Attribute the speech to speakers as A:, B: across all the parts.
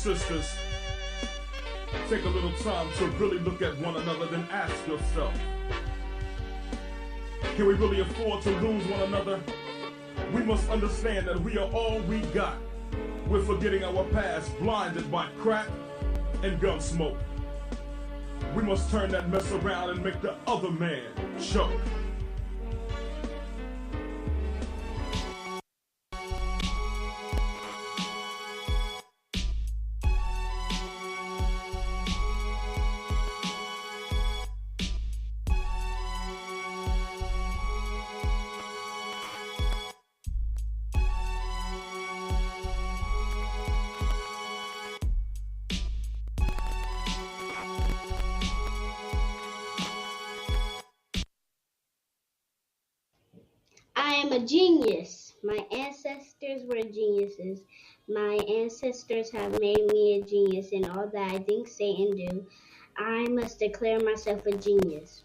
A: sisters, take a little time to really look at one another, then ask yourself, can we really afford to lose one another? We must understand that we are all we got. We're forgetting our past, blinded by crack and gun smoke. We must turn that mess around and make the other man choke.
B: I am a genius. My ancestors were geniuses. My ancestors have made me a genius in all that I think, say, and do. I must declare myself a genius.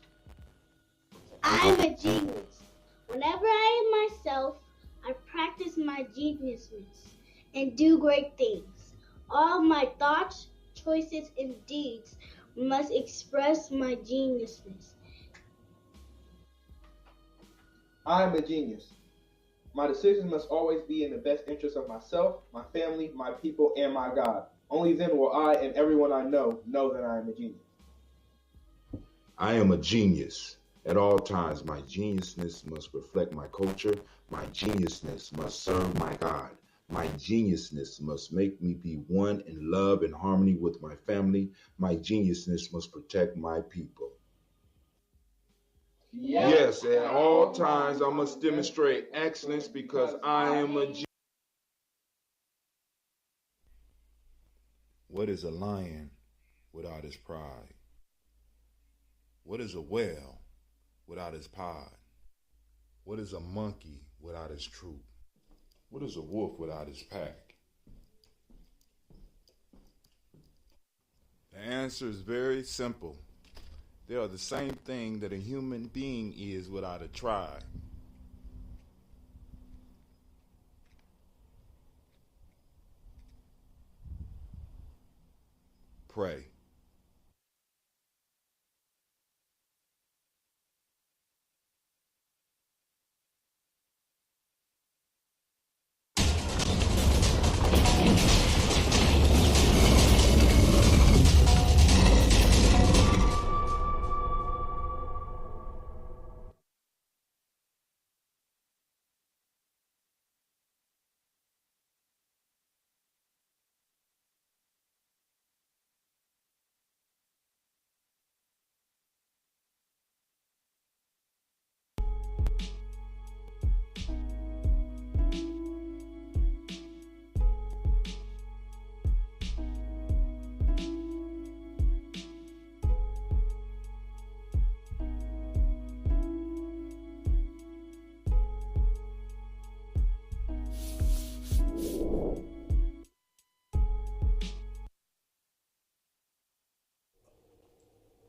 B: I'm a genius. Whenever I am myself, I practice my geniusness and do great things. All my thoughts, choices, and deeds must express my geniusness.
C: I am a genius. My decisions must always be in the best interest of myself, my family, my people, and my God. Only then will I and everyone I know that I am a genius.
D: I am a genius. At all times, my geniusness must reflect my culture. My geniusness must serve my God. My geniusness must make me be one in love and harmony with my family. My geniusness must protect my people. Yes, at all times I must demonstrate excellence because I am a genius. What is a lion without his pride? What is a whale without his pod? What is a monkey without his troop? What is a wolf without his pack? The answer is very simple. They are the same thing that a human being is without a tribe. Pray.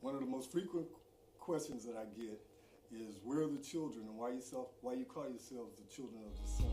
E: One of the most frequent questions that I get is, where are the children, and why you call yourselves the children of the sun?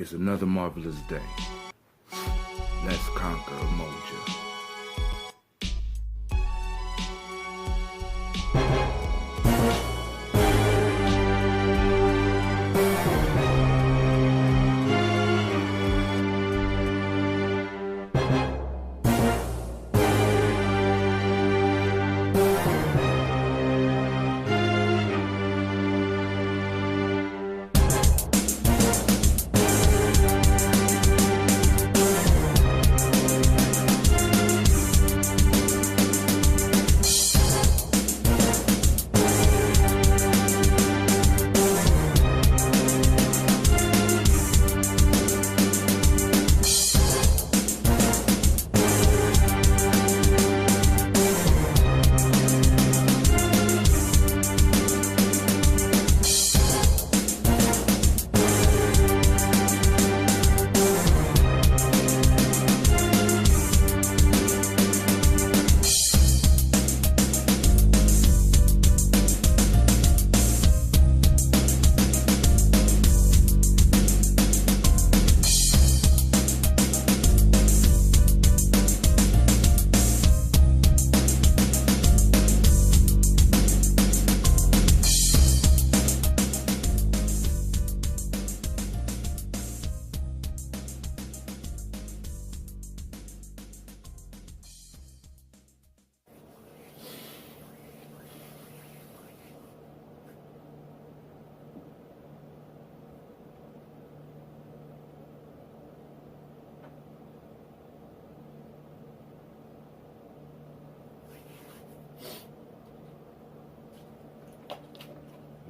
D: It's another marvelous day. Let's conquer Moja.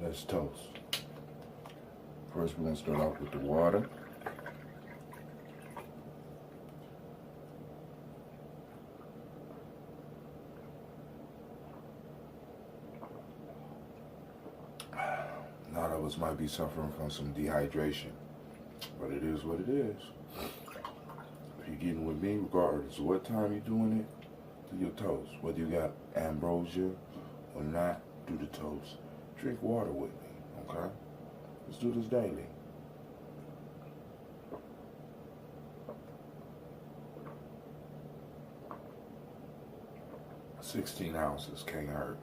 D: Let's toast. First, we're going to start off with the water. A lot of us might be suffering from some dehydration, but it is what it is. If you're getting with me, regardless of what time you're doing it, do your toast. Whether you got ambrosia or not, do the toast. Drink water with me, okay? Let's do this daily. $16 ounces, can't hurt.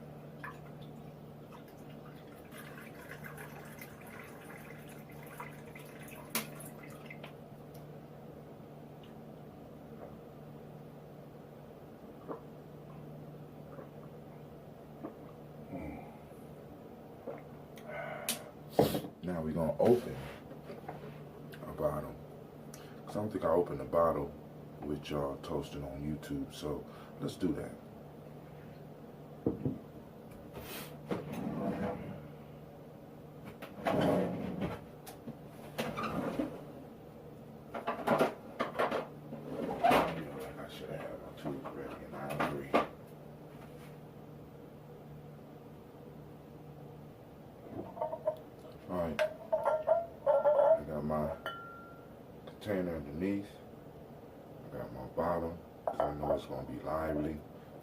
D: Now we're going to open a bottle. Because I don't think I opened a bottle with y'all toasting on YouTube. So let's do that. I should have had my tube ready and I agree. Alright, I got my container underneath, I got my bottle, because I know it's going to be lively.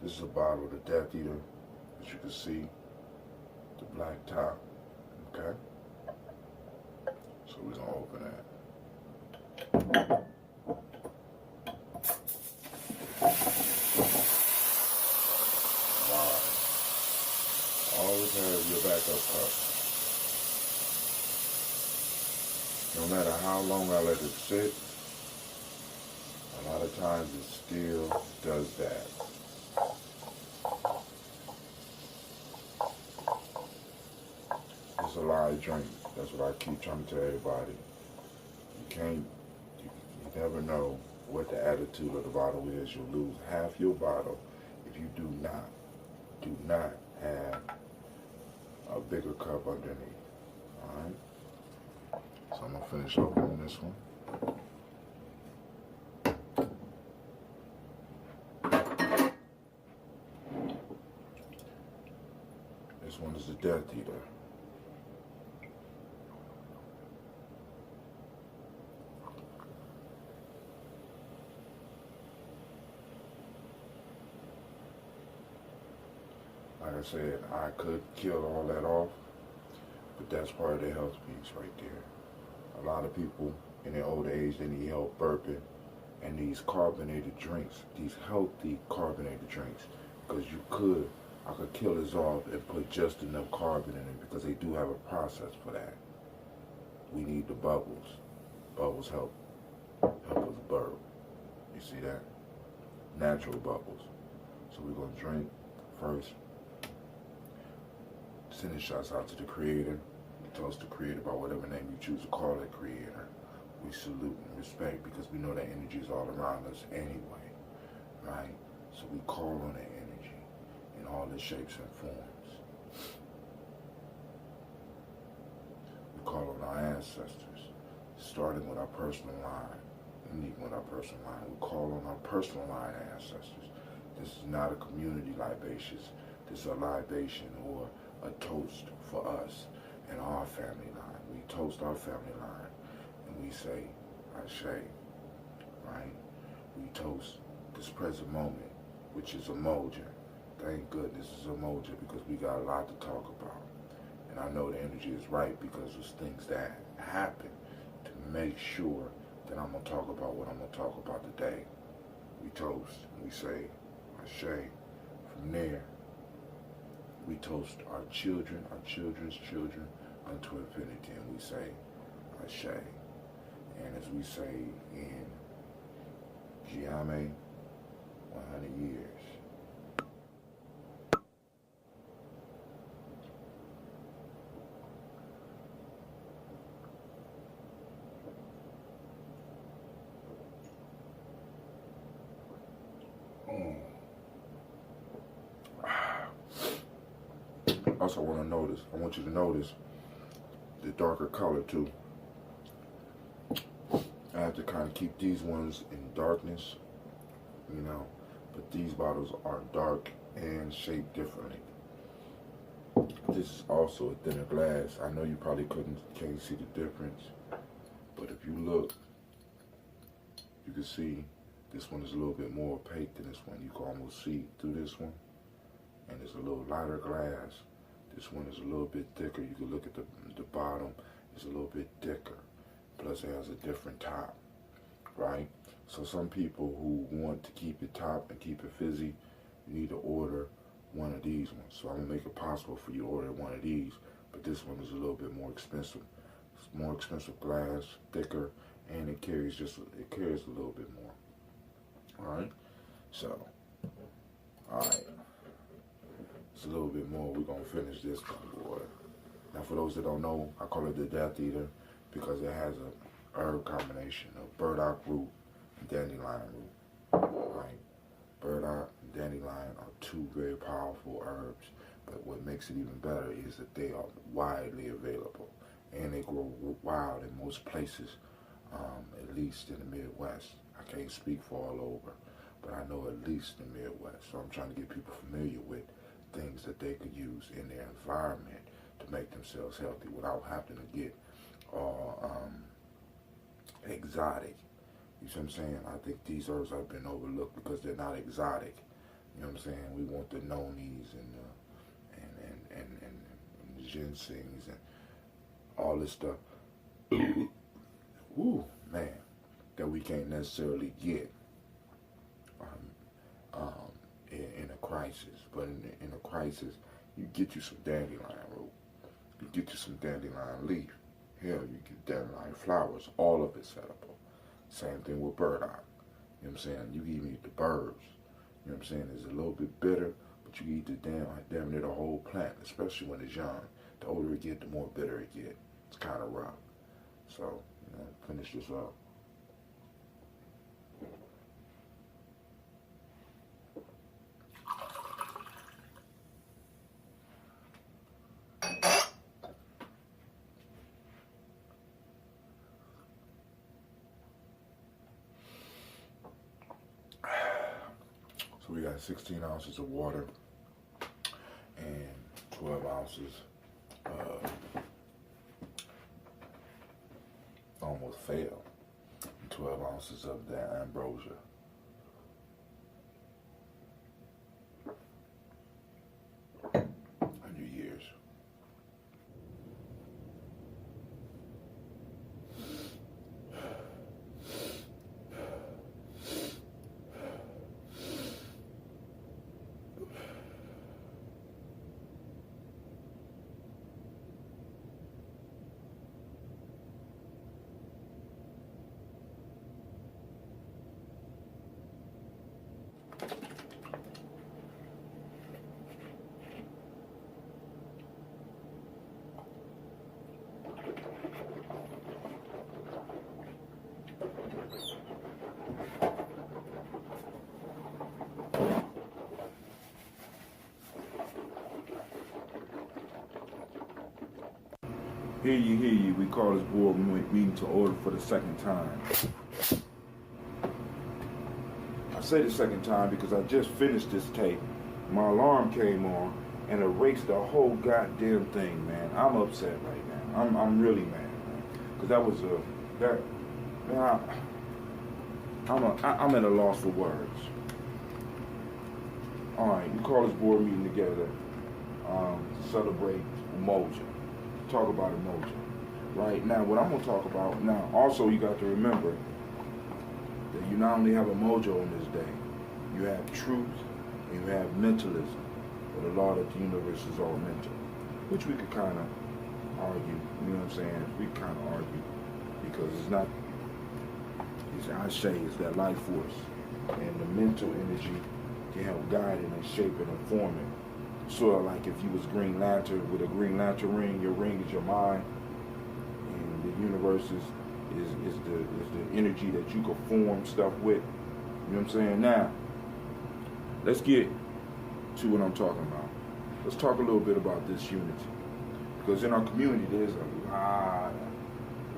D: This is a bottle of the Death Eater, as you can see, the black top, okay? So we're going to open that. Wow. Always have your backup cup. No matter how long I let it sit, a lot of times it still does that. It's a live drink. That's what I keep trying to tell everybody. You never know what the attitude of the bottle is. You'll lose half your bottle if you do not have a bigger cup underneath. All right? So I'm going to finish opening this one. This one is the Death Eater. Like I said, I could kill all that off, but that's part of the health piece right there. A lot of people in their old age, they need help burping. And these carbonated drinks, these healthy carbonated drinks, because I could kill this off and put just enough carbon in it, because they do have a process for that. We need the bubbles. Bubbles help us burp. You see that? Natural bubbles. So we're going to drink first. Sending shots out to the Creator. We toast the Creator by whatever name you choose to call that Creator. We salute and respect, because we know that energy is all around us anyway, right? So we call on that energy in all its shapes and forms. We call on our ancestors, starting with our personal line, ending with our personal line. We call on our personal line ancestors. This is not a community libation. This is a libation or a toast for us and our family line. We toast our family line. And we say, Ashe, right? We toast this present moment, which is Umoja. Thank goodness it's Umoja, because we got a lot to talk about. And I know the energy is right, because there's things that happen to make sure that I'm going to talk about what I'm going to talk about today. We toast, and we say, Ashe. From there, we toast our children, our children's children, unto infinity, and we say, Ashe. And as we say in Gye-Nyame, 100 years. Also, I want you to notice the darker color too. I have to kind of keep these ones in darkness, you know, but these bottles are dark and shaped differently. This is also a thinner glass. I know you probably can't see the difference, but if you look, you can see this one is a little bit more opaque than this one. You can almost see through this one, and it's a little lighter glass. This one is a little bit thicker. You can look at the bottom, it's a little bit thicker. Plus it has a different top, right? So some people who want to keep it top and keep it fizzy, you need to order one of these ones. So I'm gonna make it possible for you to order one of these, but this one is a little bit more expensive. It's more expensive glass, thicker, and it carries a little bit more. All right, so, all right. It's a little bit more. We're gonna finish this boy. Now, for those that don't know, I call it the Death Eater because it has a herb combination of burdock root and dandelion root. Right? Burdock and dandelion are two very powerful herbs, but what makes it even better is that they are widely available and they grow wild in most places, at least in the Midwest. I can't speak for all over, but I know at least in the Midwest. So I'm trying to get people familiar with things that they could use in their environment to make themselves healthy without having to get all exotic. You see what I'm saying? I think these herbs have been overlooked because they're not exotic. You know what I'm saying? We want the nonis and the ginsengs and all this stuff. Woo, man, that we can't necessarily get in a crisis. But in a crisis, you get you some dandelion root. You get you some dandelion leaf. Hell, you get dandelion flowers. All of it's edible. Same thing with burdock. You know what I'm saying? You can even eat the burbs. You know what I'm saying? It's a little bit bitter, but you can eat the damn near the whole plant, especially when it's young. The older it get, the more bitter it get. It's kind of rough. So, you know, finish this up. So we got 16 ounces of water and 12 ounces of almost fail, and 12 ounces of that ambrosia. Years. Hear ye, we call this board meeting to order for the second time. I say the second time because I just finished this tape. My alarm came on and erased the whole goddamn thing, man. I'm upset right now. I'm really mad, man. Because that was I'm at a loss for words. All right, we call this board meeting together to celebrate Umoja, talk about Umoja. Right now, what I'm gonna talk about now. Also, you got to remember that you not only have a mojo on this day, you have truth and you have mentalism. But a lot of the universe is all mental, which we could kind of argue. You know what I'm saying? We kind of argue because it's not. I say it's that life force, and the mental energy can help guide it and shape it and form it. Sort of like if you was Green Lantern with a Green Lantern ring, your ring is your mind, and the universe is the energy that you can form stuff with. You know what I'm saying? Now, let's get to what I'm talking about. Let's talk a little bit about this unity, because in our community there's a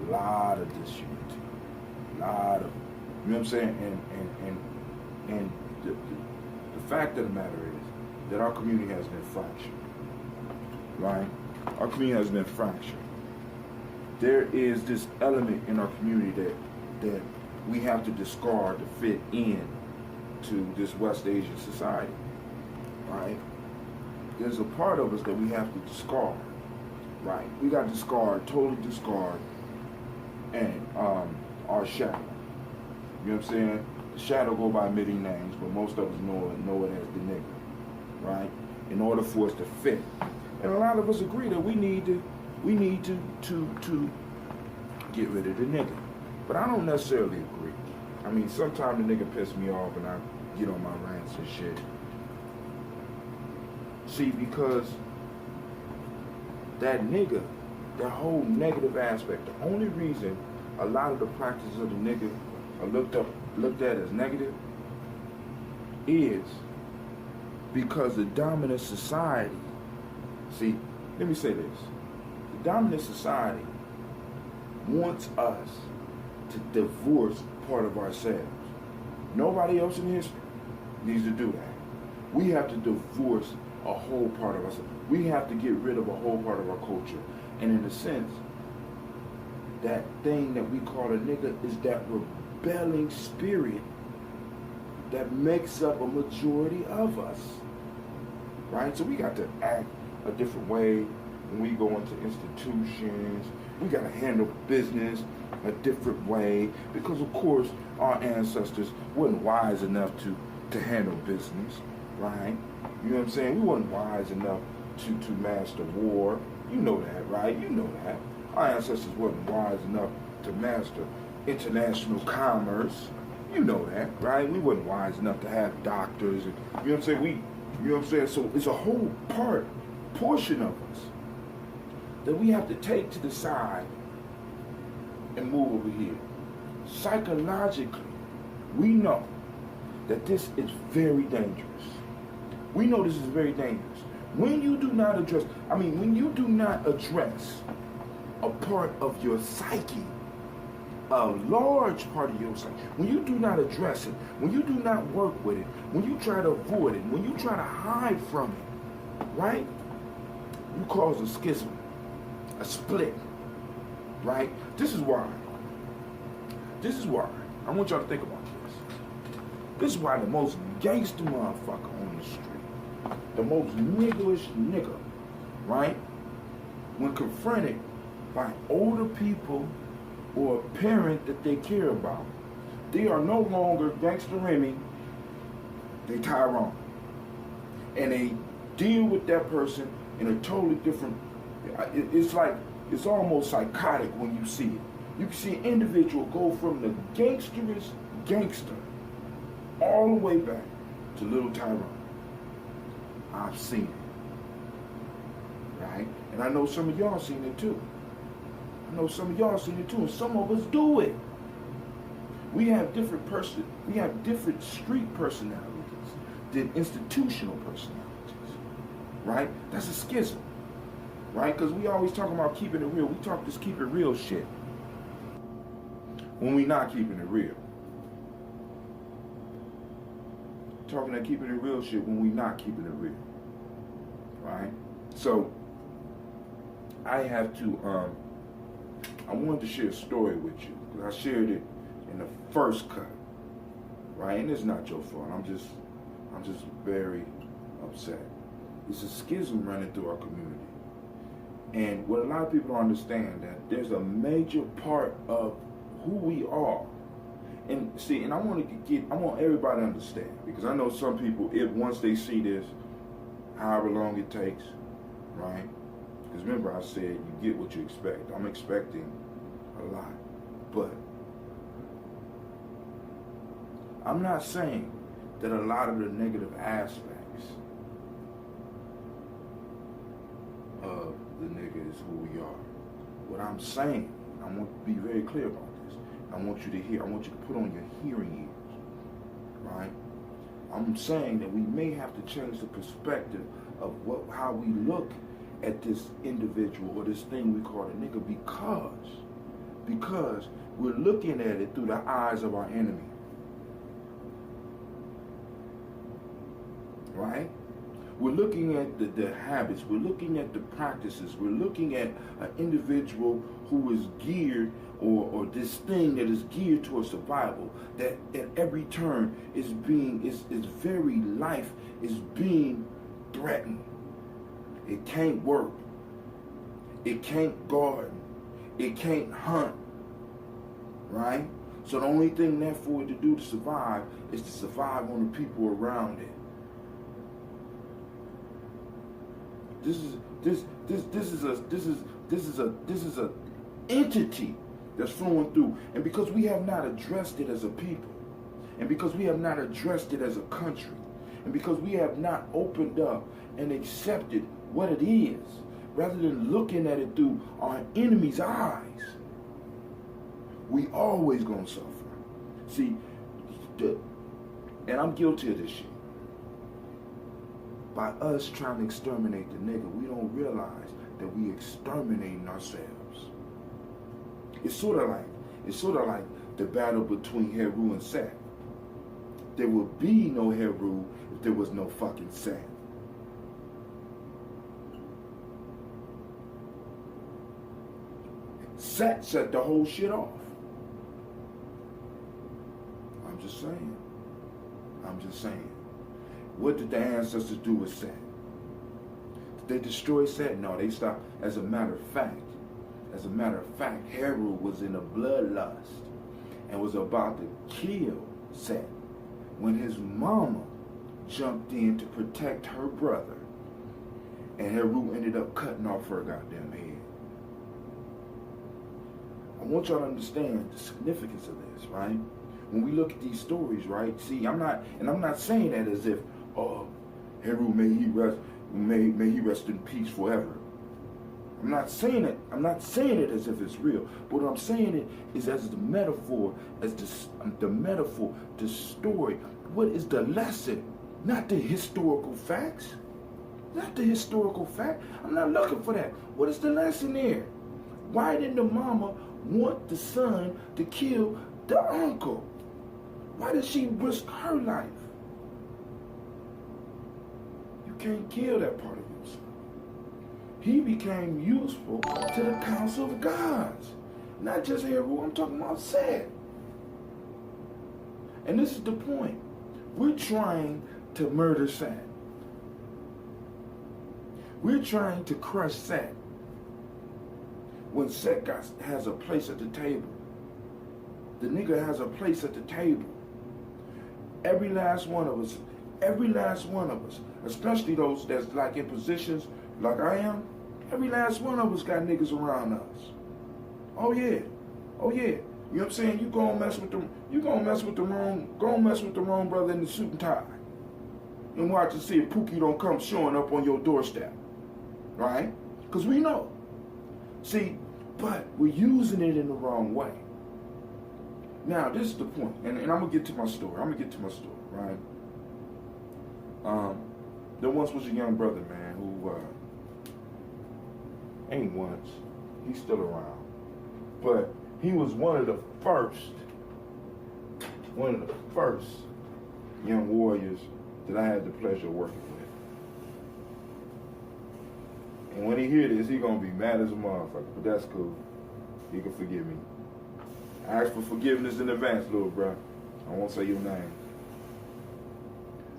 D: lot of disunity. Lot of, you know what I'm saying, and the fact of the matter is that our community has been fractured, right? Our community has been fractured. There is this element in our community that we have to discard to fit in to this West Asian society, right? There's a part of us that we have to discard, right? We got to discard, totally discard, and our shadow. You know what I'm saying? The shadow go by many names, but most of us know it as the nigga, right? In order for us to fit. And a lot of us agree that we need to get rid of the nigga. But I don't necessarily agree. I mean, sometimes the nigga piss me off and I get on my rants and shit. See, because that nigga, that whole negative aspect, the only reason a lot of the practices of the nigga are looked at as negative is because the dominant society, see, let me say this, the dominant society wants us to divorce part of ourselves. Nobody else in history needs to do that. We have to divorce a whole part of ourselves. We have to get rid of a whole part of our culture. And in a sense, that thing that we call a nigga is that rebelling spirit that makes up a majority of us, right? So we got to act a different way when we go into institutions. We got to handle business a different way because, of course, our ancestors weren't wise enough to handle business, right? You know what I'm saying? We weren't wise enough to master war. You know that, right? You know that. Our ancestors weren't wise enough to master international commerce. You know that, right? We weren't wise enough to have doctors. And, you know what I'm saying? You know what I'm saying? So it's a whole portion of us that we have to take to the side and move over here. Psychologically, we know that this is very dangerous. We know this is very dangerous. When you do not address a part of your psyche, a large part of your psyche, when you do not address it, when you do not work with it, when you try to avoid it, when you try to hide from it, right? You cause a schism, a split, right? This is why. I want y'all to think about this. This is why the most gangster motherfucker on the street, the most niggerish nigga, right? When confronted by older people or a parent that they care about, they are no longer Gangster Remy, they Tyrone. And they deal with that person in a totally different, it's almost psychotic when you see it. You can see an individual go from the gangsterest gangster all the way back to little Tyrone. I've seen it, right? And I know some of y'all seen it too. And some of us do it. We have different street personalities than institutional personalities, right? That's a schism, right? Because we always talking about keeping it real. We talk this keep it real shit when we not keeping it real. Talking that keeping it real shit when we not keeping it real, right? So I have to, I wanted to share a story with you because I shared it in the first cut, right? And it's not your fault. I'm just very upset. It's a schism running through our community. And what a lot of people don't understand, that there's a major part of who we are. And see, and I want everybody to understand, because I know some people, if once they see this, however long it takes, right? Because remember I said you get what you expect. I'm expecting a lot. But I'm not saying that a lot of the negative aspects of the nigga is who we are. What I'm saying, I want to be very clear about this. I want you to hear, I want you to put on your hearing ears, right? I'm saying that we may have to change the perspective of how we look at this individual or this thing we call a nigga, because we're looking at it through the eyes of our enemy. Right? We're looking at the habits, we're looking at the practices, we're looking at an individual who is geared, or this thing that is geared towards survival, that at every turn is very life is being threatened. It can't work. It can't garden. It can't hunt. Right? So the only thing left for it to do to survive is to survive on the people around it. This is a entity that's flowing through. And because we have not addressed it as a people, and because we have not addressed it as a country, and because we have not opened up and accepted what it is, rather than looking at it through our enemy's eyes, we always gonna suffer. See, and I'm guilty of this shit. By us trying to exterminate the nigga, we don't realize that we exterminating ourselves. It's sort of like the battle between Heru and Seth. There would be no Heru if there was no fucking Seth. Seth set the whole shit off. I'm just saying. What did the ancestors do with Seth? Did they destroy Seth? No, they stopped. As a matter of fact, Heru was in a bloodlust and was about to kill Seth when his mama jumped in to protect her brother, and Heru ended up cutting off her goddamn head. I want y'all to understand the significance of this, right? When we look at these stories, right? See, I'm not saying that as if, oh, Heru may he rest in peace forever. I'm not saying it as if it's real. But what I'm saying it is as the metaphor, the story. What is the lesson? Not the historical facts. Not the historical fact. I'm not looking for that. What is the lesson there? Why didn't the mama want the son to kill the uncle? Why did she risk her life? You can't kill that part of yourself. He became useful to the council of gods. Not just Heru, I'm talking about Seth. And this is the point. We're trying to murder Seth. We're trying to crush Seth. When Seth has a place at the table. The nigga has a place at the table. Every last one of us, especially those that's like in positions like I am, every last one of us got niggas around us. Oh yeah. You know what I'm saying? You gonna mess with the wrong brother in the suit and tie. And watch and see if Pookie don't come showing up on your doorstep. Right? Because we know. See, but we're using it in the wrong way. Now, this is the point, and I'm going to get to my story. Right? There once was a young brother, man, Ain't once. He's still around. But he was one of the first young warriors that I had the pleasure of working with. And when he hear this, he gonna be mad as a motherfucker, but that's cool. He can forgive me. I ask for forgiveness in advance, little bro. I won't say your name.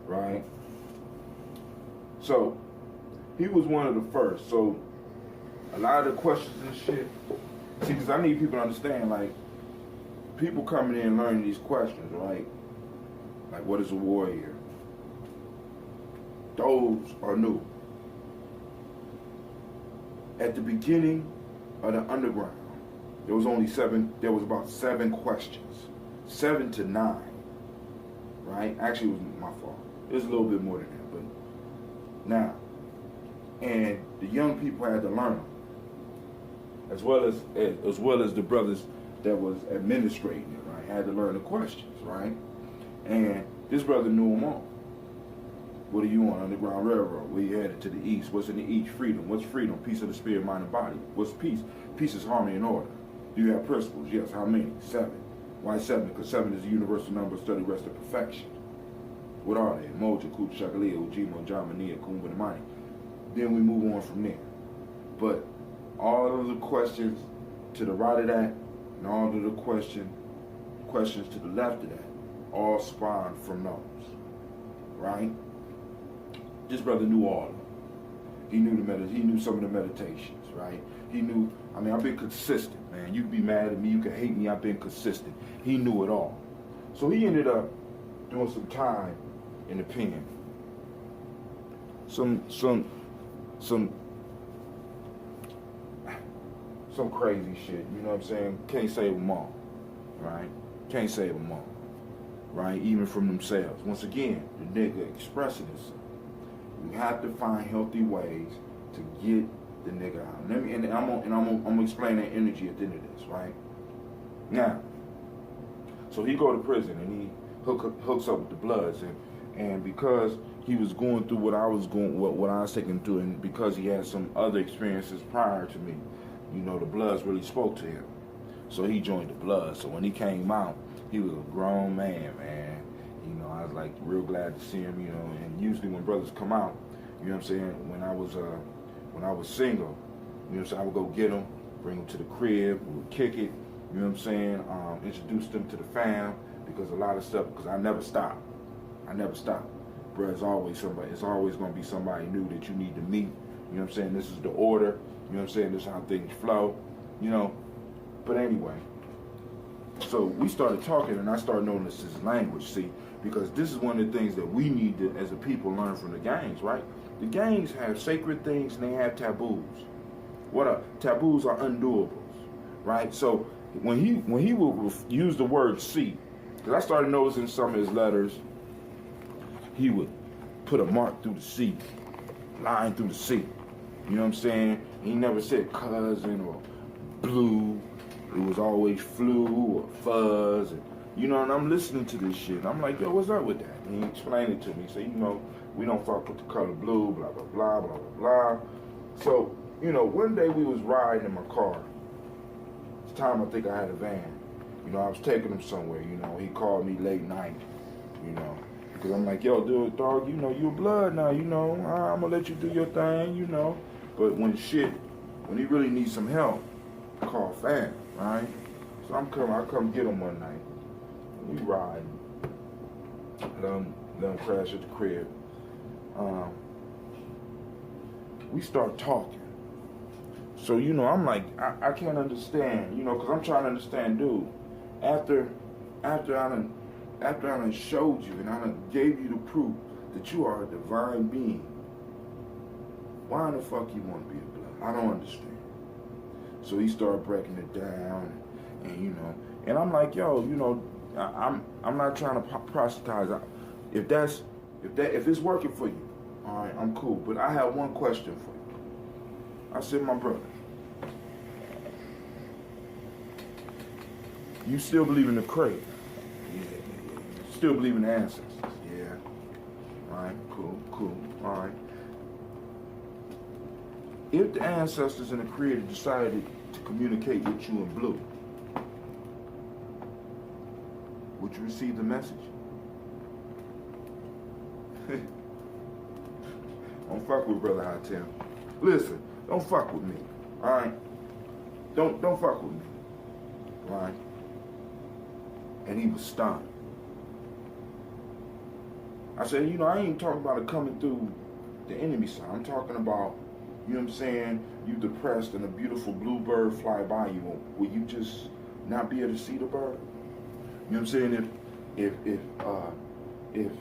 D: Right? So, he was one of the first. So, a lot of the questions and shit, see, because I need people to understand, like, people coming in and learning these questions, right? Like, what is a warrior? Those are new. At the beginning of the underground, there was about 7 questions. 7 to 9, right? Actually, it was my fault. It was a little bit more than that, but now. And the young people had to learn them. As well as the brothers that was administrating it, right? Had to learn the questions, right? And this brother knew them all. What are you on? Underground Railroad. Where you headed to the east? What's in the east? Freedom. What's freedom? Peace of the spirit, mind, and body. What's peace? Peace is harmony and order. Do you have principles? Yes. How many? 7. Why 7? Because 7 is the universal number of study, rest, and perfection. What are they? Moja, Kuch, Shakalia, Ujima, Jamania, Kumba, and Mani. Then we move on from there. But all of the questions to the right of that, and all of the questions to the left of that, all spawned from those, right? This brother knew all of them. He knew some of the meditations, right? He knew. I mean, I've been consistent, man. You can be mad at me, you can hate me. I've been consistent. He knew it all. So he ended up doing some time in the pen. Some crazy shit, you know what I'm saying? Can't save them all, right? Can't save them all, right? Even from themselves. Once again, the nigga expressing himself. You have to find healthy ways to get the nigga out. I'm gonna explain that energy at the end of this, right? Now, so he go to prison and he hooks up with the Bloods, and because he was going through what I was taking through, and because he had some other experiences prior to me, you know, the Bloods really spoke to him. So he joined the Bloods. So when he came out, he was a grown man. You know, I was like real glad to see him, you know, and usually when brothers come out, you know what I'm saying, when I was single, you know what I'm saying, I would go get them, bring them to the crib, we would kick it, you know what I'm saying, introduce them to the fam, because a lot of stuff, because I never stop. Bro, it's always going to be somebody new that you need to meet, you know what I'm saying, this is the order, you know what I'm saying, this is how things flow, you know, but anyway. So we started talking, and I started noticing his language, see, because this is one of the things that we need to, as a people, learn from the gangs, right? The gangs have sacred things, and they have taboos. Taboos are undoables, right? So when he would use the word see, because I started noticing some of his letters, he would put a mark through the C, line through the C. You know what I'm saying? He never said cousin or blue. It was always flu or fuzz. And, you know, and I'm listening to this shit. And I'm like, yo, what's up with that? And he explained it to me. He said, you know, we don't fuck with the color blue, blah, blah, blah, blah, blah, blah. So, you know, one day we was riding in my car. It's time I think I had a van. You know, I was taking him somewhere. You know, he called me late night, you know. Because I'm like, yo, dude, dog, you know, you a blood now, you know. I'm going to let you do your thing, you know. But when he really needs some help, call fam, right? So I come get him one night. We ride. Let him crash at the crib. We start talking. So, you know, I'm like, I can't understand, you know, because I'm trying to understand, dude. After I done showed you and I done gave you the proof that you are a divine being, why the fuck you want to be a blood? I don't understand. So he started breaking it down, and you know, and I'm like, yo, you know, I'm not trying to proselytize. If it's working for you, all right, I'm cool. But I have one question for you. I said, my brother, you still believe in the crate? Yeah. Still believe in the ancestors? Yeah. All right, cool. All right. if the ancestors and the Creator decided to communicate with you in blue, would you receive the message? Don't fuck with Brother Hatem. Listen, don't fuck with me. Alright? Don't fuck with me. Alright? And he was stunned. I said, you know, I ain't talking about it coming through the enemy side. I'm talking about, you know what I'm saying, you depressed and a beautiful blue bird fly by you. Will you just not be able to see the bird? You know what I'm saying? If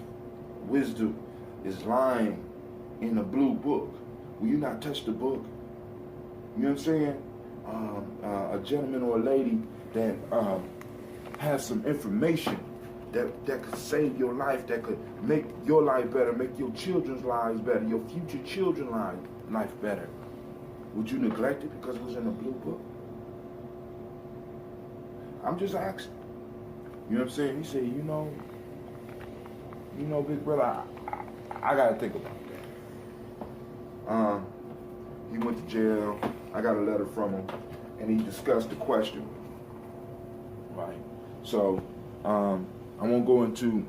D: wisdom is lying in a blue book, will you not touch the book? You know what I'm saying? A gentleman or a lady that has some information that could save your life, that could make your life better, make your children's lives better, your future children's life better. Would you neglect it because it was in a blue book? I'm just asking. You know what I'm saying? He said, you know, big brother, I gotta think about that. He went to jail. I got a letter from him, and he discussed the question. Right. So, I won't go into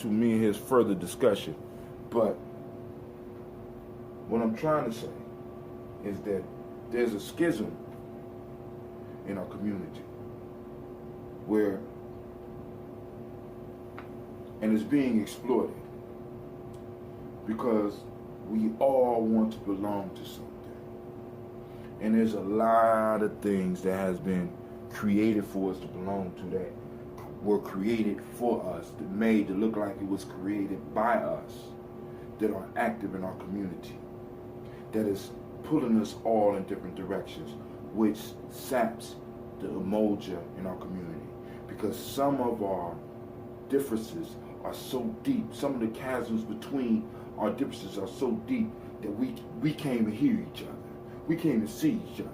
D: me and his further discussion, but what I'm trying to say is that there's a schism in our community where, and it's being exploited because we all want to belong to something. And there's a lot of things that has been created for us to belong to, that were created for us, that made to look like it was created by us, that are active in our community, that is pulling us all in different directions, which saps the umoja in our community. Because some of our differences are so deep, some of the chasms between our differences are so deep that we can't even hear each other. We can't even see each other.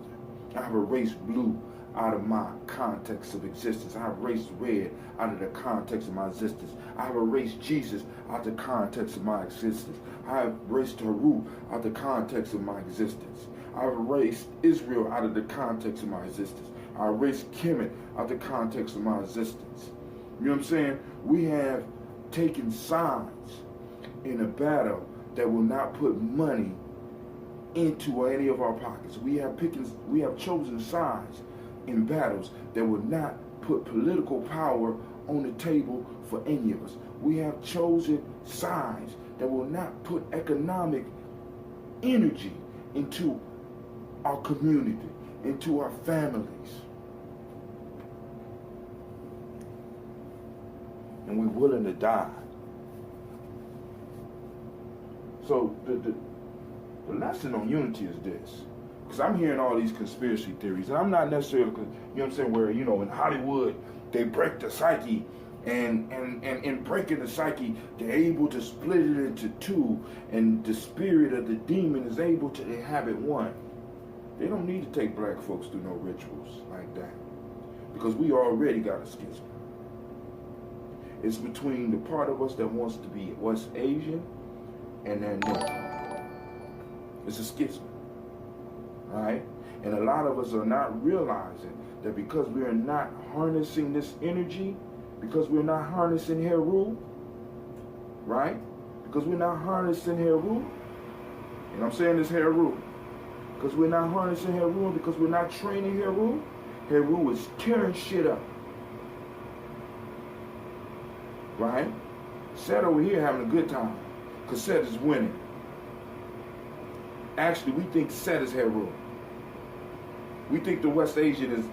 D: I have erased blue out of my context of existence. I have erased red out of the context of my existence. I have erased Jesus out of the context of my existence. I have erased Haru out of the context of my existence. I have erased Israel out of the context of my existence. I erased Kemet out of the context of my existence. You know what I'm saying? We have taken sides in a battle that will not put money into any of our pockets. We have chosen sides in battles that would not put political power on the table for any of us. We have chosen sides that will not put economic energy into our community, into our families. And we're willing to die. So the lesson on unity is this. Because I'm hearing all these conspiracy theories, and I'm not necessarily, you know what I'm saying, where, you know, in Hollywood, they break the psyche, and in breaking the psyche, they're able to split it into two, and the spirit of the demon is able to inhabit one. They don't need to take black folks through no rituals like that, because we already got a schism. It's between the part of us that wants to be West Asian and then it's a schism. Right? And a lot of us are not realizing that because we are not harnessing this energy, because we're not harnessing Heru, right? Because we're not harnessing Heru, and I'm saying this Heru, because we're not harnessing Heru, because we're not training Heru, Heru is tearing shit up. Right? Set over here having a good time, because Set is winning. Actually, we think Set is Heru. We think the West Asian is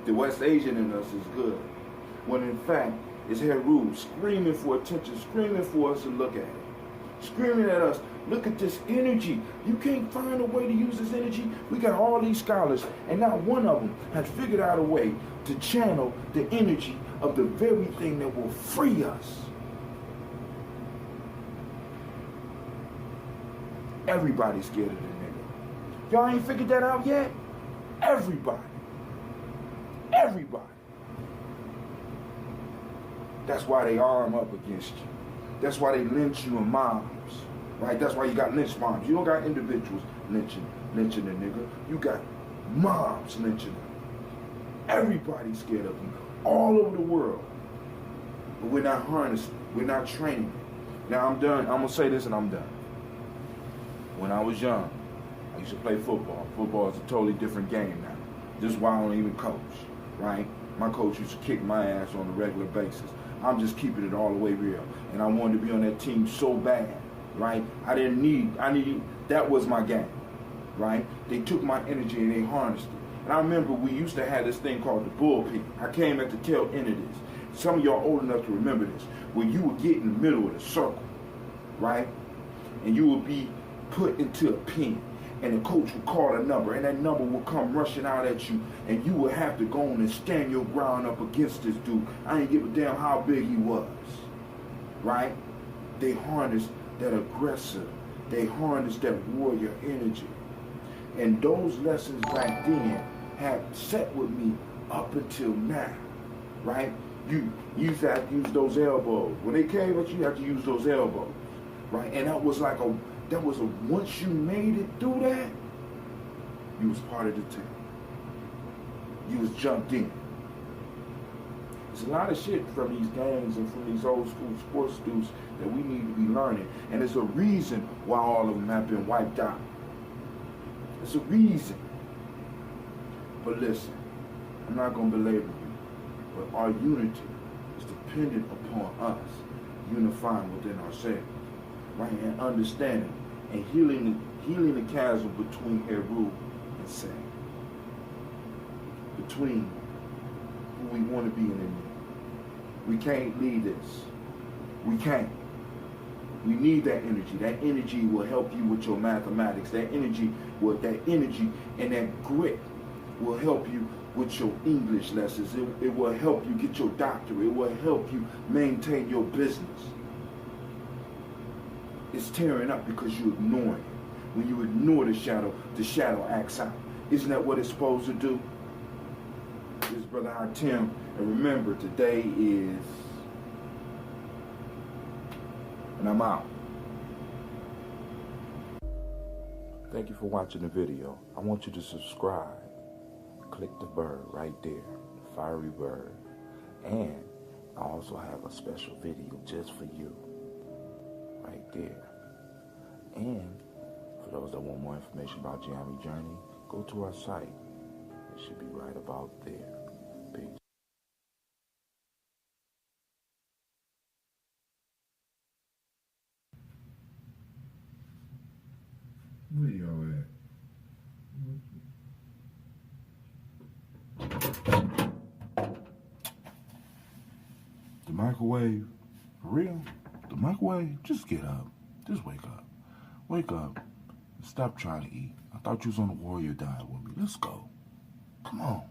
D: the West Asian in us is good, when in fact it's Heru screaming for attention, screaming for us to look at it, screaming at us. Look at this energy. You can't find a way to use this energy. We got all these scholars, and not one of them has figured out a way to channel the energy of the very thing that will free us. Everybody's scared of the nigga. Y'all ain't figured that out yet? Everybody. Everybody. That's why they arm up against you. That's why they lynch you in mobs. right? That's why you got lynch moms. You don't got individuals lynching a nigga. You got moms lynching them. Everybody's scared of you all over the world. But we're not harnessing. We're not training. Now I'm done. I'm going to say this and I'm done. When I was young, I used to play football. Football is a totally different game now. This is why I don't even coach, right? My coach used to kick my ass on a regular basis. I'm just keeping it all the way real. And I wanted to be on that team so bad, right? I needed, that was my game, right? They took my energy and they harnessed it. And I remember we used to have this thing called the bullpen. I came at the tail end of this. Some of y'all old enough to remember this. Where you would get in the middle of the circle, right? And you would be put into a pen. And the coach would call a number, and that number would come rushing out at you, and you would have to go on and stand your ground up against this dude. I didn't give a damn how big he was, right? They harnessed that aggressive, they harnessed that warrior energy. And those lessons back then have set with me up until now, right? You used to have to use those elbows. When they came at you, you had to use those elbows, right? And that was like once you made it through that, you was part of the team. You was jumped in. There's a lot of shit from these games and from these old school sports dudes that we need to be learning. And there's a reason why all of them have been wiped out. There's a reason. But listen, I'm not going to belabor you, but our unity is dependent upon us unifying within ourselves. Right, and understanding and healing the chasm between Heru and Sam. Between who we want to be in the end. We can't leave this. We can't. We need that energy. That energy will help you with your mathematics. That energy and that grit will help you with your English lessons. It will help you get your doctorate. It will help you maintain your business. It's tearing up because you're ignoring it. When you ignore the shadow acts out. Isn't that what it's supposed to do? This is Brother Hatim, and remember, today is, and I'm out. Thank you for watching the video. I want you to subscribe. Click the bird right there, the fiery bird. And I also have a special video just for you. Right there. And for those that want more information about Gye-Nyame Journey, go to our site. It should be right about there. Peace. Where y'all at? The microwave? For real? The microwave? Just get up. Just wake up. Wake up. And stop trying to eat. I thought you was on a warrior diet with me. Let's go. Come on.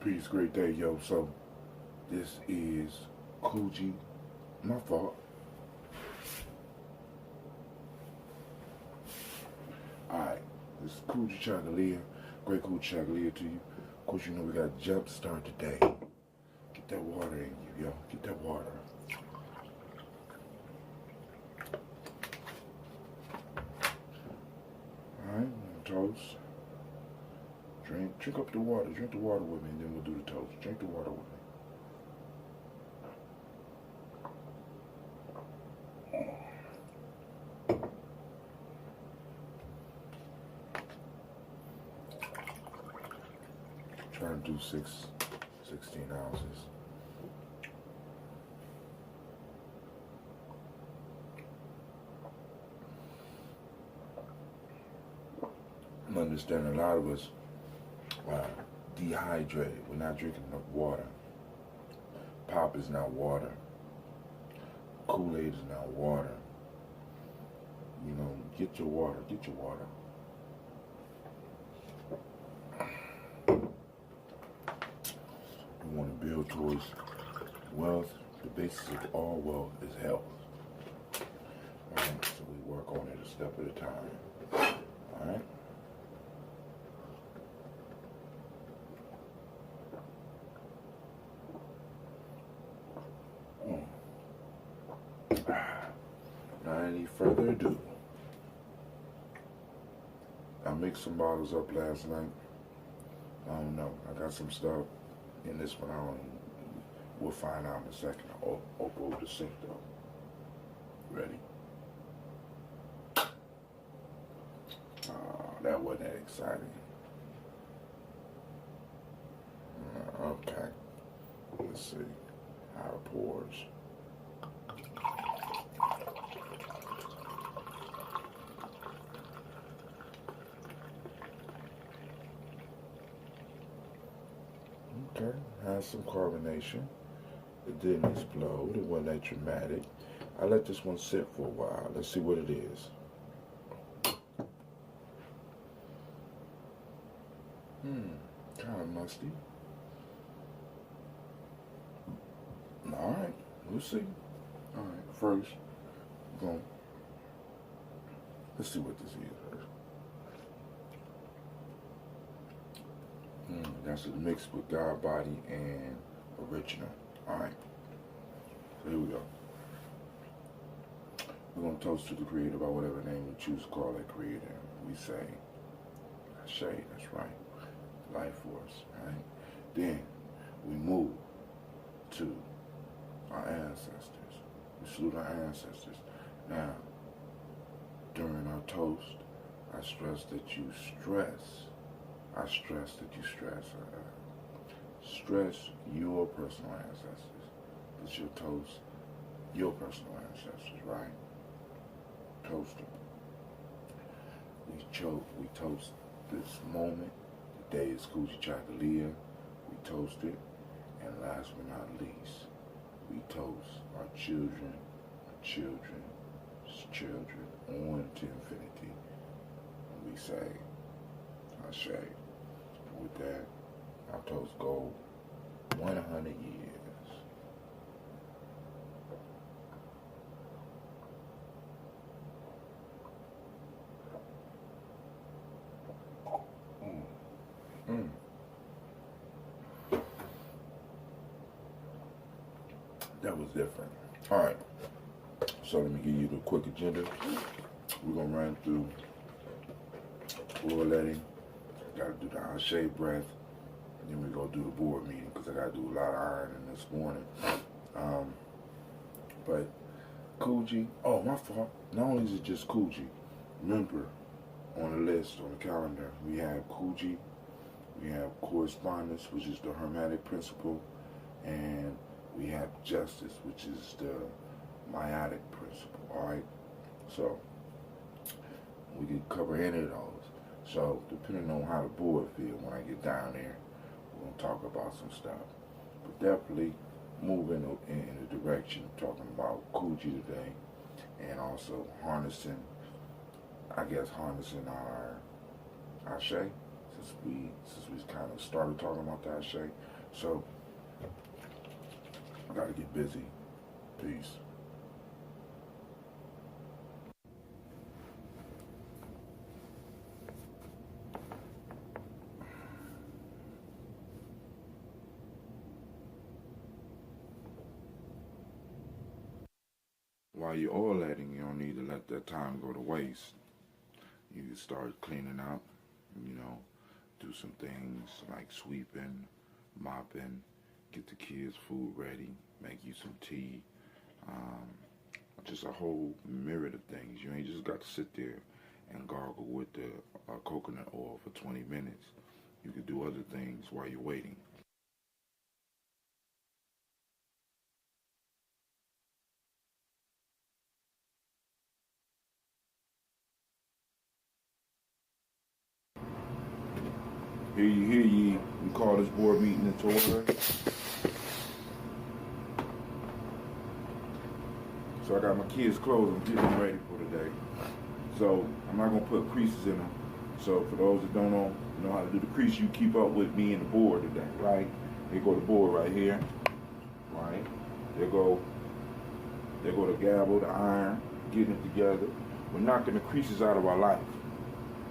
D: Peace, great day, yo. So, this is Koji. My fault.
F: It's Gye Chocolate, great Gye Chocolate to you. Of course, you know we got to jump start today. Get that water in you, yo. Get that water. Alright, toast. Drink up the water. Drink the water with me, and then we'll do the toast. Drink the water with me. Try to do 16 ounces. I'm understanding a lot of us are dehydrated. We're not drinking enough water. Pop is not water. Kool-Aid is not water. You know, get your water. Get your water. We want to build towards wealth. The basis of all wealth is health. Alright, so we work on it a step at a time. Alright? Not any further ado. I mixed some bottles up last night. I don't know. I got some stuff in this one. We'll find out in a second. I'll go over the sink though. Ready? That wasn't that exciting. Okay. Let's see how it pours. Okay, has some carbonation. It didn't explode. It wasn't that dramatic. I let this one sit for a while. Let's see what it is. Kind of musty. All right, we'll see. All right, first, let's see what this is first. That's a mix with God Body and Original. All right, so here we go. We're going to toast to the Creator by whatever name we choose to call that Creator. We say, Ashe, that's right, life force, right? Then we move to our ancestors. We salute our ancestors. Now, during our toast, I stress that you stress. I stress that you stress. Stress your personal ancestors. It's your toast, your personal ancestors, right? Toast them. We toast this moment. Today is Gye Chocolate. We toast it. And last but not least, we toast our children, children on to infinity. And we say, Ashe. With that, our toast go 100 years. That was different. All right. So let me give you the quick agenda. We're going to run through letting. Got to do the Ashe breath. And then we go do the board meeting because I got to do a lot of ironing this morning. But Gye, oh, my fault. Not only is it just Gye, remember on the list, on the calendar, we have Gye, we have correspondence, which is the Hermetic principle, and we have justice, which is the Maiatic principle, all right? So we can cover any of those. So depending on how the board feel when I get down there, we're going to talk about some stuff. But definitely moving in the direction of talking about Gye today, and also harnessing our Ashe, since we kind of started talking about the Ashe. So I got to get busy. Peace. while you're oilating, you don't need to let that time go to waste. You can start cleaning up, you know, do some things like sweeping, mopping, get the kids' food ready, make you some tea, just a whole myriad of things. You ain't just got to sit there and gargle with the coconut oil for 20 minutes. You can do other things while you're waiting. Hear ye, we call this board meeting into order. So I got my kids' clothes, I'm getting them ready for today. So I'm not gonna put creases in them. So for those that don't know how to do the crease, you keep up with me and the board today, right? Here go the board right here, right? There go the gavel, the iron, getting it together. We're knocking the creases out of our life.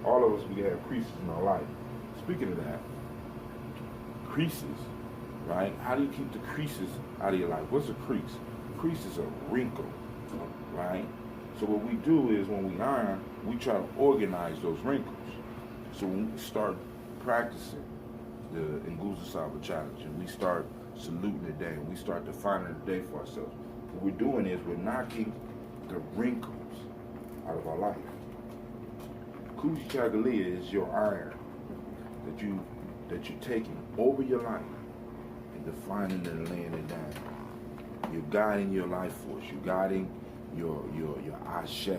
F: All of us, we have creases in our life. Speaking of that, creases, right? How do you keep the creases out of your life? What's a crease? A crease is a wrinkle, right? So what we do is when we iron, we try to organize those wrinkles. So when we start practicing the Nguzo Saba challenge and we start saluting the day and we start defining the day for ourselves, what we're doing is we're knocking the wrinkles out of our life. Kuji Chagalia is your iron that you're taking over your life and defining and laying it down. You're guiding your life force. You're guiding your ashe,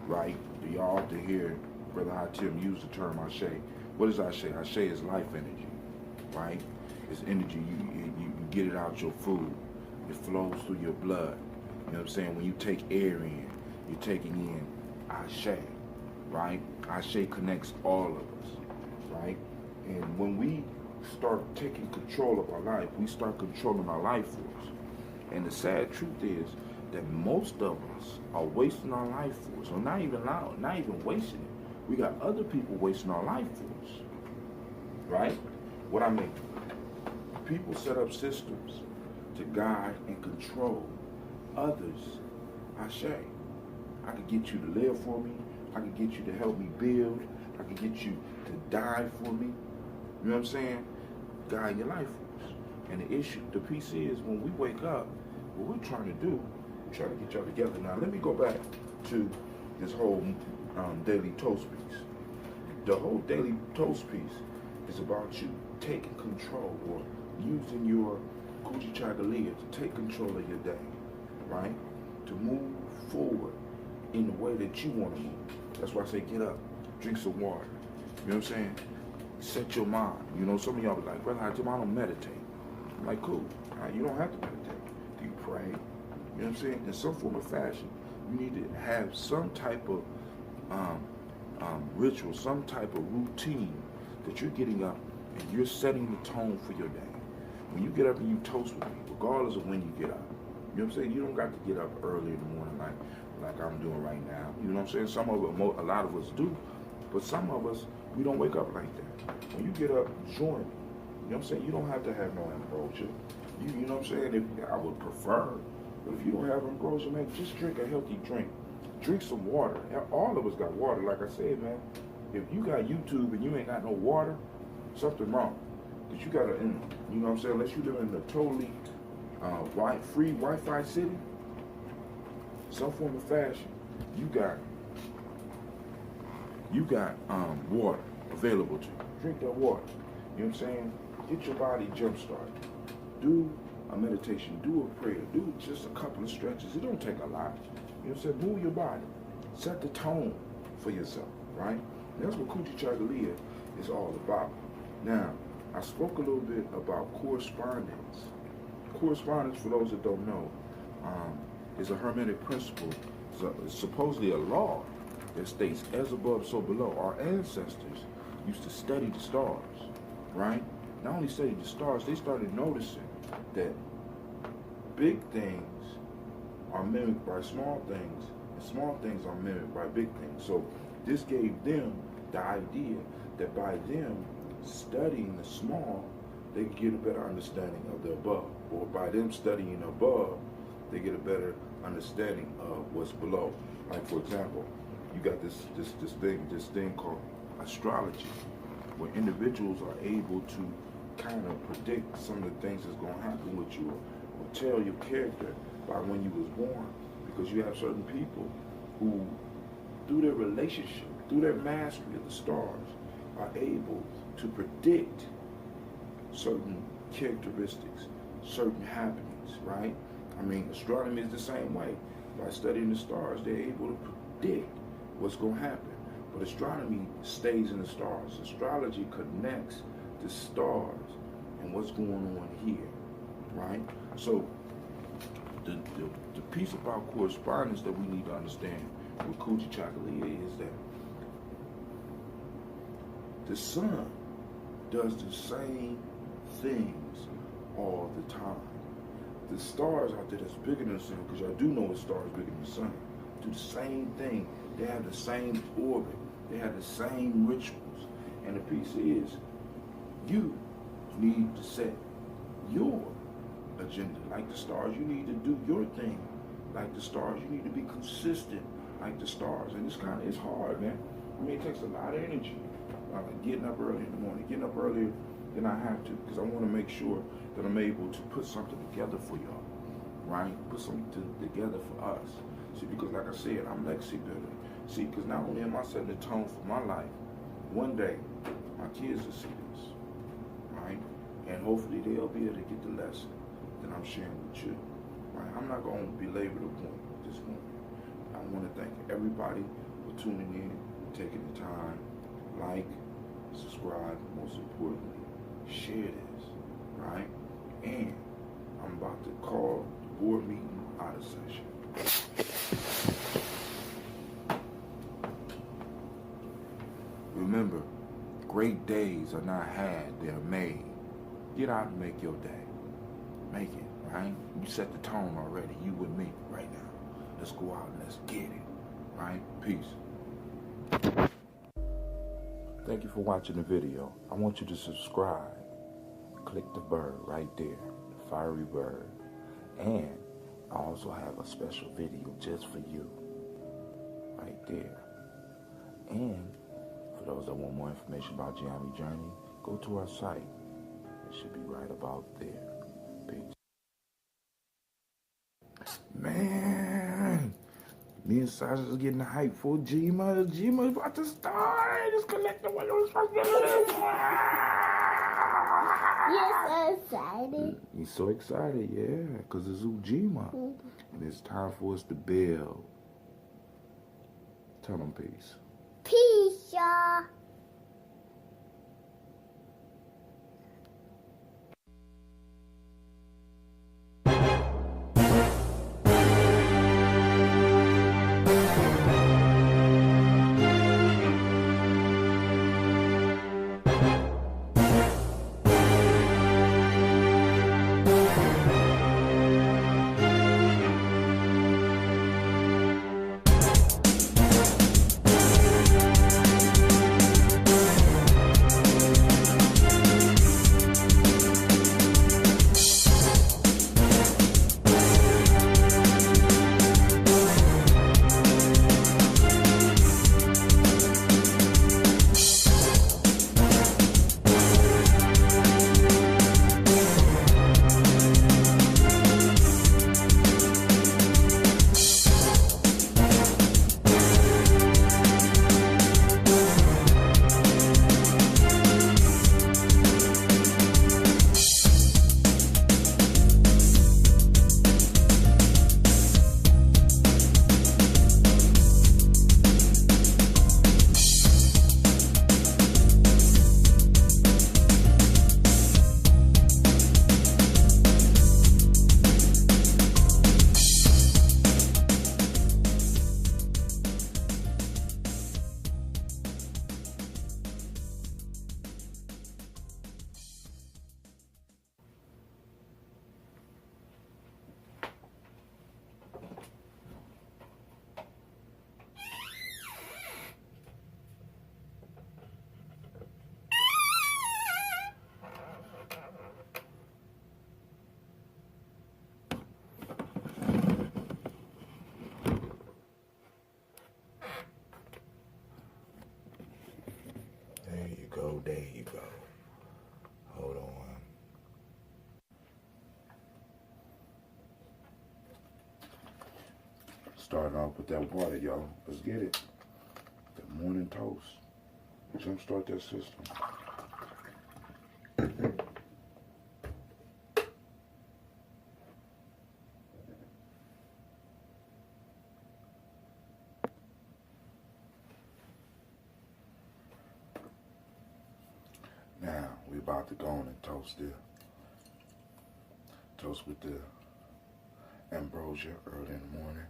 F: right? Do y'all have to hear Brother Hatim use the term ashe? What is ashe? Ashe is life energy, right? It's energy. You get it out your food. It flows through your blood. You know what I'm saying? When you take air in, you're taking in ashe, right? Ashe connects all of us, right? And when we start taking control of our life, we start controlling our life force. And the sad truth is that most of us are wasting our life force, or not even wasting it. We got other people wasting our life force, right? What I mean, people set up systems to guide and control others. Ashe, I could get you to live for me. I could get you to help me build. I could get you to die for me. You know what I'm saying? Guide your life force. And the piece is, when we wake up, what we're trying to do, we're trying to get y'all together. Now, let me go back to this whole daily toast piece. The whole daily toast piece is about you taking control, or using your Kuji Chagalia to take control of your day, right? To move forward in the way that you want to move. That's why I say get up, drink some water. You know what I'm saying? Set your mind. You know, some of y'all be like, Brother Hatim, I don't meditate. I'm like, cool. You don't have to meditate. Do you pray? You know what I'm saying? In some form of fashion, you need to have some type of ritual, some type of routine that you're getting up and you're setting the tone for your day. When you get up and you toast with me, regardless of when you get up, you know what I'm saying? You don't got to get up early in the morning like I'm doing right now. You know what I'm saying? A lot of us do, but some of us, we don't wake up like that. When you get up, join me. You know what I'm saying? You don't have to have no ambrosia. You know what I'm saying? I would prefer, but if you don't have ambrosia, man, just drink a healthy drink. Drink some water. All of us got water. Like I said, man, if you got YouTube and you ain't got no water, something wrong. Because you got to, you know what I'm saying? Unless you live in a totally free Wi-Fi city, some form of fashion, you got water available to you. Drink that water. You know what I'm saying? Get your body jump started. Do a meditation. Do a prayer. Do just a couple of stretches. It don't take a lot. You know what I'm saying? Move your body. Set the tone for yourself, right? And that's what Kuji Chagalia is all about. Now, I spoke a little bit about correspondence. Correspondence, for those that don't know, is a hermetic principle. It's supposedly a law that states, as above, so below. Our ancestors used to study the stars, right? Not only study the stars, they started noticing that big things are mimicked by small things, and small things are mimicked by big things. So this gave them the idea that by them studying the small, they get a better understanding of the above. Or by them studying above, they get a better understanding of what's below. Like, for example, you got this thing called astrology, where individuals are able to kind of predict some of the things that's going to happen with you, or tell your character by when you was born, because you have certain people who, through their relationship, through their mastery of the stars, are able to predict certain characteristics, certain happenings, right? I mean, astronomy is the same way. By studying the stars, they're able to predict what's going to happen. But astronomy stays in the stars. Astrology connects the stars and what's going on here, right? So the piece about correspondence that we need to understand with Coochie Chocolate is that the sun does the same things all the time. The stars out there that's bigger than the sun, because y'all do know a star is bigger than the sun, do the same thing. They have the same orbit. They have the same rituals. And the piece is, you need to set your agenda like the stars. You need to do your thing like the stars. You need to be consistent like the stars. And it's hard, man. I mean, it takes a lot of energy. Getting up early in the morning, getting up earlier than I have to, because I want to make sure that I'm able to put something together for y'all, right? Put something together for us. See, because like I said, I'm legacy building. See, because not only am I setting the tone for my life, one day my kids will see this, right? And hopefully they'll be able to get the lesson that I'm sharing with you, right? I'm not going to belabor the point this morning. I want to thank everybody for tuning in, taking the time, like, subscribe, most importantly, share this, right? And I'm about to call the board meeting out of session. Remember, great days are not had, they're made. Get out and make your day. Make it, right? You set the tone already. You with me right now. Let's go out and let's get it, right? Peace. Thank you for watching the video. I want you to subscribe. Click the bird right there, the fiery bird. And I also have a special video just for you, right there. And for those that want more information about Gye-Nyame Journey, go to our site. It should be right about there. Peace. Man, me and Sasha's getting hyped for Gye-Nyame. Gye-Nyame about to start. It's collecting one of those responsibilities.
B: You're so excited.
F: He's so excited, yeah, because it's Gye-Nyame. And it's time for us to build. Tell them peace.
B: Peace, y'all.
F: Starting off with that water, y'all. Let's get it. That morning toast. Jumpstart that system. Now, we about to go on and toast it. Toast with the ambrosia early in the morning.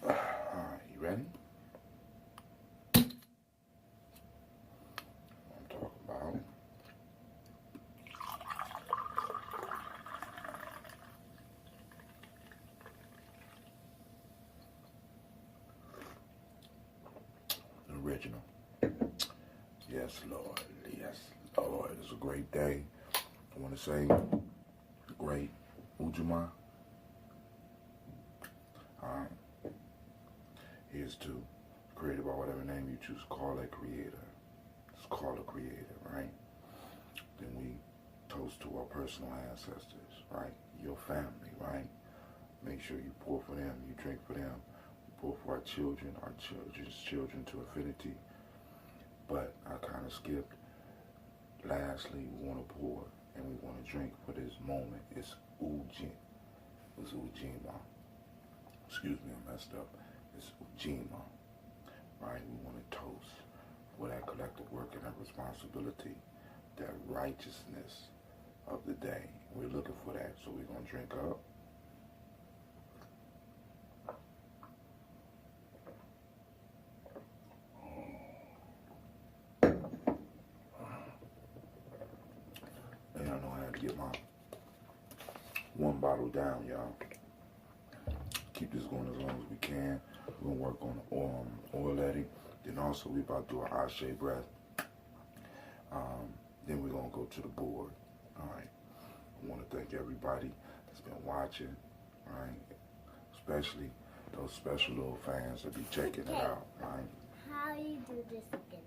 F: Alright, you ready? I'm talking about. The original. Yes, Lord. Yes, Lord. It's a great day. I want to say great Ujuma. Here's to created by whatever name you choose. Call that creator. Just call the creator, right? Then we toast to our personal ancestors, right? Your family, right? Make sure you pour for them, you drink for them. We pour for our children's children to infinity. But I kind of skipped. Lastly, we want to pour and we want to drink for this moment. It's Ujin. It's Ujima. Excuse me, I messed up. It's Ujima, right? We want to toast for that collective work and that responsibility, that righteousness of the day. We're looking for that, so we're going to drink up. And I know I had to get my one bottle down, y'all. Keep this going as long as we can. We're going to work on the oiletting. Then also we about to do an Ashe breath. Then we're going to go to the board. All right. I want to thank everybody that's been watching. All right. Especially those special little fans that be checking it out. Right.
B: How you do this again?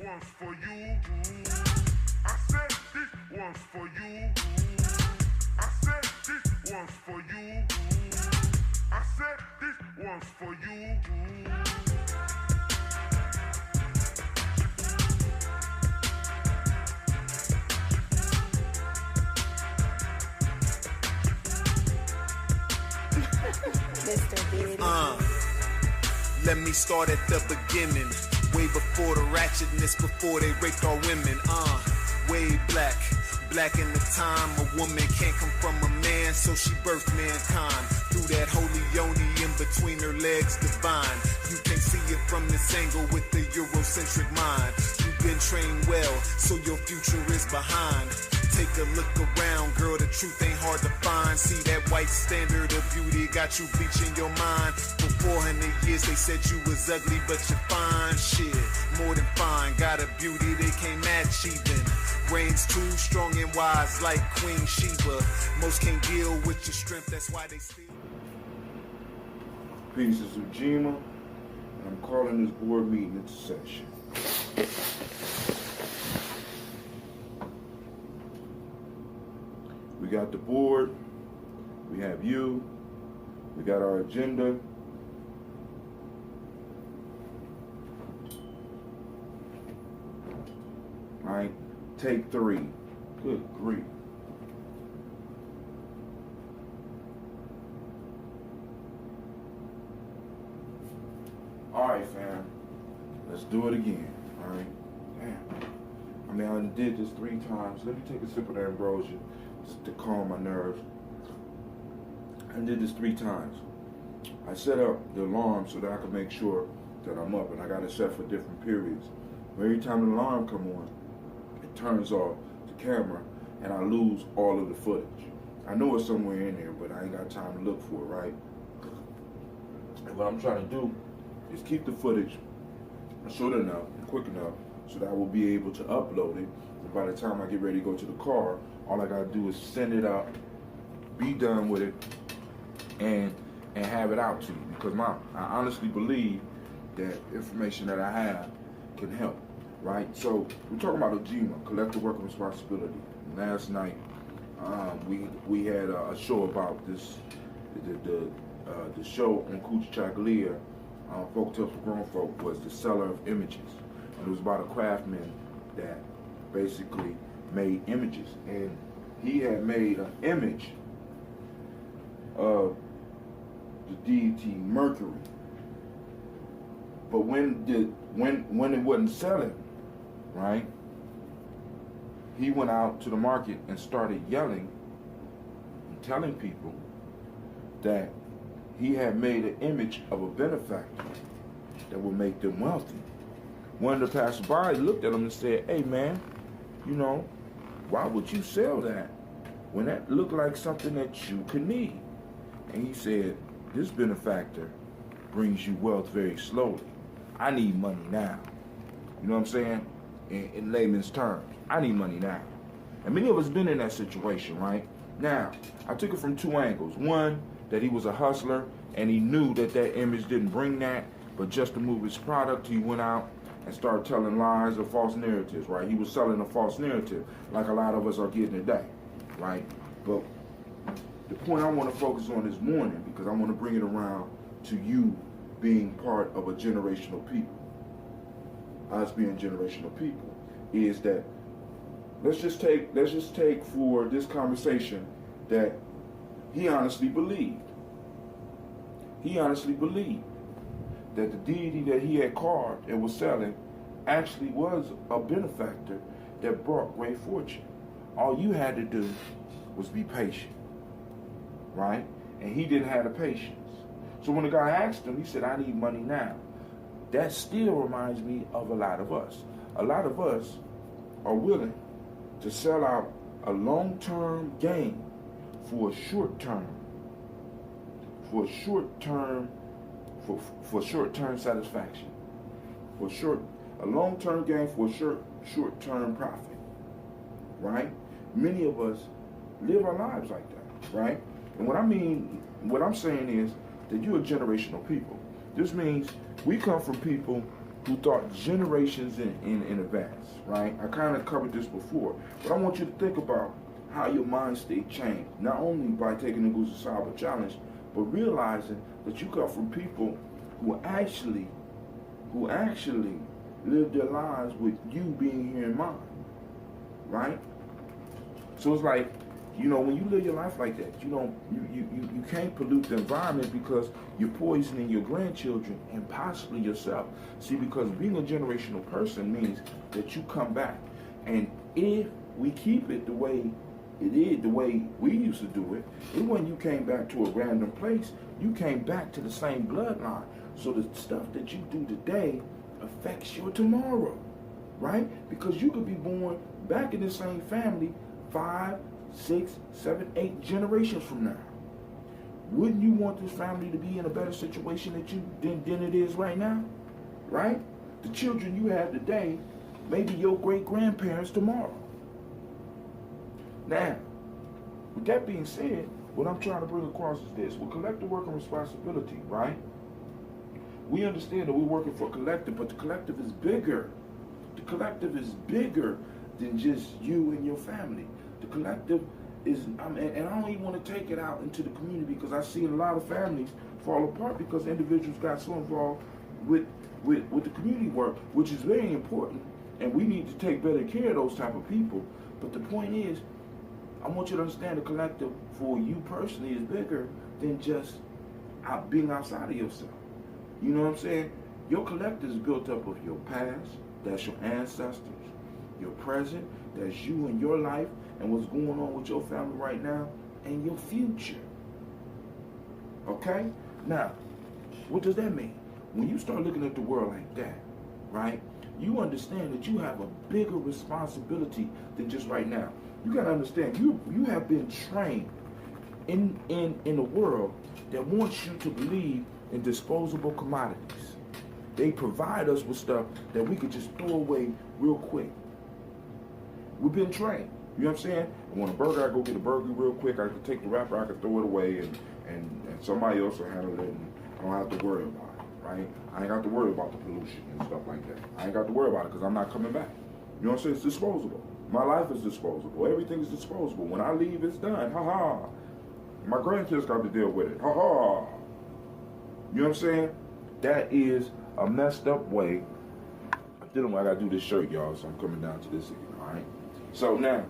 G: one's for you. I said this one's for you. I said this one's for you. I said this one's for you.
H: Let me start at the beginning. Way before the ratchetness, before they raped our women. Way black in the time. A woman can't come from a man, so she birthed mankind. Through that holy yoni in between her legs, divine. You can't see it from this angle with the Eurocentric mind. You've been trained well, so your future is behind. Take a look around, girl, the truth ain't hard to find. See that white standard of beauty got you bleaching your mind. For 400 years they said you was ugly, but you're fine. Shit, more than fine. Got a beauty they can't match even. Brains too strong and wise like Queen Sheba. Most can't deal with your strength, that's why they steal.
F: Peace is Ujima, and I'm calling this board meeting into session. We got the board, we have you, we got our agenda. All right, take 3. Good grief. All right, fam, let's do it again. All right, damn. I mean, I did this 3 times. Let me take a sip of that ambrosia just to calm my nerves. I did this 3 times. I set up the alarm so that I could make sure that I'm up, and I got it set for different periods. Every time the alarm come on, it turns off the camera, and I lose all of the footage. I know it's somewhere in there, but I ain't got time to look for it, right? And what I'm trying to do is keep the footage short enough and quick enough so that I will be able to upload it. And by the time I get ready to go to the car, all I gotta do is send it up, be done with it, and have it out to you. Because I honestly believe that information that I have can help, right? So we're talking about Ujima, collective worker responsibility. Last night, we had a show about this, the show on Kuchi Chagalia, Folk Tales for Grown Folk, was The Seller of Images. And it was about a craftsman that basically made images. And he had made an image of the deity Mercury. But when it wasn't selling, right, he went out to the market and started yelling and telling people that he had made an image of a benefactor that would make them wealthy. One of the passersby looked at him and said, "Hey man, you know, why would you sell that when that looked like something that you could need?" And he said, "This benefactor brings you wealth very slowly. I need money now." You know what I'm saying? In layman's terms, I need money now. And many of us been in that situation, right? Now, I took it from 2 angles. One, that he was a hustler and he knew that that image didn't bring that, but just to move his product, he went out and started telling lies or false narratives, right? He was selling a false narrative like a lot of us are getting today, right? But the point I want to focus on this morning, because I want to bring it around to you being part of a generational people, us being generational people, is that let's just take for this conversation that he honestly believed. He honestly believed that the deity that he had carved and was selling actually was a benefactor that brought great fortune. All you had to do was be patient, right? And he didn't have the patience. So when the guy asked him, he said, "I need money now." That still reminds me of a lot of us. A lot of us are willing to sell out a long-term gain for a short-term satisfaction, a long-term gain for a short-term profit, right? Many of us live our lives like that, right? And what I'm saying is that you're a generational people. This means we come from people who thought generations in advance, right? I kind of covered this before, but I want you to think about how your mind state changed, not only by taking the Goose Cyber Challenge, but realizing that you come from people who actually live their lives with you being here in mind, right? So it's like, you know, when you live your life like that, you can't pollute the environment because you're poisoning your grandchildren and possibly yourself. See, because being a generational person means that you come back. And if we keep it the way it is, the way we used to do it, when you came back to a random place, you came back to the same bloodline. So the stuff that you do today affects your tomorrow, right? Because you could be born back in the same family 5, 6, 7, 8 generations from now. Wouldn't you want this family to be in a better situation than it is right now? Right? The children you have today may be your great-grandparents tomorrow. Now, with that being said, what I'm trying to bring across is this. With collective work and responsibility, right? We understand that we're working for a collective, but the collective is bigger. The collective is bigger than just you and your family. The collective is, and I don't even want to take it out into the community because I see a lot of families fall apart because individuals got so involved with the community work, which is very important, and we need to take better care of those type of people. But the point is, I want you to understand the collective for you personally is bigger than just being outside of yourself. You know what I'm saying? Your collective is built up of your past, that's your ancestors, your present, that's you and your life, and what's going on with your family right now, and your future. Okay? Now, what does that mean? When you start looking at the world like that, right, you understand that you have a bigger responsibility than just right now. You got to understand, you have been trained in a world that wants you to believe in disposable commodities. They provide us with stuff that we could just throw away real quick. We've been trained. You know what I'm saying? I want a burger, I go get a burger real quick. I can take the wrapper, I can throw it away, and somebody else will handle it, and I don't have to worry about it, right? I ain't got to worry about the pollution and stuff like that. I ain't got to worry about it because I'm not coming back. You know what I'm saying? It's disposable. My life is disposable. Everything is disposable. When I leave, it's done. Ha-ha. My grandkids got to deal with it. Ha-ha. You know what I'm saying? That is a messed up way of dealing with. I got to do this shirt, y'all, so I'm coming down to this again, all right? So now,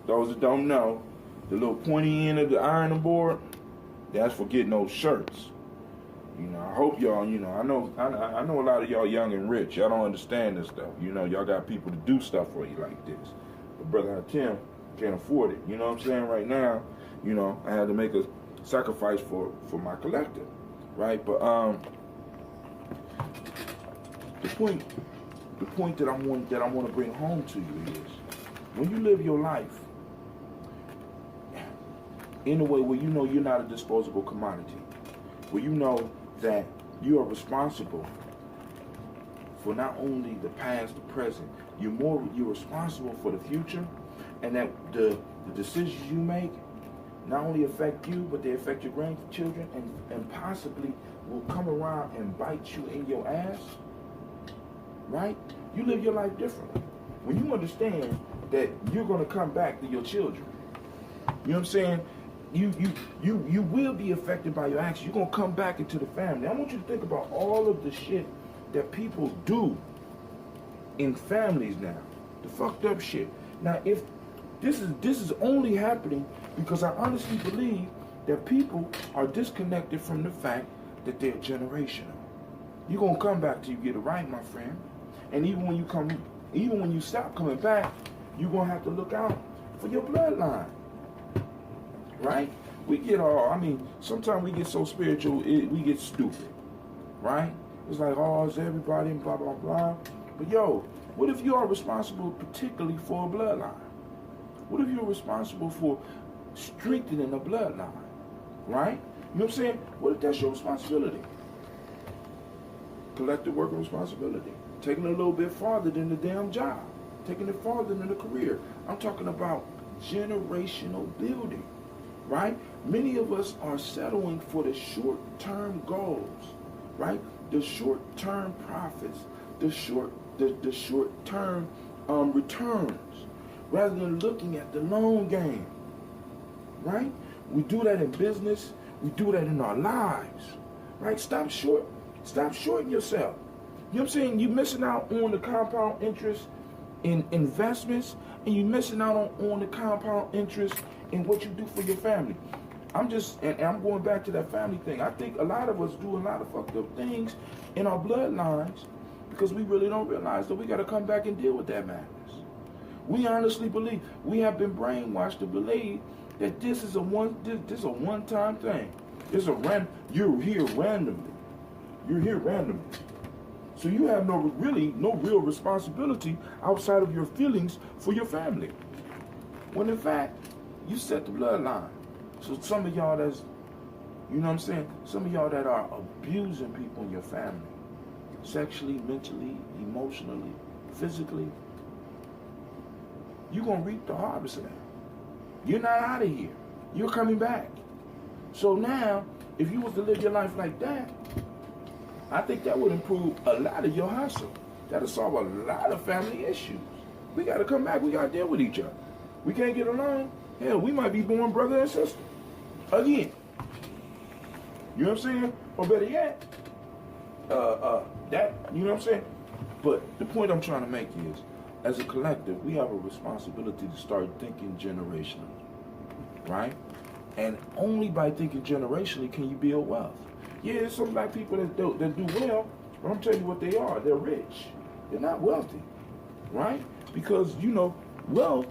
F: those that don't know, the little pointy end of the ironing board, that's for getting those shirts. You know, I hope y'all, you know, I know a lot of y'all young and rich. Y'all don't understand this stuff. You know, y'all got people to do stuff for you like this. But Brother Tim can't afford it. You know what I'm saying? Right now, you know, I had to make a sacrifice for my collective, right? But the point that I want to bring home to you is, when you live your life in a way where you know you're not a disposable commodity, where you know that you are responsible for not only the past, the present, you're responsible for the future, and that the decisions you make not only affect you, but they affect your grandchildren and possibly will come around and bite you in your ass, right? You live your life differently. When you understand that you're going to come back to your children, you know what I'm saying? You will be affected by your actions. You're going to come back into the family. I want you to think about all of the shit that people do in families now. The fucked up shit. Now, if this is only happening because I honestly believe that people are disconnected from the fact that they're generational. You're going to come back till you get it right, my friend. And even when you stop coming back, you're going to have to look out for your bloodline. Right? Sometimes we get so spiritual, we get stupid. Right? It's like, oh, it's everybody and blah, blah, blah. But yo, what if you are responsible particularly for a bloodline? What if you're responsible for strengthening a bloodline? Right? You know what I'm saying? What if that's your responsibility? Collective work and responsibility. Taking it a little bit farther than the damn job. Taking it farther than the career. I'm talking about generational building. Right? Many of us are settling for the short-term goals, right? the short-term profits, the short-term returns, rather than looking at the long game. Right? We do that in business. We do that in our lives. Right? Stop shorting yourself. You know what I'm saying? You're missing out on the compound interest in investments, and you're missing out on the compound interest in what you do for your family. I'm going back to that family thing. I think a lot of us do a lot of fucked up things in our bloodlines because we really don't realize that we got to come back and deal with that madness. We honestly believe, we have been brainwashed to believe that this is a one-time thing. You're here randomly. You're here randomly. So you have no real responsibility outside of your feelings for your family. When in fact, you set the bloodline. So some of y'all some of y'all that are abusing people in your family, sexually, mentally, emotionally, physically, you're going to reap the harvest of that. You're not out of here. You're coming back. So now, if you was to live your life like that, I think that would improve a lot of your hustle. That'll solve a lot of family issues. We got to come back. We got to deal with each other. We can't get along. Hell, we might be born brother and sister. Again. You know what I'm saying? Or better yet, you know what I'm saying? But the point I'm trying to make is, as a collective, we have a responsibility to start thinking generationally, right? And only by thinking generationally can you build wealth. Yeah, there's some black people that do well, but I'm telling you what they are. They're rich. They're not wealthy, right? Because, you know, wealth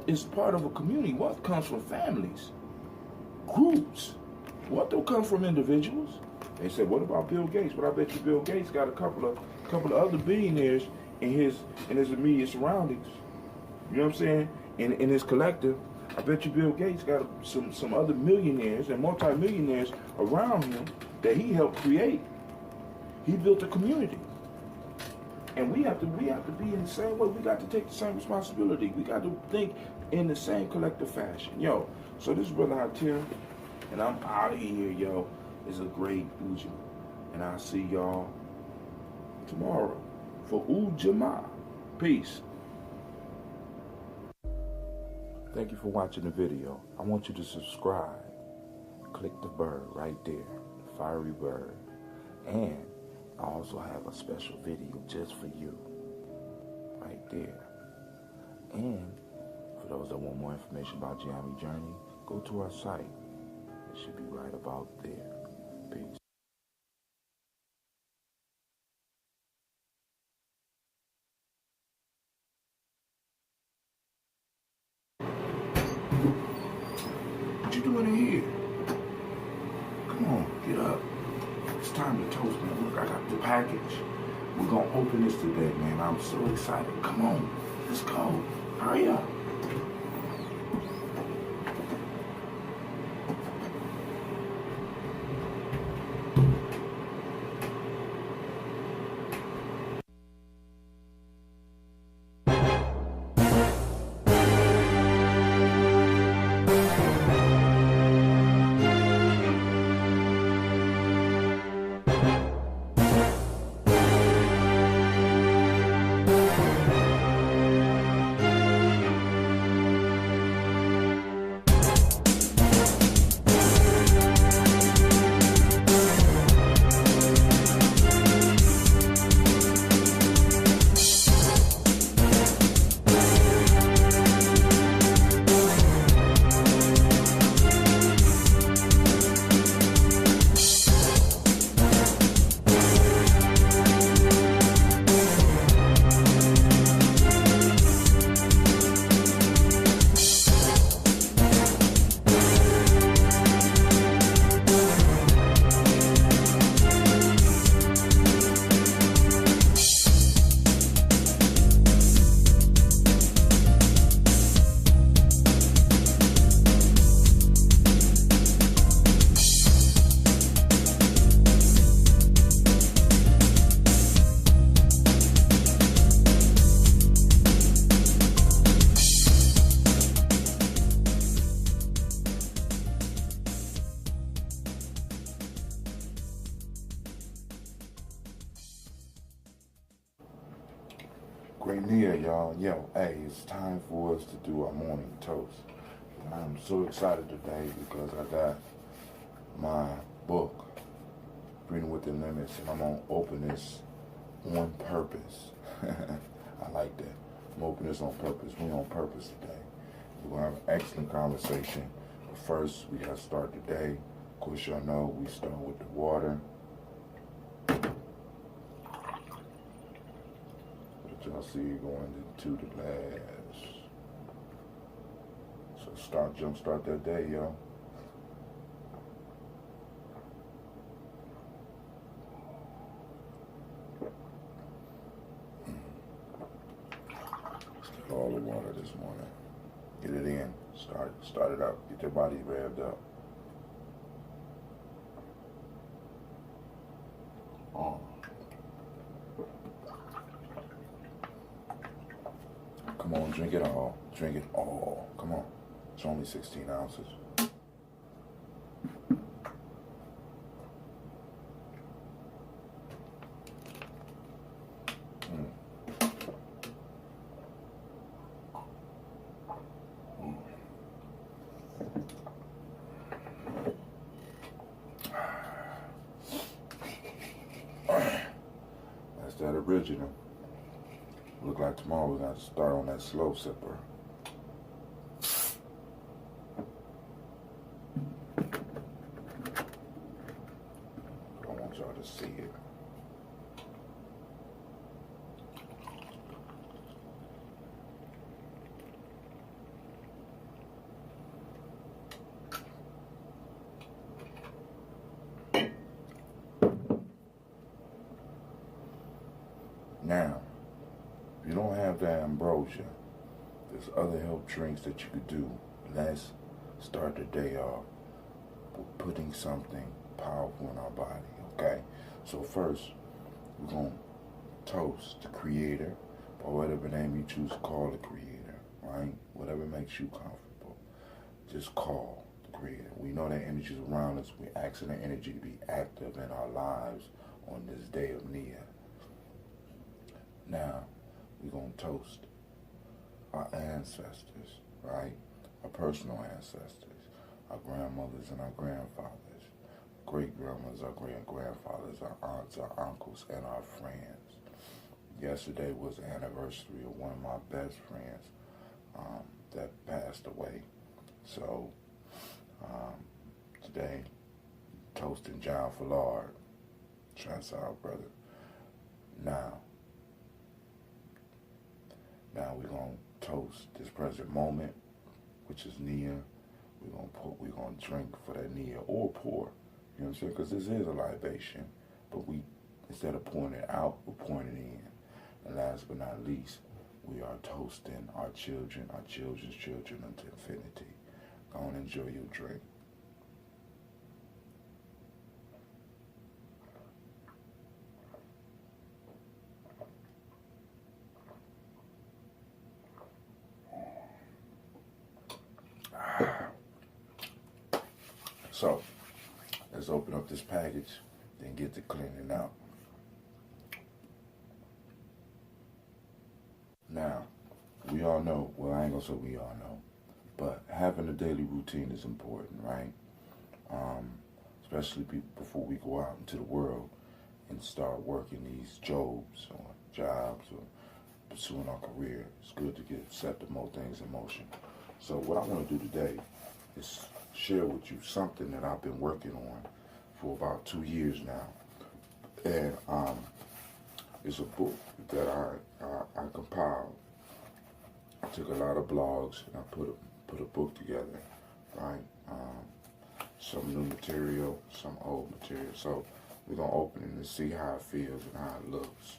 F: is part of a community. Wealth comes from families, groups. Wealth don't come from individuals. They said, what about Bill Gates? But I bet you Bill Gates got a couple of other billionaires in his immediate surroundings. You know what I'm saying? In his collective. I bet you Bill Gates got some other millionaires and multimillionaires around him that he helped create. He built a community. And we have to be in the same way. We got to take the same responsibility. We got to think in the same collective fashion. Yo, so this is Brother Hatim, and I'm out of here, yo. It's a great Ujima. And I'll see y'all tomorrow for Ujima. Peace. Thank you for watching the video. I want you to subscribe. Click the bird right there, the fiery bird. And I also have a special video just for you, right there. And for those that want more information about Gye-Nyame Journey, go to our site. It should be right about there. Peace. What you doing in here? Come on, get up. It's time to toast, man. Look, I got the package. We're going to open this today, man. I'm so excited. Come on, let's go. Hurry up. Great Nia, y'all. Yo, hey, it's time for us to do our morning toast. I'm so excited today because I got my book, Freedom Within Limits, and I'm going to open this on purpose. I like that. I'm going to open this on purpose. We're on purpose today. We're going to have an excellent conversation. But first, we got to start the day. Of course, y'all know we start with the water. Y'all see it going into the glass. So jumpstart that day, y'all. Get all the water this morning. Get it in. Start it up. Get your body revved up. Come on, drink it all. Drink it all. Come on. It's only 16 ounces. That's that original. Look like tomorrow we're going to start on that slow sipper. I want y'all to see it. Now, if you don't have that ambrosia, there's other health drinks that you could do. Let's start the day off with putting something powerful in our body, okay? So first, we're going to toast the Creator, or whatever name you choose to call the Creator, right? Whatever makes you comfortable. Just call the Creator. We know that energy is around us. We're asking that energy to be active in our lives on this day of Nia. Now, we're going to toast our ancestors, right? Our personal ancestors, our grandmothers and our grandfathers, great-grandmothers, our great-grandfathers, our aunts, our uncles, and our friends. Yesterday was the anniversary of one of my best friends that passed away. So, today, toasting John Fallard, shouts out, brother. Now we're going to toast this present moment, which is Nia. We're going to drink for that Nia, or pour, you know what I'm saying? Because this is a libation, but instead of pouring it out, we're pouring it in. And last but not least, we are toasting our children, our children's children unto infinity. Go and enjoy your drink. So, let's open up this package, then get to cleaning out. Now, we all know, well, I ain't gonna say we all know, but having a daily routine is important, right? Especially before we go out into the world and start working these jobs or jobs or pursuing our career. It's good to set the more things in motion. So what I want to do today is share with you something that I've been working on for about 2 years now. And it's a book that I compiled. I took a lot of blogs and I put a book together, right? Some new material, some old material. So we're going to open it and see how it feels and how it looks.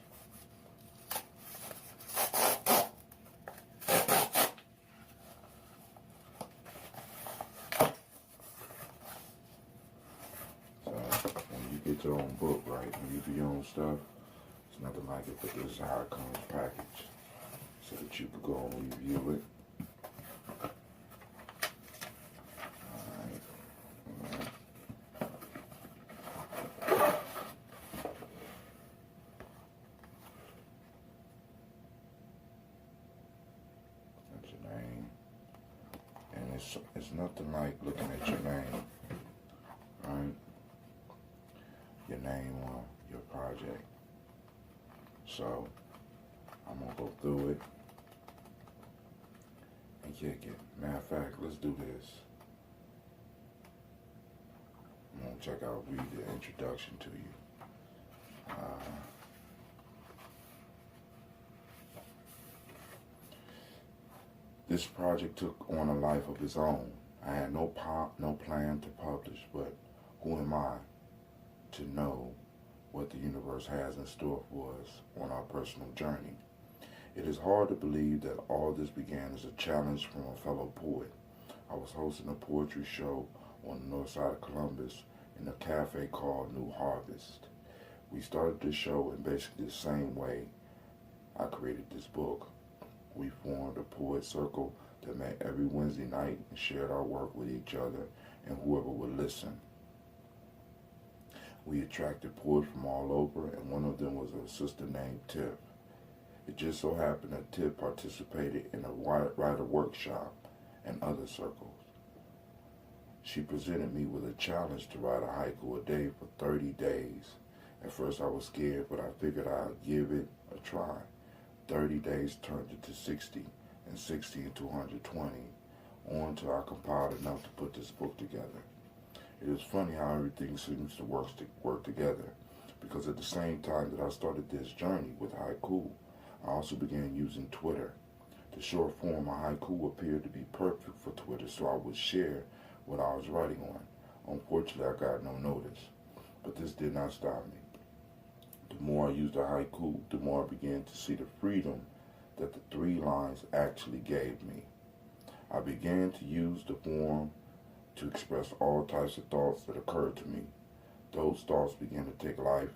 F: Your own book, right? When you do your own stuff, it's nothing like it, but this is how it comes packaged so that you can go and review it. it's nothing like looking at your name, right? Your name on your project. So I'm gonna go through it and kick it. Matter of fact, let's do this. I'm gonna read the introduction to you. This project took on a life of its own. I had no plan to publish, but who am I to know what the universe has in store for us on our personal journey? It is hard to believe that all this began as a challenge from a fellow poet. I was hosting a poetry show on the north side of Columbus in a cafe called New Harvest. We started the show in basically the same way I created this book. We formed a poet circle that met every Wednesday night and shared our work with each other and whoever would listen. We attracted poets from all over, and one of them was a sister named Tiff. It just so happened that Tiff participated in a writer workshop and other circles. She presented me with a challenge to write a haiku a day for 30 days. At first I was scared, but I figured I'd give it a try. 30 days turned into 60, and 60 into 120, on till I compiled enough to put this book together. It is funny how everything seems to work together, because at the same time that I started this journey with haiku, I also began using Twitter. The short form of haiku appeared to be perfect for Twitter, so I would share what I was writing on. Unfortunately, I got no notice, but this did not stop me. The more I used the haiku, the more I began to see the freedom that the 3 lines actually gave me. I began to use the form to express all types of thoughts that occurred to me. Those thoughts began to take life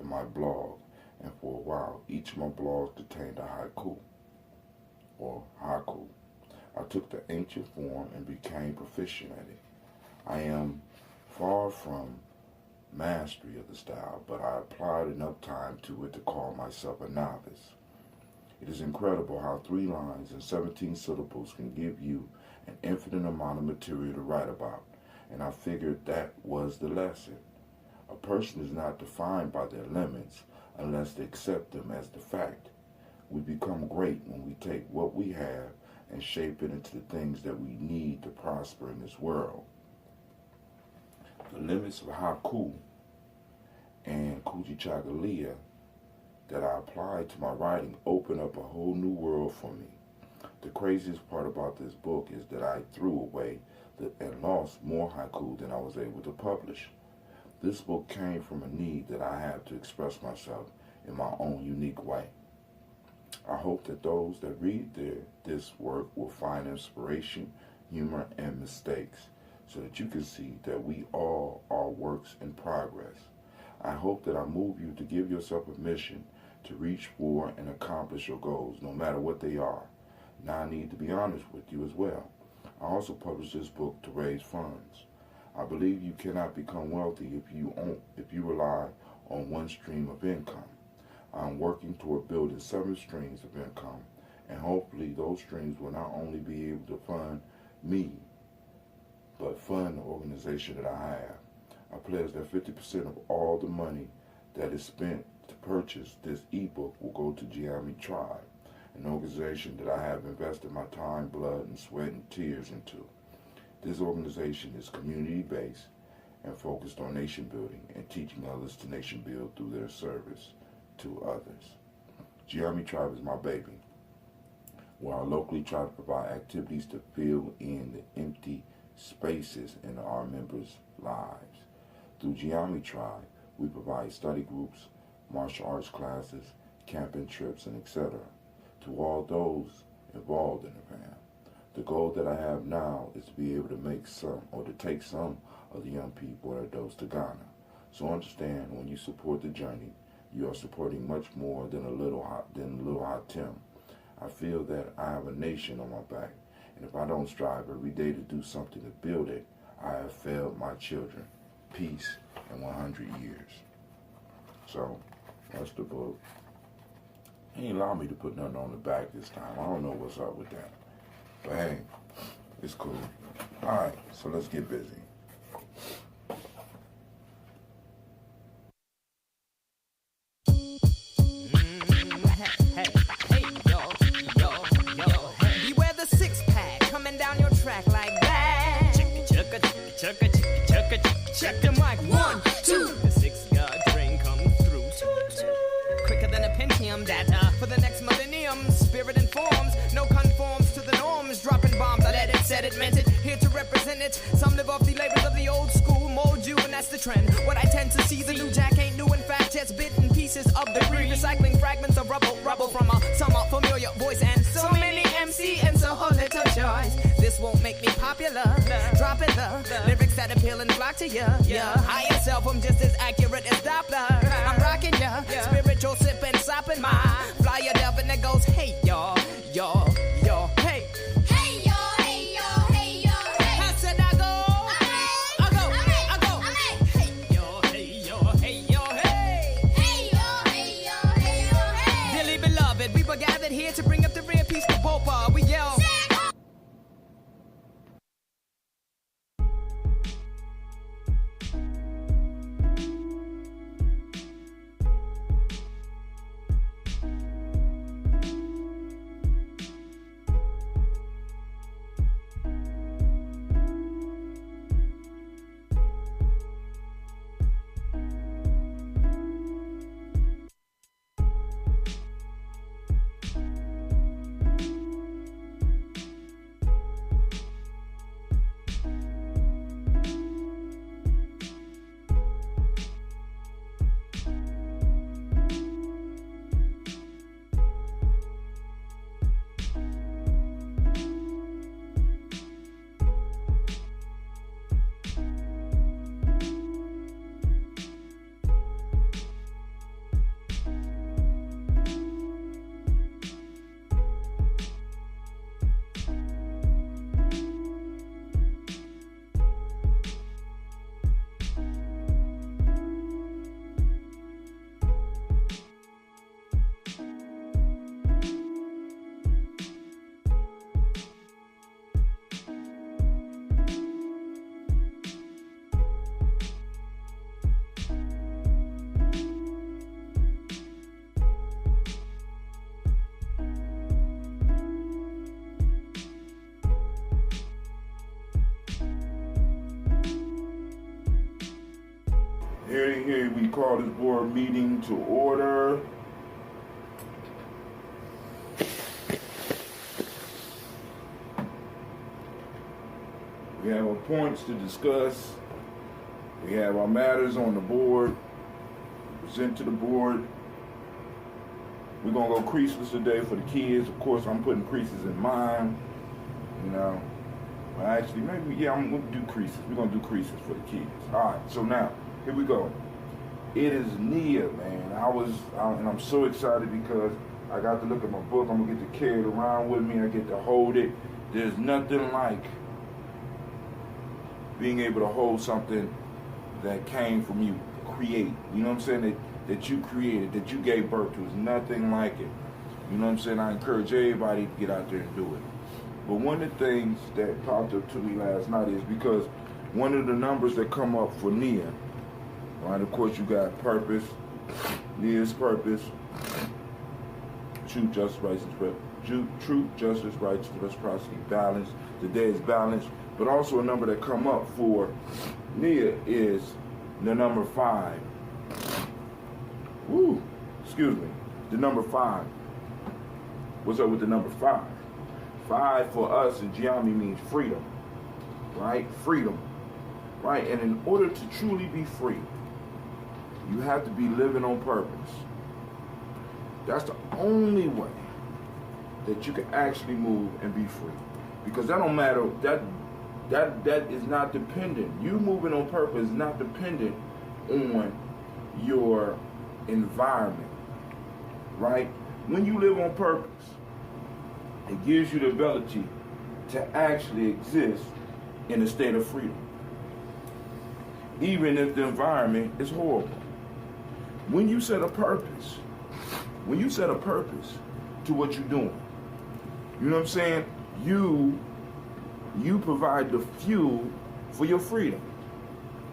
F: in my blog, and for a while, each of my blogs contained a haiku, or haiku. I took the ancient form and became proficient at it. I am far from mastery of the style, but I applied enough time to it to call myself a novice. It is incredible how 3 lines and 17 syllables can give you an infinite amount of material to write about, and I figured that was the lesson. A person is not defined by their limits unless they accept them as the fact. We become great when we take what we have and shape it into the things that we need to prosper in this world. The limits of haiku and kujichagulia that I applied to my writing opened up a whole new world for me. The craziest part about this book is that I threw away and lost more haiku than I was able to publish. This book came from a need that I had to express myself in my own unique way. I hope that those that read this work will find inspiration, humor, and mistakes, so that you can see that we all are works in progress. I hope that I move you to give yourself a mission to reach for and accomplish your goals, no matter what they are. Now I need to be honest with you as well. I also published this book to raise funds. I believe you cannot become wealthy if you rely on one stream of income. I'm working toward building 7 streams of income, and hopefully those streams will not only be able to fund me, but fund the organization that I have. I pledge that 50% of all the money that is spent to purchase this ebook will go to Gye-Nyame Tribe, an organization that I have invested my time, blood, and sweat and tears into. This organization is community-based and focused on nation building and teaching others to nation build through their service to others. Gye-Nyame Tribe is my baby, where I locally try to provide activities to fill in the empty spaces in our members' lives. Through Gye-Nyame Tribe, we provide study groups, martial arts classes, camping trips, and etc. to all those involved in the fam. The goal that I have now is to be able to take some of the young people and adults to Ghana. So understand, when you support the journey, you are supporting much more than a little hot Tim. I feel that I have a nation on my back, and if I don't strive every day to do something to build it, I have failed my children. Peace in 100 years. So, that's the book. He ain't allowed me to put nothing on the back this time. I don't know what's up with that. But hey, it's cool. Alright, so let's get busy.
I: Beware the six-pack coming down your track like that. Check the mic. 1, 2. The 6-yard train comes through. Quicker than a Pentium data for the next millennium. Spirit informs, no conforms to the norms. Dropping bombs, I let it, said it, meant it. Here to represent it. Some live off the labors of the old school, mold you, and that's the trend. What I tend to see, the new jack ain't new. In fact, just bitten pieces of debris, recycling fragments of rubble from a somewhat familiar voice, and so many MC and so little choice. This won't make me popular. Dropping the lyrics that appeal and flock to ya. Higher self, I'm just as accurate as Doppler. I'm rocking ya, spiritual sipping, sopping my flyer dub, and it goes, hey y'all, hey.
J: Hey yo, hey yo, hey yo, hey.
I: I said I go. Hey yo, hey yo, hey yo, hey.
J: Hey yo, hey yo, hey yo, hey.
I: Dearly beloved, we were gathered here to bring up the rear piece to Bopa. We yell.
F: Here we call this board meeting to order. We have our points to discuss. We have our matters on the board. Present to the board. We're gonna go creaseless today for the kids. Of course, I'm putting creases in mine. You know, well, actually, maybe I'm gonna do creases. We're gonna do creases for the kids. All right. So now, here we go. It is Nia, man. And I'm so excited because I got to look at my book. I'm gonna get to carry it around with me. I get to hold it. There's nothing like being able to hold something that came from you, create. You know what I'm saying? That you created, that you gave birth to. There's nothing like it. You know what I'm saying? I encourage everybody to get out there and do it. But one of the things that popped up to me last night is because one of the numbers that come up for Nia, right? Of course, you got purpose, Nia's purpose, truth, justice, righteousness, reciprocity, balance. Today is balance. But also a number that come up for Nia is the number 5. Woo, excuse me. The number 5. What's up with the number 5? 5 for us in Gye-Nyame means freedom, right? Freedom, right? And in order to truly be free, you have to be living on purpose. That's the only way that you can actually move and be free. Because that don't matter, that is not dependent. You moving on purpose is not dependent on your environment, right? When you live on purpose, it gives you the ability to actually exist in a state of freedom, even if the environment is horrible. When you set a purpose to what you're doing, you know what I'm saying? You you provide the fuel for your freedom.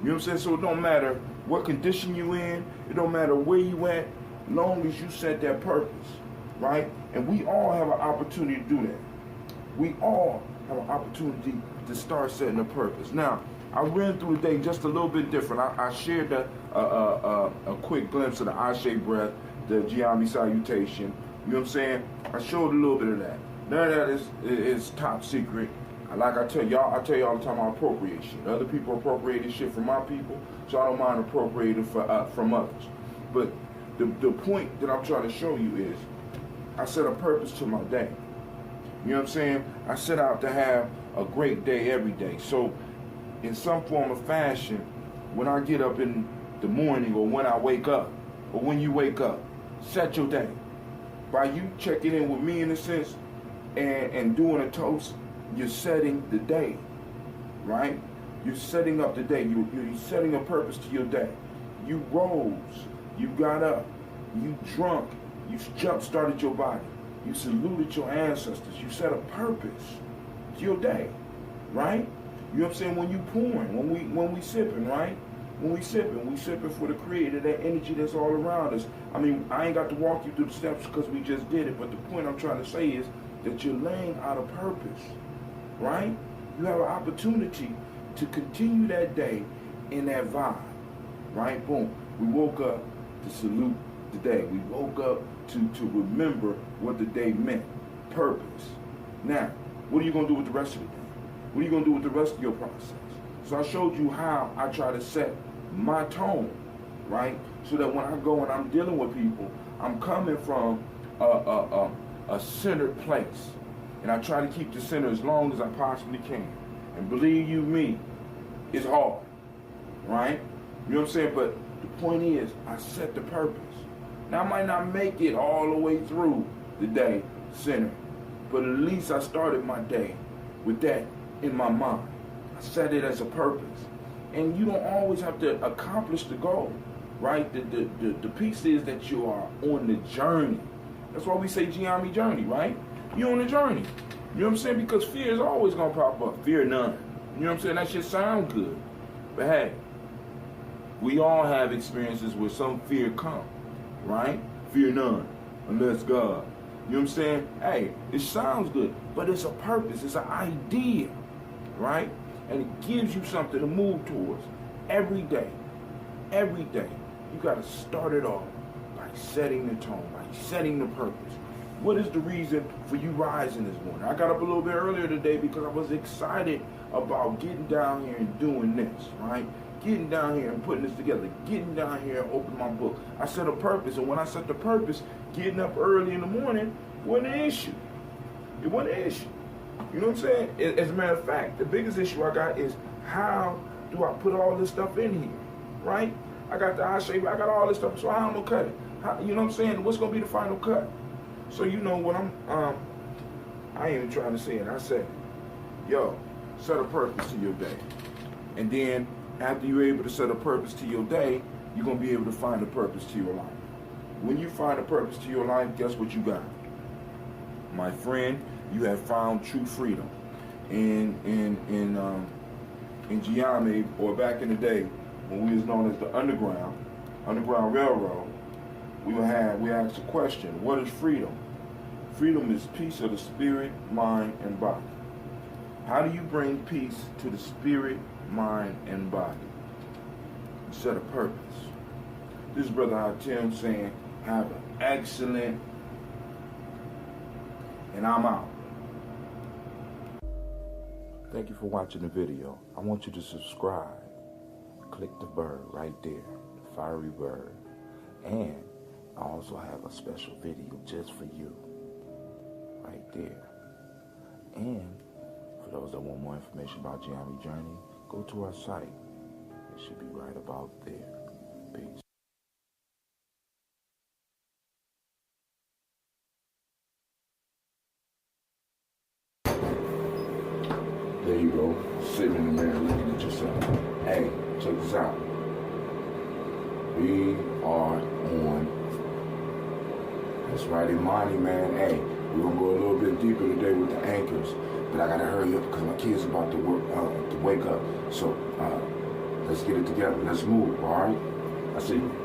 F: You know what I'm saying? So it don't matter what condition you in, it don't matter where you at, long as you set that purpose, right? And we all have an opportunity to do that. We all have an opportunity to start setting a purpose. Now, I ran through the day just a little bit different. I shared a quick glimpse of the Ashe breath, the Gye-Nyame salutation. You know what I'm saying? I showed a little bit of that. None of that is top secret. Like I tell y'all all the time, I appropriate shit. Other people appropriate shit from my people, so I don't mind appropriating from others. But the point that I'm trying to show you is, I set a purpose to my day. You know what I'm saying? I set out to have a great day every day. So in some form or fashion, when I get up in the morning or when I wake up, or when you wake up, set your day. By you checking in with me in a sense and doing a toast, you're setting the day, right? You're setting up the day. You're setting a purpose to your day. You rose, you got up, you drunk, you jump-started your body, you saluted your ancestors, you set a purpose to your day, right? You know what I'm saying? When you pouring, when we sipping, right? When we sipping for the Creator, that energy that's all around us. I mean, I ain't got to walk you through the steps because we just did it, but the point I'm trying to say is that you're laying out a purpose, right? You have an opportunity to continue that day in that vibe, right? Boom. We woke up to salute the day. We woke up to remember what the day meant. Purpose. Now, what are you going to do with the rest of the day? What are you going to do with the rest of your process? So I showed you how I try to set my tone, right? So that when I go and I'm dealing with people, I'm coming from a centered place. And I try to keep the center as long as I possibly can. And believe you me, it's hard, right? You know what I'm saying? But the point is, I set the purpose. Now, I might not make it all the way through the day centered, but at least I started my day with that in my mind. I set it as a purpose. And you don't always have to accomplish the goal, right? The piece is that you are on the journey. That's why we say Gye-Nyame journey, right? You're on the journey. You know what I'm saying? Because fear is always going to pop up. Fear none. You know what I'm saying? That shit sound good. But hey, we all have experiences where some fear come, right? Fear none, unless God. You know what I'm saying? Hey, it sounds good, but it's a purpose. It's an idea, right? And it gives you something to move towards every day. Every day. You got to start it off by setting the tone, by setting the purpose. What is the reason for you rising this morning? I got up a little bit earlier today because I was excited about getting down here and doing this, right? Getting down here and putting this together. Getting down here and opening my book. I set a purpose, and when I set the purpose, getting up early in the morning wasn't an issue. It wasn't an issue. You know what I'm saying? As a matter of fact, the biggest issue I got is how do I put all this stuff in here, right? I got the eye shape, I got all this stuff, so how I'm going to cut it? How, you know what I'm saying? What's going to be the final cut? So you know what I ain't even trying to say it. I said, yo, set a purpose to your day. And then after you're able to set a purpose to your day, you're going to be able to find a purpose to your life. When you find a purpose to your life, guess what you got? My friend, you have found true freedom. In Gye-Nyame, or back in the day, when we was known as the Underground Railroad, we asked the question, what is freedom? Freedom is peace of the spirit, mind, and body. How do you bring peace to the spirit, mind, and body? Set a purpose. This is Brother Hatim saying, have an excellent, and I'm out. Thank you for watching the video. I want you to subscribe. Click the bird right there, the fiery bird. And I also have a special video just for you, right there. And for those that want more information about Gye-Nyame Journey, go to our site. It should be right about there. Peace. There you go, sitting in the mirror looking at yourself. Hey, check this out. We are on, that's right, Imani, man. Hey, we're going to go a little bit deeper today with the anchors. but I gotta hurry up because my kid's about to wake up. So let's get it together. Let's move, all right? I see you.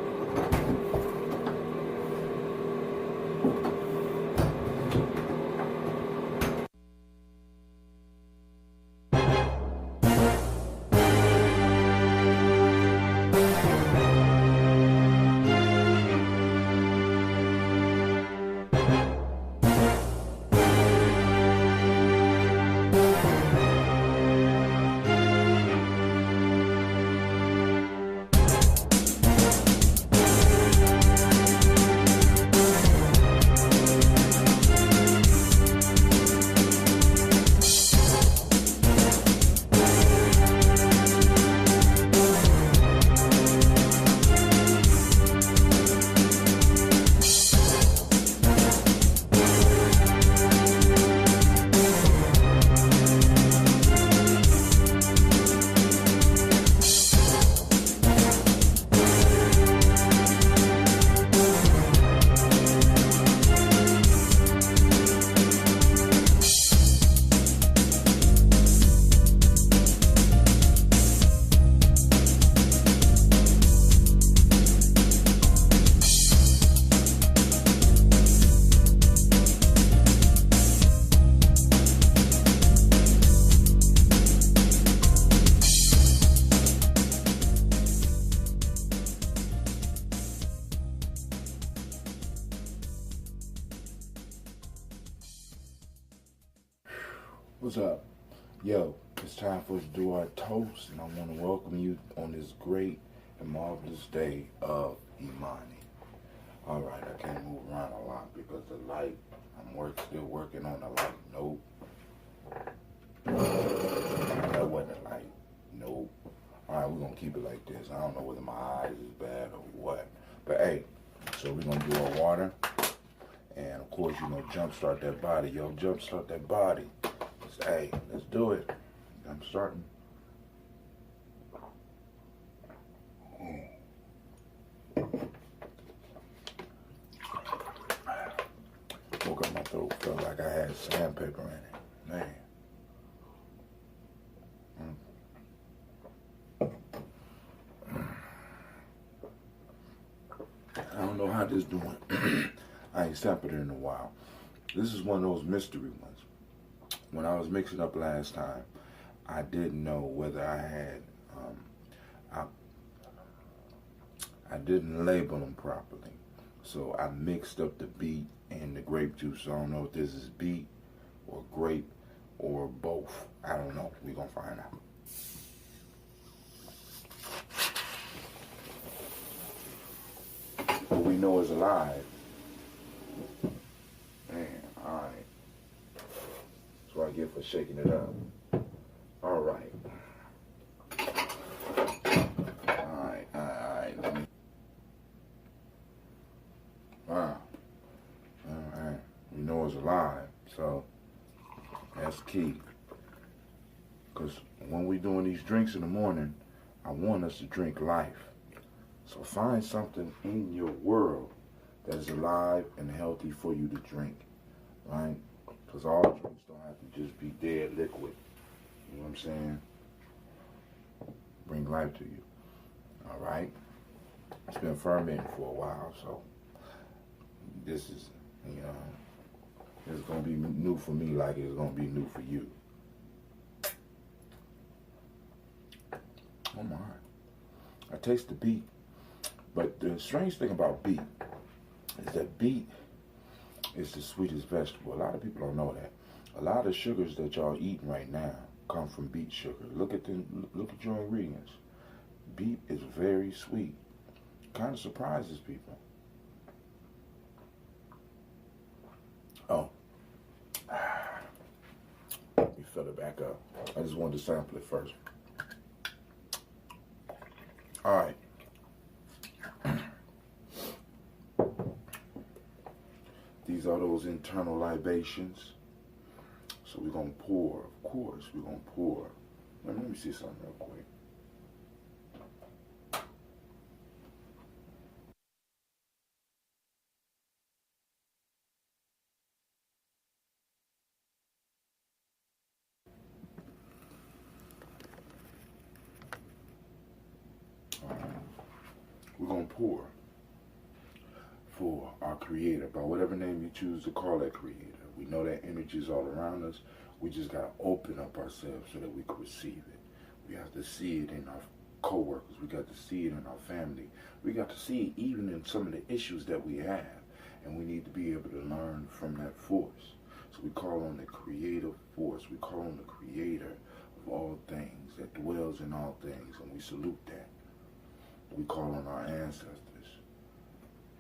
F: What's up? Yo, it's time for us to do our toast, and I want to welcome you on this great and marvelous day of Imani. All right, I can't move around a lot because the light, I'm still working on the light. Nope. That wasn't a light. Nope. All right, we're going to keep it like this. I don't know whether my eyes is bad or what. But, hey, so we're going to do our water. And, of course, you know, jumpstart that body. Yo, jumpstart that body. Hey, let's do it. I'm starting. Woke up, my throat felt like I had sandpaper in it. Man. I don't know how this doing. I ain't sampled it in a while. This is one of those mystery ones. When I was mixing up last time, I didn't know whether I had, I didn't label them properly. So I mixed up the beet and the grape juice. So I don't know if this is beet or grape or both. I don't know. We're going to find out. But we know it's alive. Man, all right. That's what I get for shaking it up. All right. All right. Let me. Wow. All right. We know it's alive, so that's key. Because when we're doing these drinks in the morning, I want us to drink life. So find something in your world that is alive and healthy for you to drink, right? Because all drinks don't have to just be dead liquid. You know what I'm saying? Bring life to you. All right? It's been fermenting for a while, so this is, you know, it's going to be new for me like it's going to be new for you. Oh my. I taste the beet. But the strange thing about beet is that beet is the sweetest vegetable. A lot of people don't know that. A lot of sugars that y'all eating right now come from beet sugar. Look at your ingredients. Beet is very sweet. Kind of surprises people. Oh. Let me fill it back up. I just wanted to sample it first. All right. These are those internal libations. So we're going to pour, of course, we're going to pour. Let me see something real quick. We're going to pour for our Creator, by whatever name you choose to call that Creator. We know that energy is all around us. We just got to open up ourselves so that we can receive it. We have to see it in our co-workers. We got to see it in our family. We got to see it even in some of the issues that we have. And we need to be able to learn from that force. So we call on the creative force. We call on the Creator of all things, that dwells in all things, and we salute that. We call on our ancestors.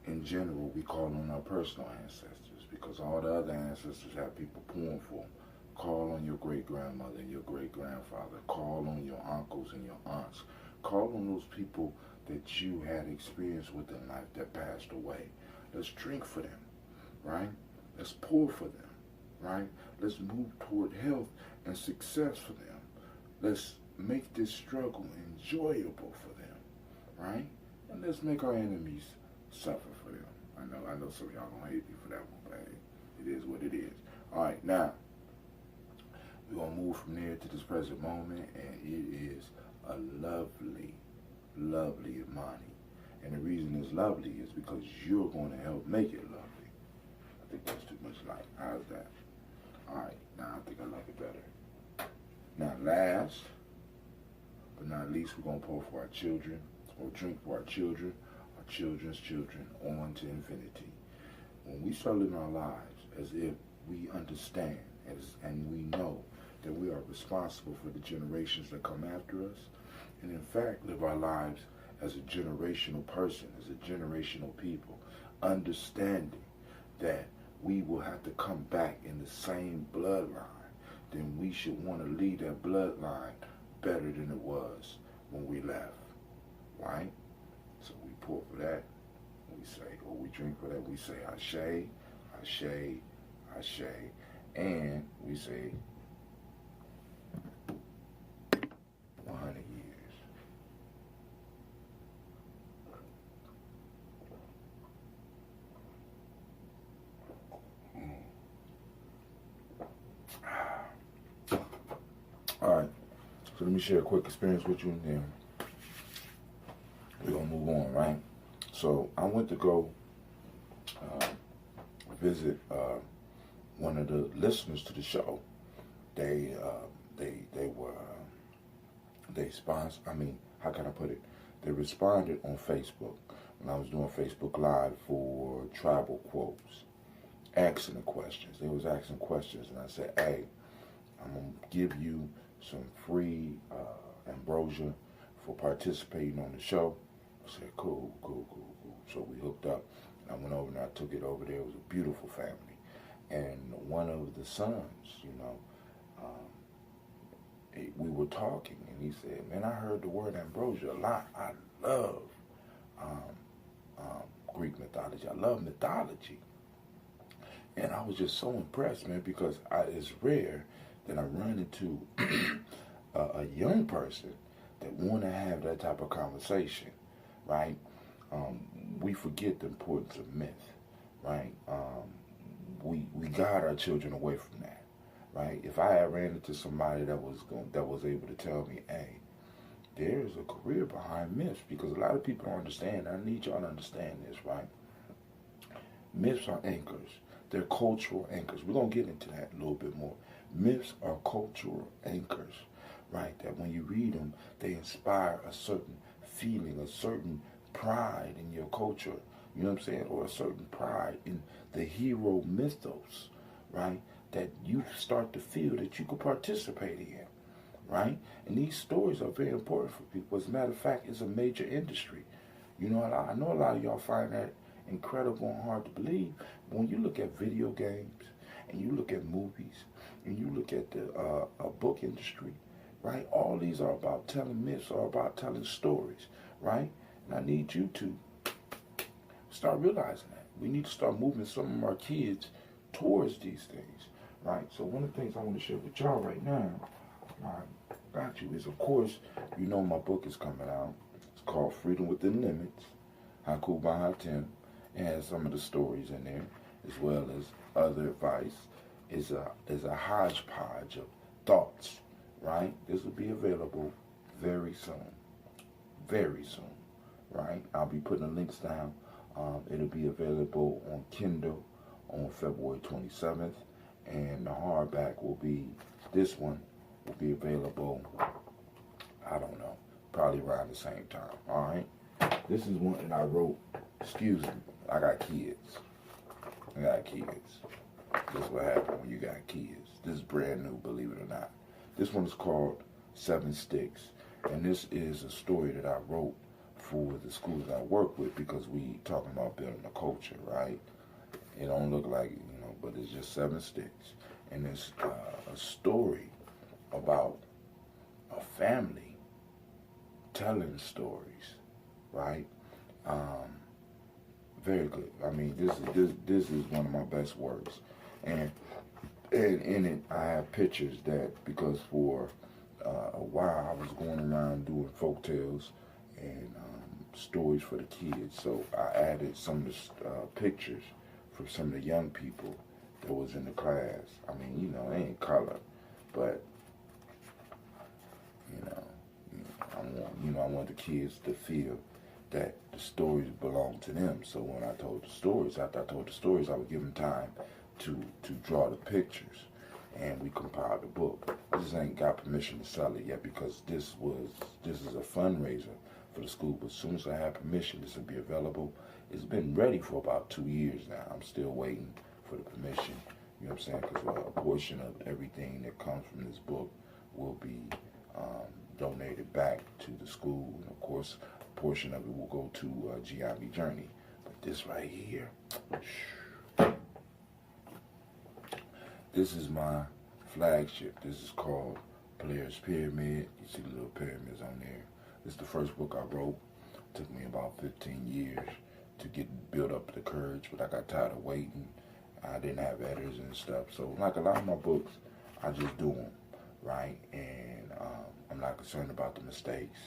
F: In general, we call on our personal ancestors, because all the other ancestors have people pulling for them. Call on your great-grandmother and your great-grandfather. Call on your uncles and your aunts. Call on those people that you had experience with in life that passed away. Let's drink for them, right? Let's pour for them, right? Let's move toward health and success for them. Let's make this struggle enjoyable for them, right? And let's make our enemies suffer for them. I know some of y'all gonna hate me for that one, but hey, it is what it is. All right, now we're gonna move from there to this present moment, and it is a lovely, lovely Imani. And the reason it's lovely is because you're going to help make it lovely. I think that's too much light. How's that? All right, now I think I like it better. Now, last but not least, we're going to pour for our children, or drink for our children, our children's children, on to infinity. When we start living our lives as if we understand and we know that we are responsible for the generations that come after us, and in fact live our lives as a generational person, as a generational people, understanding that we will have to come back in the same bloodline, then we should want to leave that bloodline better than it was when we left, right? So we pour for that, we say, or we drink for that, we say Ashe, Ashe, Ashe, and we say 100 years. All right, so let me share a quick experience with you, and then we're going to move on, right? So I went to go visit one of the listeners to the show. They sponsored, how can I put it? They responded on Facebook when I was doing Facebook Live for Tribal Quotes, asking the questions. They was asking questions, and I said, hey, I'm going to give you some free ambrosia for participating on the show. I said, cool. So we hooked up, and I went over and I took it over there. It was a beautiful family. And one of the sons, we were talking, and he said, man, I heard the word ambrosia a lot. I love Greek mythology. I love mythology. And I was just so impressed, man, because it's rare that I run into a young person that want to have that type of conversation, right? We forget the importance of myth, right? We guide our children away from that, right? If I had ran into somebody that was able to tell me, hey, there's a career behind myths, because a lot of people don't understand. I need y'all to understand this, right? Myths are anchors. They're cultural anchors. We're going to get into that a little bit more. Myths are cultural anchors, right? That when you read them, they inspire a certain feeling, a certain pride in your culture, you know what I'm saying? Or a certain pride in the hero mythos, right? That you start to feel that you could participate in, right? And these stories are very important for people. As a matter of fact, it's a major industry. You know, I know a lot of y'all find that incredible and hard to believe. But when you look at video games, and you look at movies, and you look at the book industry, right? All these are about telling myths, are about telling stories, right? And I need you to start realizing that. We need to start moving some of our kids towards these things, right? So one of the things I want to share with y'all right now, I got you, is of course, you know my book is coming out. It's called Freedom Within Limits, Haku by Hatem. It has some of the stories in there, as well as other advice. Is a hodgepodge of thoughts, right? This will be available very soon. Very soon. right? I'll be putting the links down. It'll be available on Kindle on February 27th, and the hardback will be, this one will be available, I don't know, probably around the same time, all right? This is one that I wrote, excuse me, I got kids. This is what happens when you got kids. This is brand new, believe it or not. This one is called 7 Sticks, and this is a story that I wrote for the schools I work with, because we talking about building a culture, right? It don't look like it, you know, but it's just 7 sticks. And it's a story about a family telling stories, right? Very good. I mean, this is one of my best works. And in it, I have pictures that, because for a while I was going around doing folk tales and stories for the kids. So I added some of the pictures for some of the young people that was in the class. I mean, you know, they ain't color, but I want the kids to feel that the stories belong to them. So when I told the stories, after I told the stories, I would give them time to draw the pictures, and we compiled the book. I just ain't got permission to sell it yet, because this is a fundraiser for the school. But as soon as I have permission, this will be available. It's been ready for about 2 years now. I'm still waiting for the permission. You know what I'm saying? Because a portion of everything that comes from this book will be donated back to the school, and of course, a portion of it will go to Gye-Nyame Journey. But this right here, this is my flagship. This is called Polaris Pyramid. You see the little pyramids on there. This is the first book I wrote. It took me about 15 years to build up the courage, but I got tired of waiting. I didn't have editors and stuff. So like a lot of my books, I just do them, right? And I'm not concerned about the mistakes,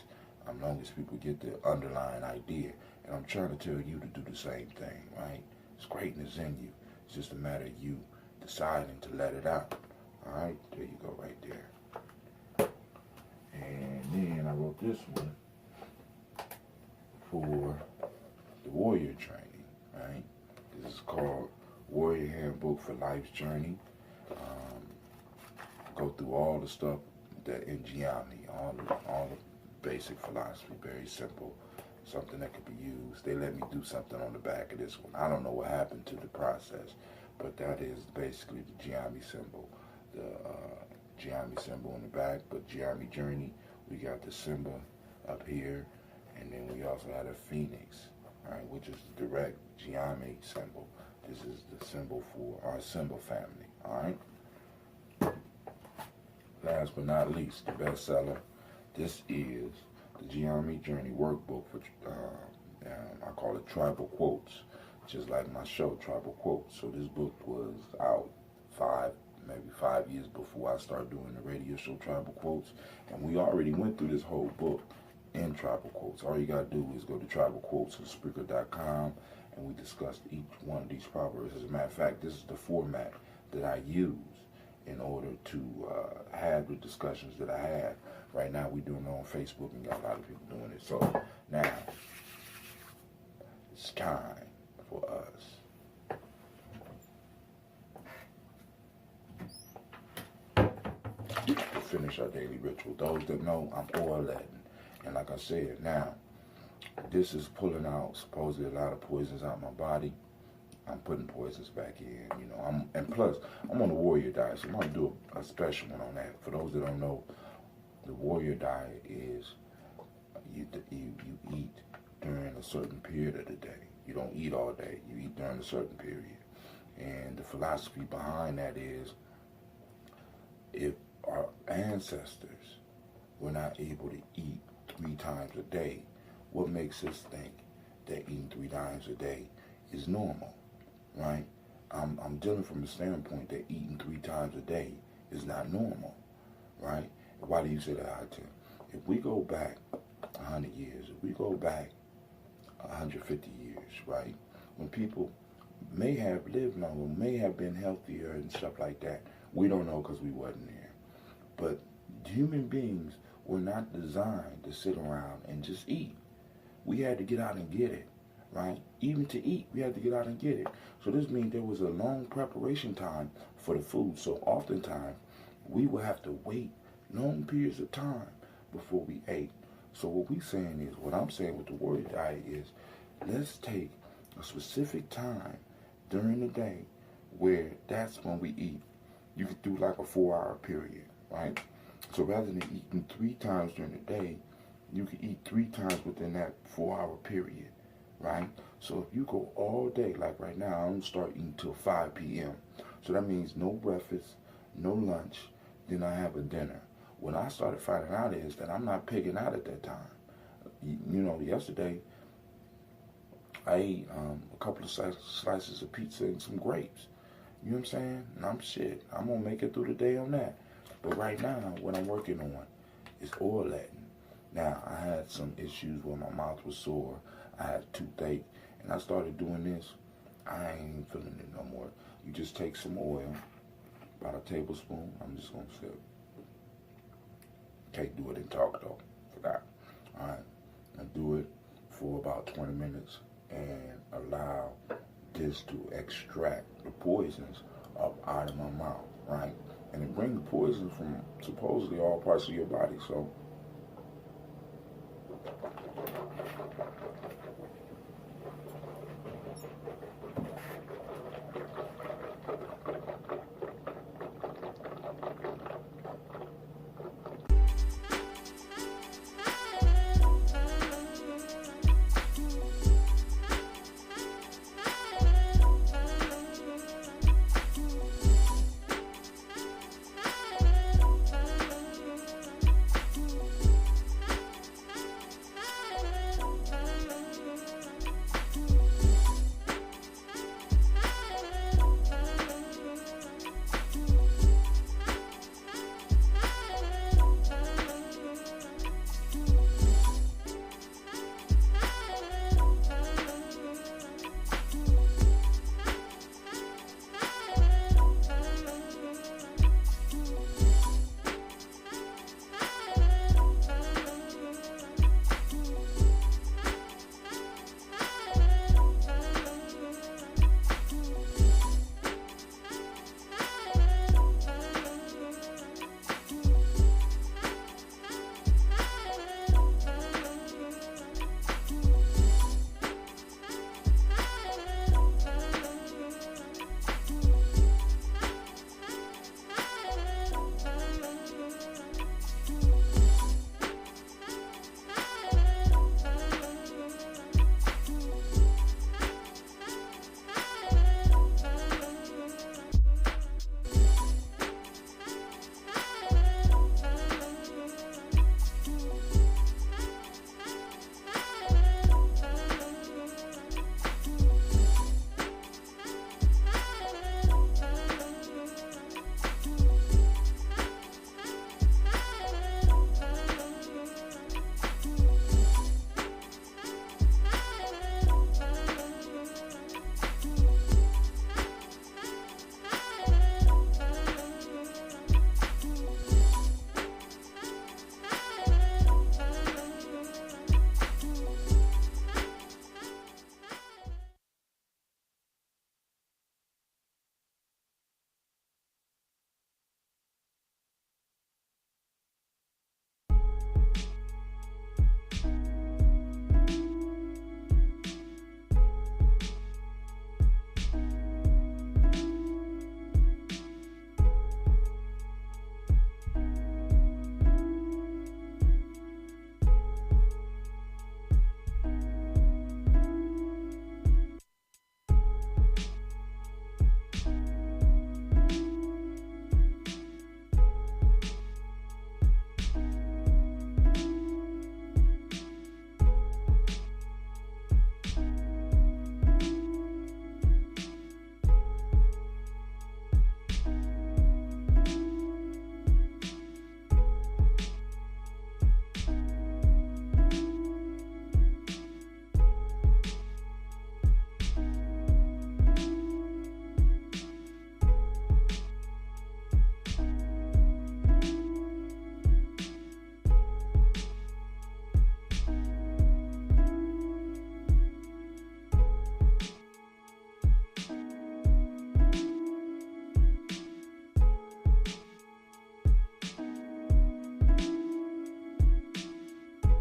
F: as long as people get the underlying idea. And I'm trying to tell you to do the same thing, right? It's greatness in you. It's just a matter of you deciding to let it out. All right, there you go, right there. And then I wrote this one for the warrior training, right? This is called Warrior Handbook for Life's Journey. Go through all the stuff that in Gye-Nyame, all the basic philosophy, very simple, something that could be used. They let me do something on the back of this one. I don't know what happened to the process, but that is basically the Gye-Nyame symbol, the Gye-Nyame symbol on the back. But Gye-Nyame Journey, we got the symbol up here, and then we also had a phoenix, all right, which is the direct Gye-Nyame symbol. This is the symbol for our symbol family, all right? Last but not least, the bestseller. This is the Gye-Nyame Journey workbook for, I call it Tribal Quotes, just like my show, Tribal Quotes. So this book was out maybe 5 years before I started doing the radio show Tribal Quotes, and we already went through this whole book in Tribal Quotes. All you gotta do is go to Tribal Quotes on Spreaker.com, and we discussed each one of these proverbs. As a matter of fact, this is the format that I use in order to have the discussions that I have. Right now, we're doing it on Facebook and got a lot of people doing it. So now, it's time for us to finish our daily ritual. Those that know, I'm oil-letting. And like I said, now, this is pulling out supposedly a lot of poisons out of my body. I'm putting poisons back in, you know. And plus, I'm on the warrior diet, so I'm going to do a special one on that. For those that don't know, the warrior diet is you eat during a certain period of the day. You don't eat all day. You eat during a certain period. And the philosophy behind that is, if our ancestors were not able to eat 3 times a day, what makes us think that eating 3 times a day is normal, right? I'm dealing from the standpoint that eating 3 times a day is not normal, right? Why do you say that, Hatem? If we go back 100 years, if we go back 150 years, right, when people may have lived longer, may have been healthier and stuff like that, we don't know because we wasn't there. But human beings were not designed to sit around and just eat. we had to get out and get it, right? Even to eat, we had to get out and get it. So this means there was a long preparation time for the food. So oftentimes, we would have to wait long periods of time before we ate. So what what I'm saying with the warrior diet is, let's take a specific time during the day where that's when we eat. You could do like a 4-hour period, right? So rather than eating 3 times during the day, you could eat 3 times within that 4-hour period, right? So if you go all day, like right now, I don't start eating till 5 p.m. So that means no breakfast, no lunch, then I have a dinner. What I started finding out is that I'm not pigging out at that time. You know, yesterday, I ate a couple of slices of pizza and some grapes. You know what I'm saying? And I'm going to make it through the day on that. But right now, what I'm working on is oil letting. Now, I had some issues where my mouth was sore. I had toothache. And I started doing this. I ain't feeling it no more. You just take some oil, about a tablespoon. I'm just going to sip. Can't do it and talk, though. Forgot. All right. I do it for about 20 minutes and allow this to extract the poisons up out of my mouth, right? And it brings the poison from supposedly all parts of your body. So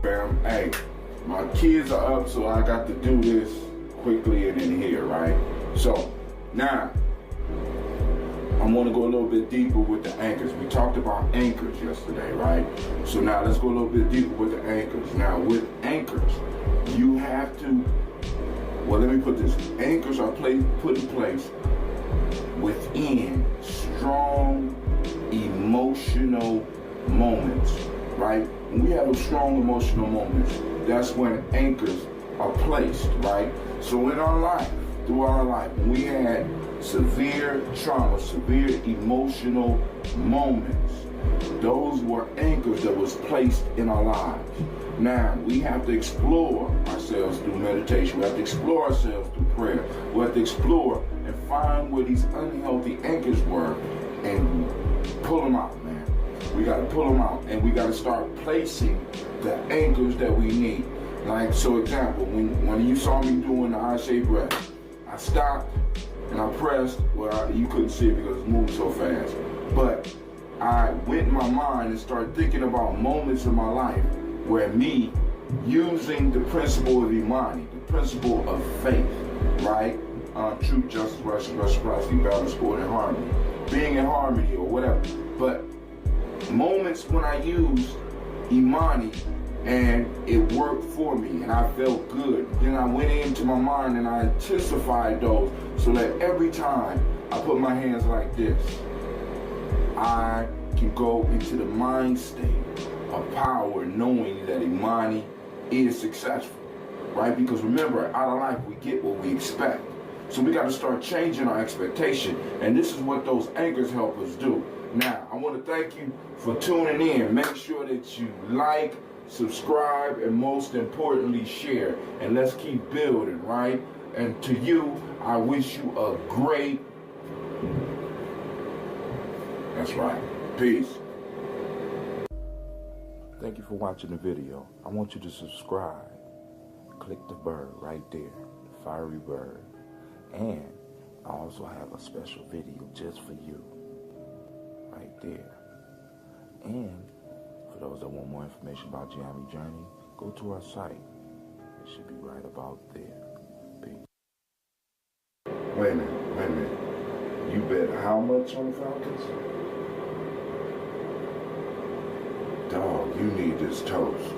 F: fam. Hey, my kids are up, so I got to do this quickly and in here, right? So, now, I want to go a little bit deeper with the anchors. We talked about anchors yesterday, right? So now let's go a little bit deeper with the anchors. Now, with anchors, you have to, well, let me put this. Anchors are put in place within strong emotional moments, right? When we have those strong emotional moments, that's when anchors are placed, right? So in our life, throughout our life, when we had severe trauma, severe emotional moments, those were anchors that was placed in our lives. Now, we have to explore ourselves through meditation. We have to explore ourselves through prayer. We have to explore and find where these unhealthy anchors were and pull them out, man. We got to pull them out, and we got to start placing the anchors that we need. Like, so example, when you saw me doing the I-shaped breath, I stopped and I pressed. Well, you couldn't see it because it's moving so fast. But I went in my mind and started thinking about moments in my life where me using the principle of Imani, the principle of faith, right? Truth, justice, reciprocity, balance, sport, and harmony. Being in harmony or whatever. But moments when I used Imani and it worked for me and I felt good. Then I went into my mind and I intensified those so that every time I put my hands like this, I can go into the mind state of power knowing that Imani is successful, right? Because remember, out of life we get what we expect. So we got to start changing our expectation, and this is what those anchors help us do. Now, I want to thank you for tuning in. Make sure that you like, subscribe, and most importantly, share. And let's keep building, right? And to you, I wish you a great... That's right. Peace.
D: Thank you for watching the video. I want you to subscribe. Click the bird right there, the fiery bird. And I also have a special video just for you, right there. And for those that want more information about Gye-Nyame Journey, go to our site. It should be right about there. Peace.
F: Wait a minute. You bet how much on the Falcons? Dog, you need this toast.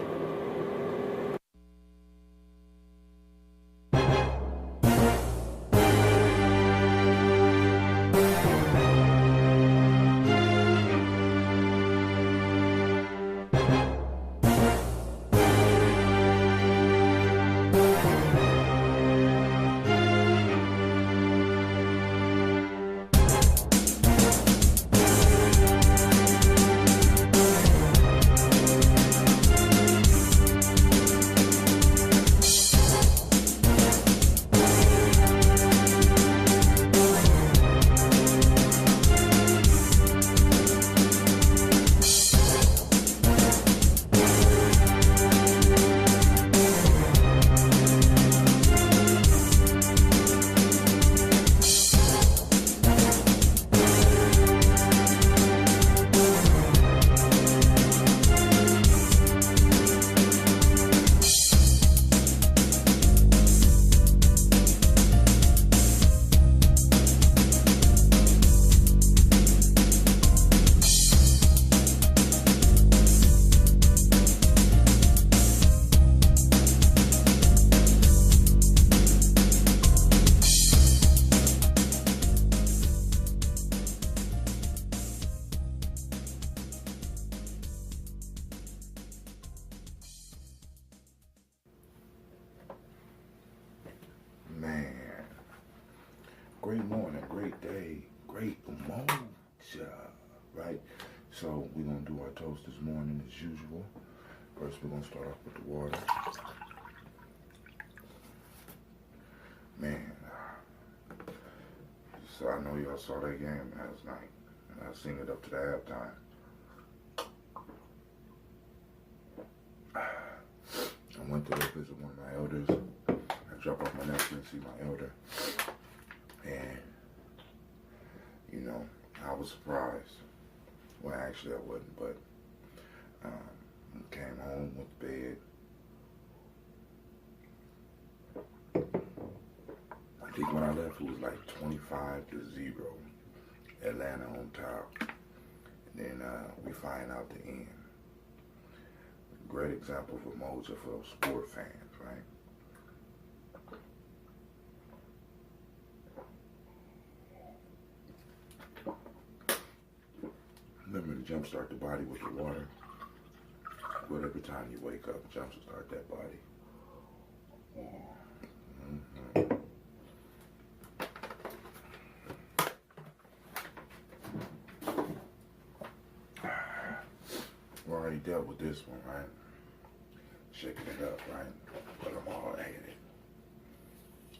D: Great morning, great day, great emotion, right? So we're going to do our toast this morning as usual. First, we're going to start off with the water. Man, so I know y'all saw that game last night. And I seen it up to the halftime. I went to go visit one of my elders. I dropped off my nephew and see my elder. And, you know, I was surprised. Well, actually I wasn't, but came home, went to bed,
F: think when I left, it was like 25-0. Atlanta on top. And then we find out the end. Great example for Moja for those sport fans, right? Remember to jumpstart the body with the water. But every time you wake up, jumpstart that body. Mm-hmm. We already dealt with this one, right? Shaking it up, right? But I'm all at it.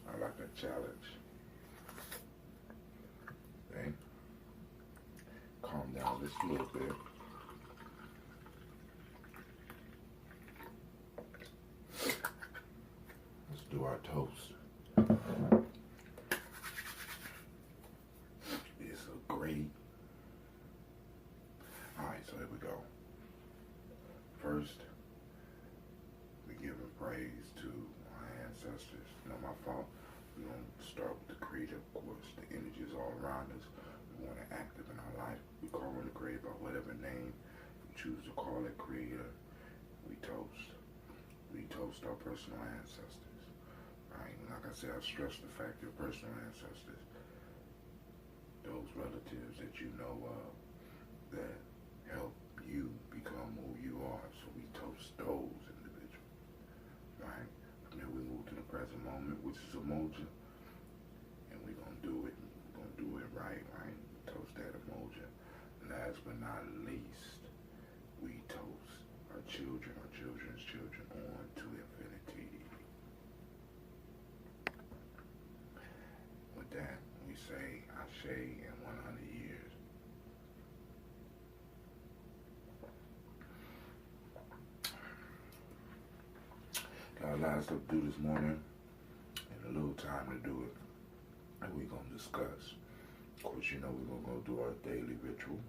F: I like a challenge. Okay? Calm down just a little bit. Let's do our toast. It's a great. Alright, so here we go. First, we give praise to our ancestors. Not my fault. We're going to start with the creator, of course. The energy is all around us. We want it active in our life. We call on the creator by whatever name we choose to call it creator. We toast. We toast our personal ancestors. Right? And like I said, I stress the fact your personal ancestors, those relatives that you know of that help you become who you are. So we toast those individuals. Right? From there we move to the present moment, which is emoja. And we're going to do it. We're going to do it right, right? Toast that emoja. Last but not least, we toast our children, our children's children on to infinity. With that, we say Ashe in 100 years. Got a lot of stuff to do this morning and a little time to do it. And we're going to discuss. Of course, you know we're going to go do our daily ritual.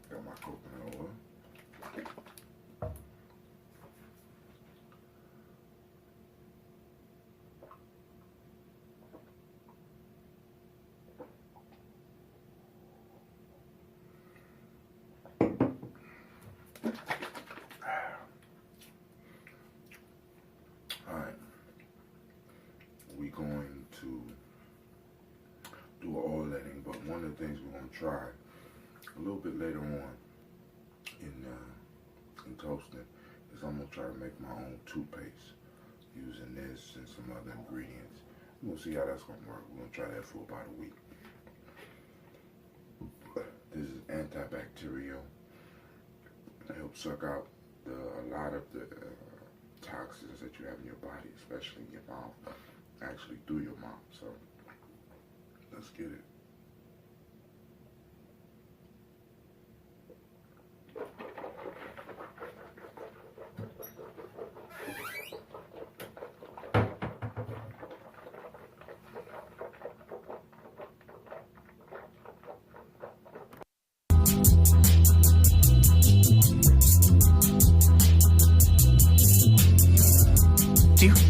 F: Got my coconut oil. We're going to do an oil letting, but one of the things we're going to try a little bit later on in toasting is I'm going to try to make my own toothpaste using this and some other ingredients. We're going to see how that's going to work. We're going to try that for about a week. This is antibacterial. It helps suck out a lot of the toxins that you have in your body, especially in your mouth. Actually through your mouth. So let's get it.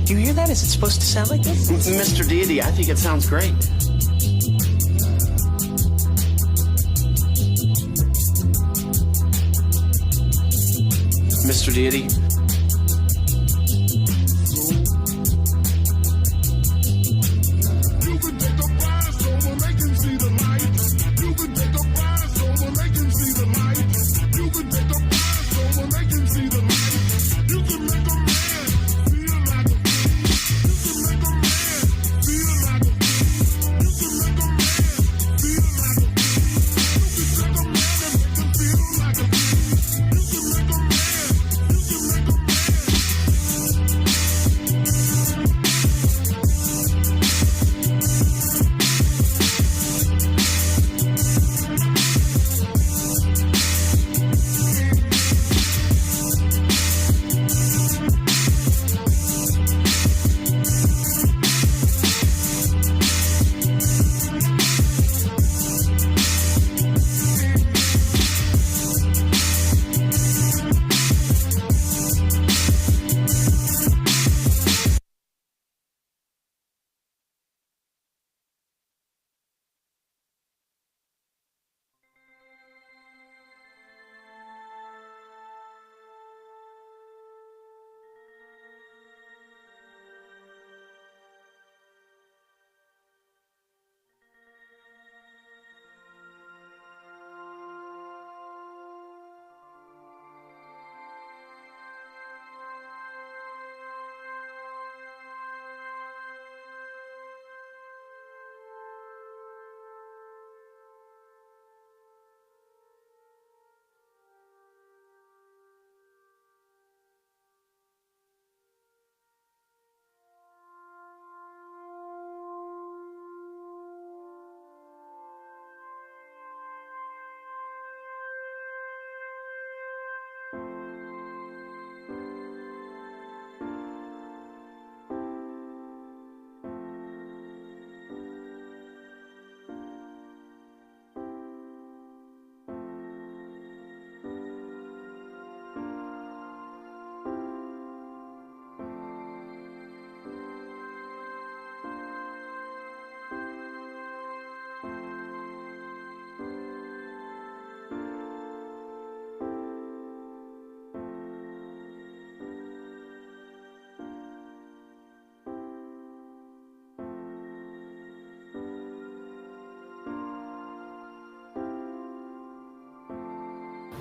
K: Do you hear that? Is it supposed to sound like this?
L: Mr. Deity, I think it sounds great.
K: Mr. Deity?
G: You can take a prize over, make him see the light. You can take a prize over, make him see the light. You can take a prize over, make him see the light. You can make a man feel like a king. You can make a man feel like a king. You can make a man feel like a king. You can take a man and make him feel like a king. You can make a man, you can make a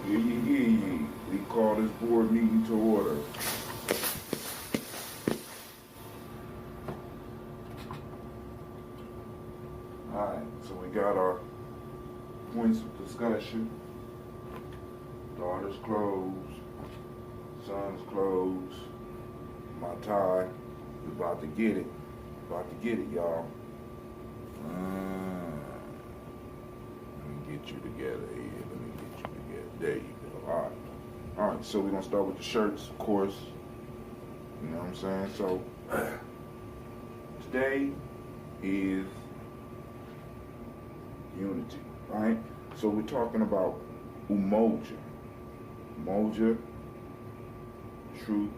F: Hear ye. We call this board meeting to order. Alright, so we got our points of discussion. Daughter's closed, son's closed, my tie. We about to get it. About to get it, y'all. Let me get you together here. Let me get you together. There you go. Alright. Alright, so we're gonna start with the shirts, of course. You know what I'm saying? So today is unity, right? So we're talking about umoja. Umoja, truth,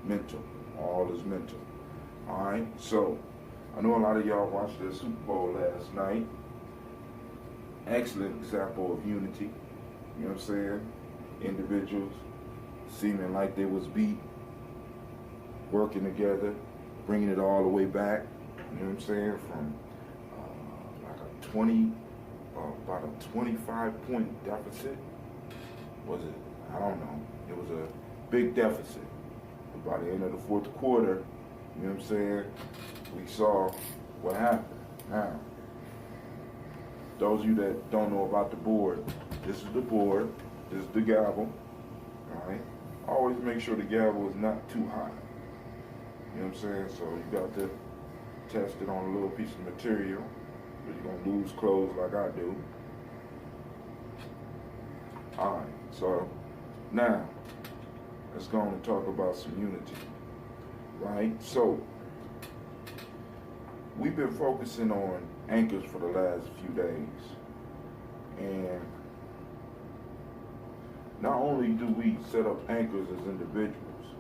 F: mental. All is mental. Alright, so I know a lot of y'all watched the Super Bowl last night. Excellent example of unity. You know what I'm saying? Individuals seeming like they was beat, working together, bringing it all the way back. You know what I'm saying? From about a 25-point deficit. Was it? I don't know. It was a big deficit. But by the end of the fourth quarter, you know what I'm saying, we saw what happened. Now, those of you that don't know about the board, this is the board, this is the gavel, all right? Always make sure the gavel is not too high. You know what I'm saying? So you got to test it on a little piece of material, but you're gonna lose clothes like I do. All right, so now, let's go on and talk about some unity, right? So, we've been focusing on anchors for the last few days. And not only do we set up anchors as individuals,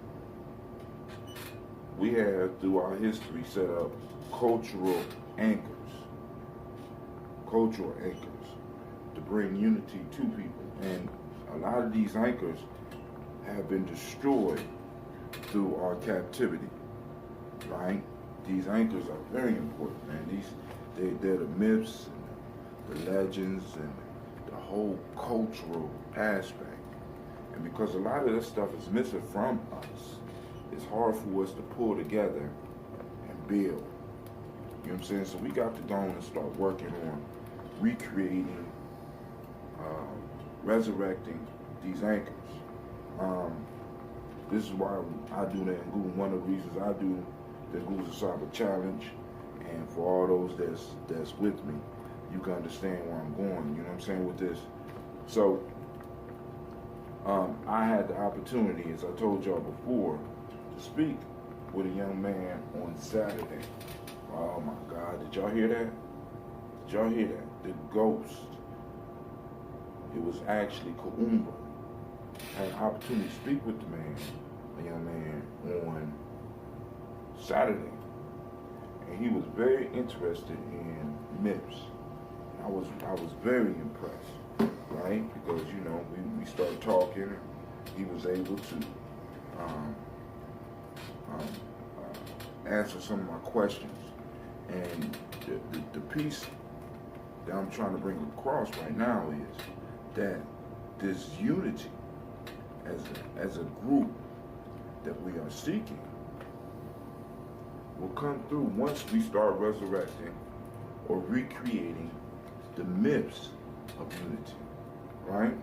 F: we have, through our history, set up cultural anchors to bring unity to people. And a lot of these anchors have been destroyed through our captivity, right? These anchors are very important, man. They're the myths and the legends and the whole cultural aspect. And because a lot of this stuff is missing from us, it's hard for us to pull together and build. You know what I'm saying? So we got to go on and start working on recreating, resurrecting these anchors. This is why I do that in Google. One of the reasons I do the Google Cyber Challenge, and for all those that's with me, you can understand where I'm going. You know what I'm saying with this. So I had the opportunity, as I told y'all before, to speak with a young man on Saturday. Oh my God! Did y'all hear that? Did y'all hear that? The ghost. It was actually Kuumba. I had an opportunity to speak with the man, a young man, on Saturday. And he was very interested in myths. I was very impressed, right? Because, you know, we started talking, and he was able to answer some of my questions. And the piece that I'm trying to bring across right now is that this unity as a group that we are seeking will come through once we start resurrecting or recreating the myths of unity, right?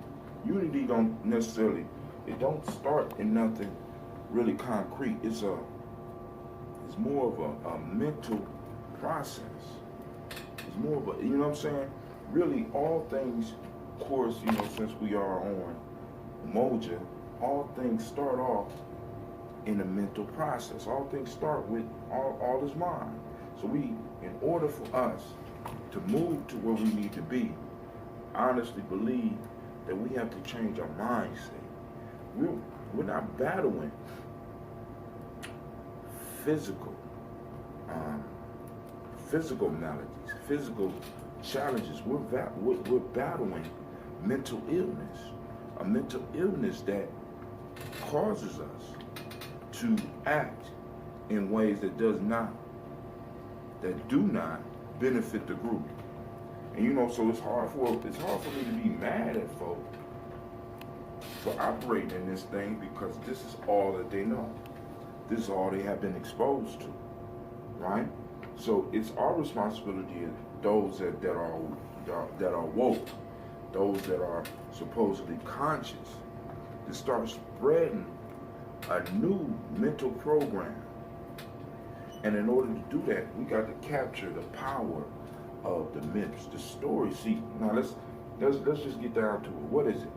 F: Unity don't necessarily, it don't start in nothing really concrete. It's more of a mental process. It's more of a, you know what I'm saying? Really, all things, of course, you know, since we are on Umoja, all things start off in a mental process. All things start with all is mind. So we, in order for us to move to where we need to be, I honestly believe that we have to change our mindset. We're not battling physical maladies, physical challenges. We're battling mental illness, a mental illness that causes us to act in ways that do not benefit the group. And you know, so it's hard for me to be mad at folks for operating in this thing because this is all that they know. This is all they have been exposed to, right? So it's our responsibility as those that are woke, those that are supposedly conscious, to start spreading a new mental program. And in order to do that, we got to capture the power of the myths, the stories. See, now let's just get down to it. What is it?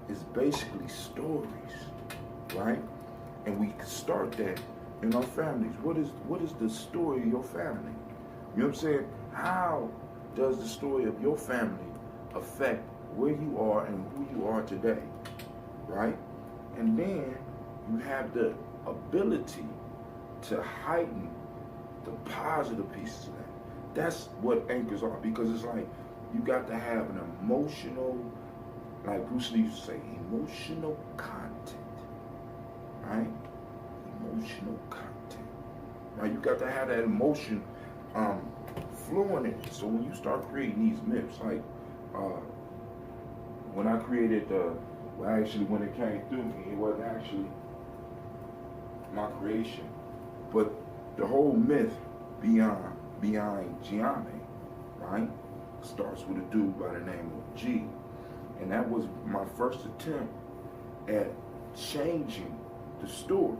F: It's basically stories, right? And we start that in our families. What is the story of your family? You know what I'm saying? How does the story of your family affect where you are and who you are today, right? And then you have the ability to heighten the positive pieces of that. That's what anchors are, because it's like you got to have an emotional, like Bruce Lee used to say, emotional content, right? Emotional content, right? You got to have that emotion flowing in it. So when you start creating these myths, like when I created when it came through me, it wasn't actually my creation, but the whole myth behind Gye-Nyame, right, starts with a dude by the name of G. And that was my first attempt at changing the story,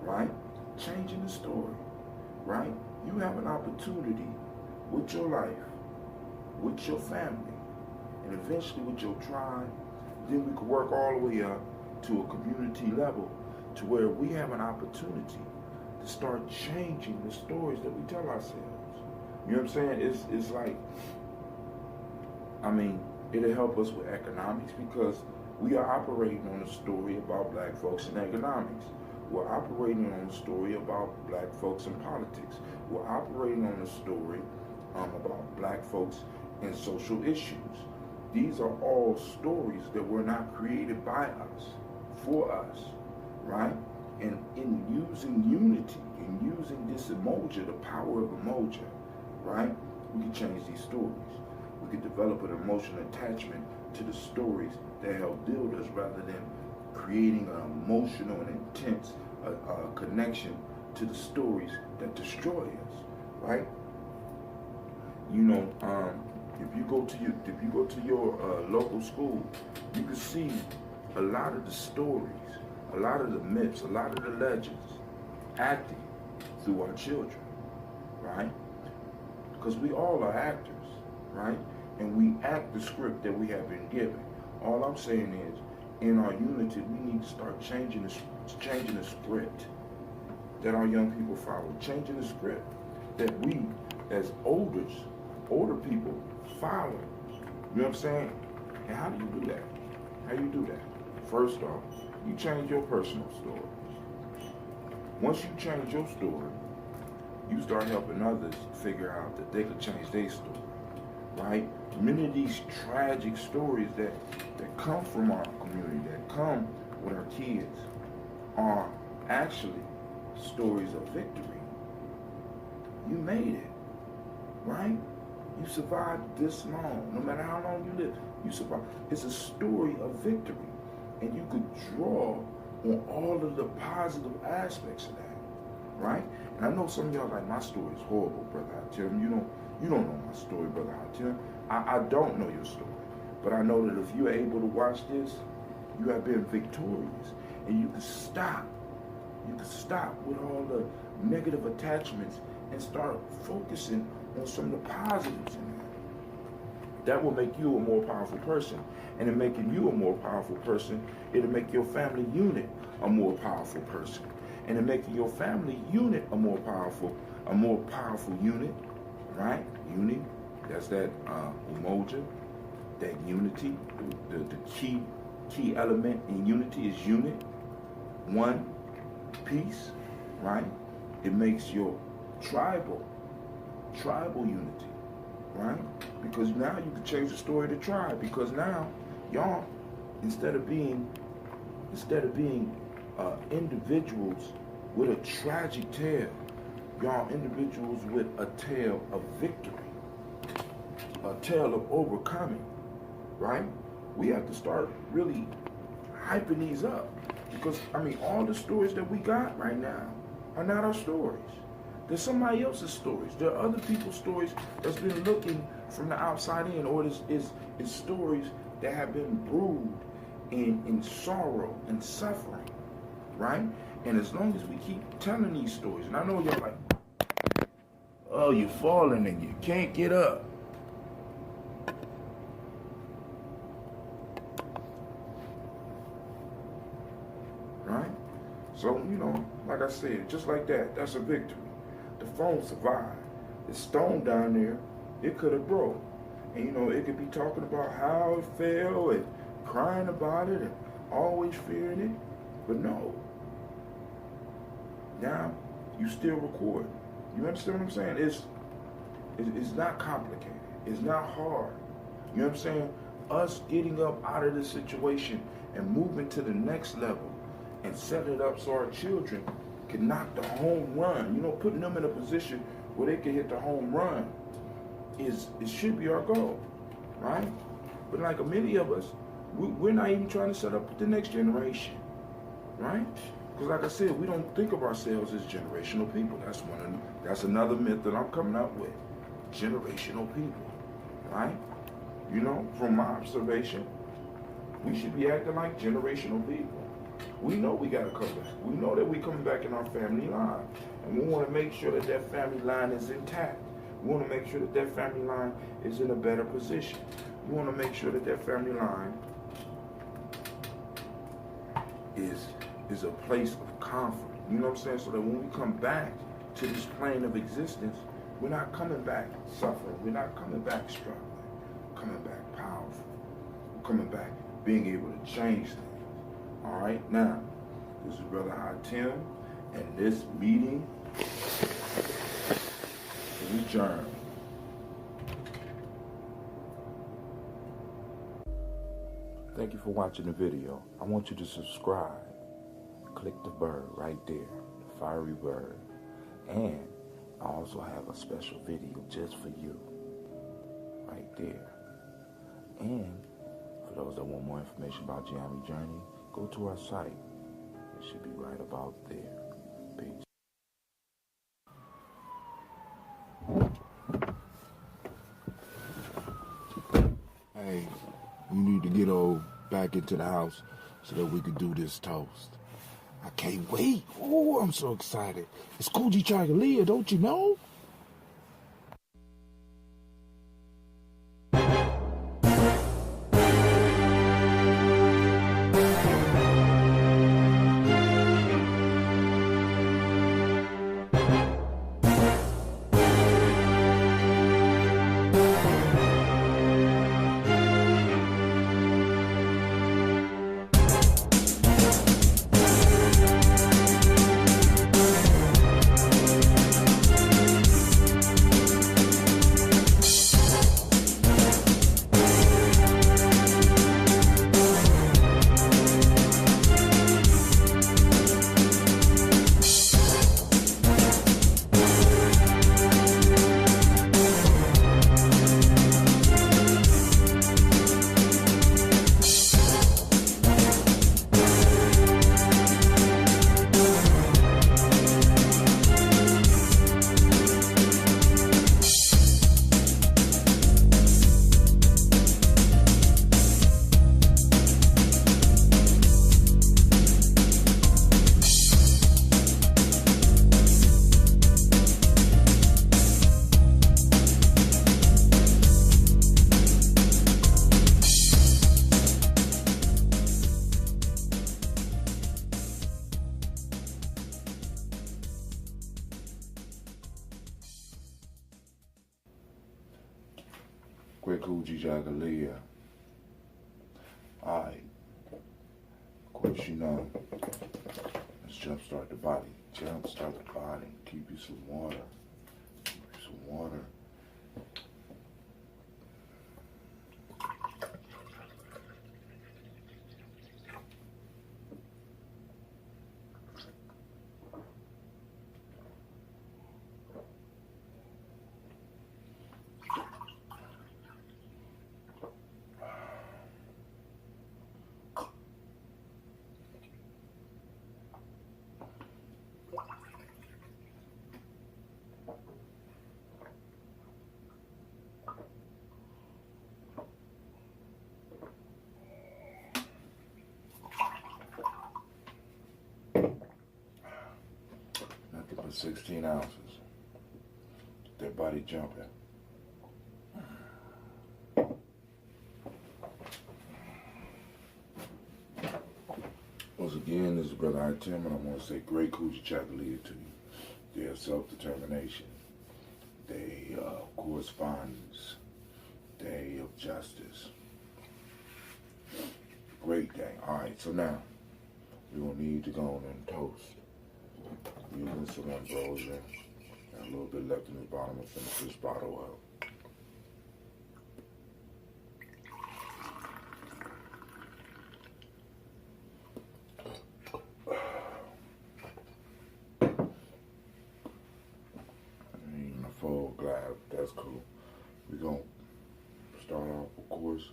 F: right? Changing the story, right? You have an opportunity with your life, with your family, and eventually with your tribe. Then we could work all the way up to a community level to where we have an opportunity to start changing the stories that we tell ourselves. You know what I'm saying? It's like, I mean, it'll help us with economics because we are operating on a story about black folks in economics. We're operating on a story about black folks in politics. We're operating on a story about black folks in social issues. These are all stories that were not created by us, for us, right? And in using unity, in using this emoja, the power of emoja, right? We can change these stories. We can develop an emotional attachment to the stories that help build us rather than creating an emotional and intense connection to the stories that destroy us, right? You know, if you go to your local school, you can see a lot of the stories, a lot of the myths, a lot of the legends acting through our children, right? Because we all are actors, right? And we act the script that we have been given. All I'm saying is, in our unity, we need to start changing the script that our young people follow, changing the script that we, as older people, follow. You know what I'm saying? And how do you do that? How you do that? First off, you change your personal story. Once you change your story, you start helping others figure out that they could change their story, right? Many of these tragic stories that come from our community, that come with our kids, are actually stories of victory. You made it, right? You survived this long. No matter how long you live, you survived. It's a story of victory. And you could draw on all of the positive aspects of that, right? And I know some of y'all like, my story is horrible, Brother Hatim. You don't know my story, Brother Hatim. I don't know your story. But I know that if you're able to watch this, you have been victorious. And you can stop. You can stop with all the negative attachments and start focusing on some of the positives in that. That will make you a more powerful person. And in making you a more powerful person, it'll make your family unit a more powerful person. And in making your family unit a more powerful unit, right? Unity, that's that emoja, that unity. The key element in unity is unit, one piece, right? It makes your tribal unity, right? Because now you can change the story of the tribe. Because now y'all, instead of being individuals with a tragic tale, y'all individuals with a tale of victory. a tale of overcoming, right? We have to start really hyping these up. Because, I mean, all the stories that we got right now are not our stories. They're somebody else's stories. There are other people's stories that's been looking from the outside in, or it's stories that have been brewed in sorrow and suffering, right? And as long as we keep telling these stories, and I know you're like, oh, you're falling and you can't get up. Right? So, you know, like I said, just like that, that's a victory. The phone survived. The stone down there, it could have broke. And, you know, it could be talking about how it fell and crying about it and always fearing it. But no. Now, you still record. You understand what I'm saying? It's not complicated. It's not hard. You know what I'm saying? Us getting up out of this situation and moving to the next level and setting it up so our children can knock the home run. You know, putting them in a position where they can hit the home run it should be our goal, right? But like many of us, we're not even trying to set up the next generation, right? Because like I said, we don't think of ourselves as generational people. That's another myth that I'm coming up with. Generational people, right? You know, from my observation, we should be acting like generational people. We know we got to come back. We know that we coming back in our family line. And we want to make sure that that family line is intact. We want to make sure that that family line is in a better position. We want to make sure that that family line is a place of comfort. You know what I'm saying? So that when we come back to this plane of existence, we're not coming back suffering. We're not coming back struggling. We're coming back powerful. We're coming back being able to change things. All right, now, this is Brother Hatim, and this meeting is adjourned. Thank you for watching the video. I want you to subscribe. Click the bird right there, the fiery bird. And I also have a special video just for you, right there. And for those that want more information about Gye-Nyame Journey, go to our site. It should be right about there. Peace. Hey, we need to get back into the house so that we can do this toast. I can't wait. Oh, I'm so excited. It's Gye Nyame, don't you know? Gye Nyame. Alright. Of course, you know, let's jumpstart the body. Jumpstart the body. Keep you some water. Keep you some water. 16 ounces. Their body jumping. Once again, this is Brother Tim, and I want to say great Coochie Chocolate to you. Day of self-determination. Day of correspondence. Day of justice. Great day. Alright, so now, we're going to need to go on and toast. Using some ambrosia. Got a little bit left in the bottom. I'll finish this bottle up. Even a full glass, that's cool. We're going to start off, of course,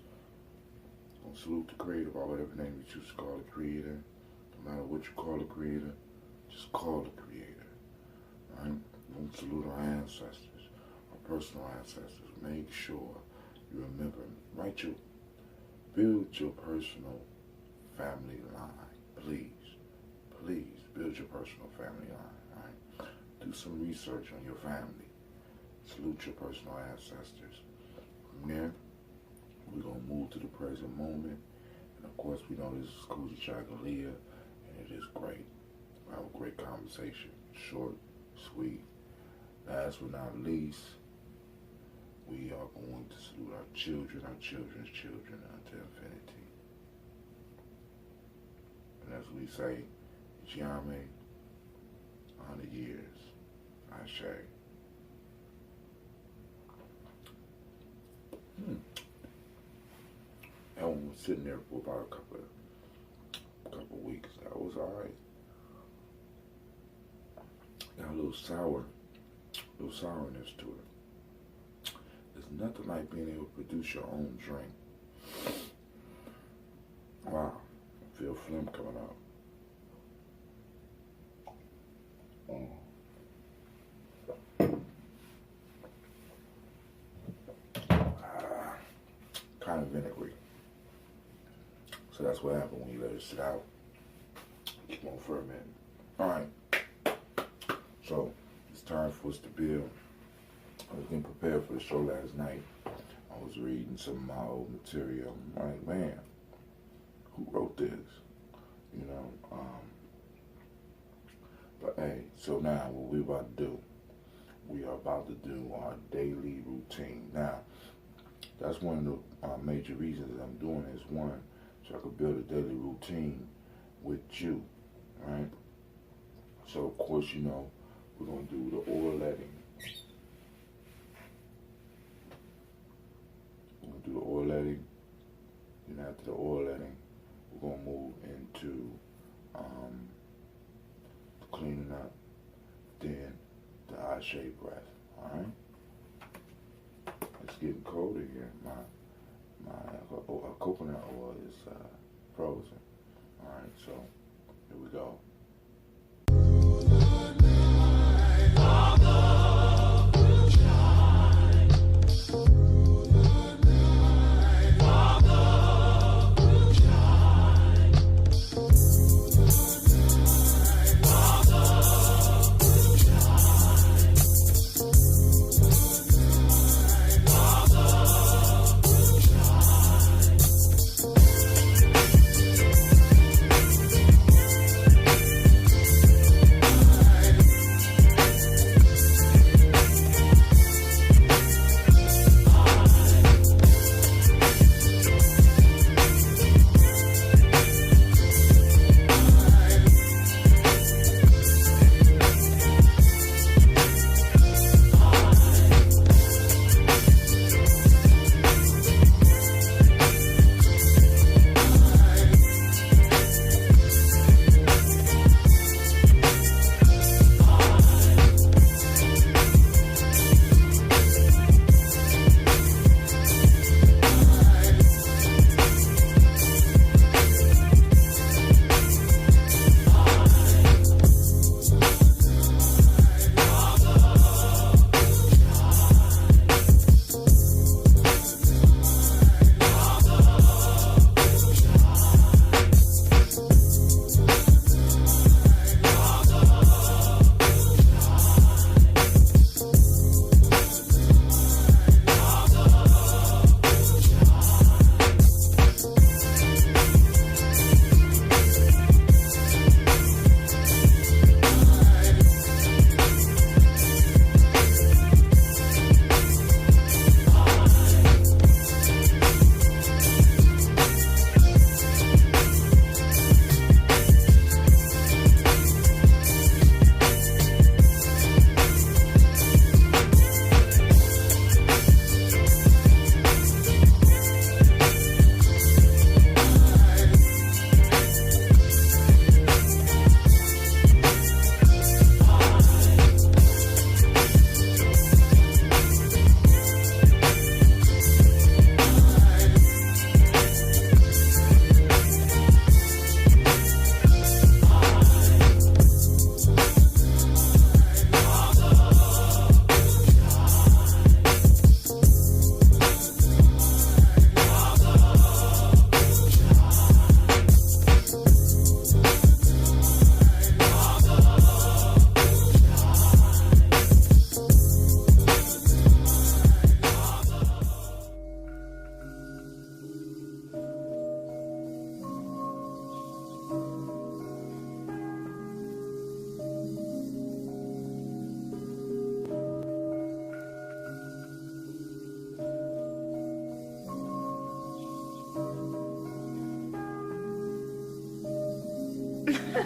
F: going to salute the Creator by whatever name you choose to call the Creator. No matter what you call the Creator, just call the Creator. Alright? We're going to salute our ancestors, our personal ancestors. Make sure you remember, build your personal family line. Please, please, build your personal family line. Alright? Do some research on your family. Salute your personal ancestors. From there, we're going to move to the present moment. And of course, we know this is Coochie Chocolate, and it is great. We have a great conversation. Short, sweet. Last but not least, we are going to salute our children, our children's children unto infinity. And as we say, Gye-Nyame, 100 years. Ashe. And we were sitting there for about a couple weeks. That was alright. Got a little sourness to it. There's nothing like being able to produce your own drink. Wow. I feel phlegm coming out. Kind of vinegary. So that's what happens when you let it sit out. Keep on fermenting. Alright. So it's time for us to build. I was getting prepared for the show last night. I was reading some of my old material. I'm like, man, who wrote this? You know, but hey, so now what we're about to do, we are about to do our daily routine. Now, that's one of the major reasons that I'm doing this. One, so I could build a daily routine with you, right? So, of course, you know, we're going to do the oiletting. We're going to do the oiletting. Then after the oiletting, we're going to move into the cleaning up, then the Ashe breath, all right? It's getting colder here. My coconut oil is frozen. All right, so here we go.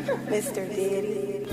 M: Mr. Diddy.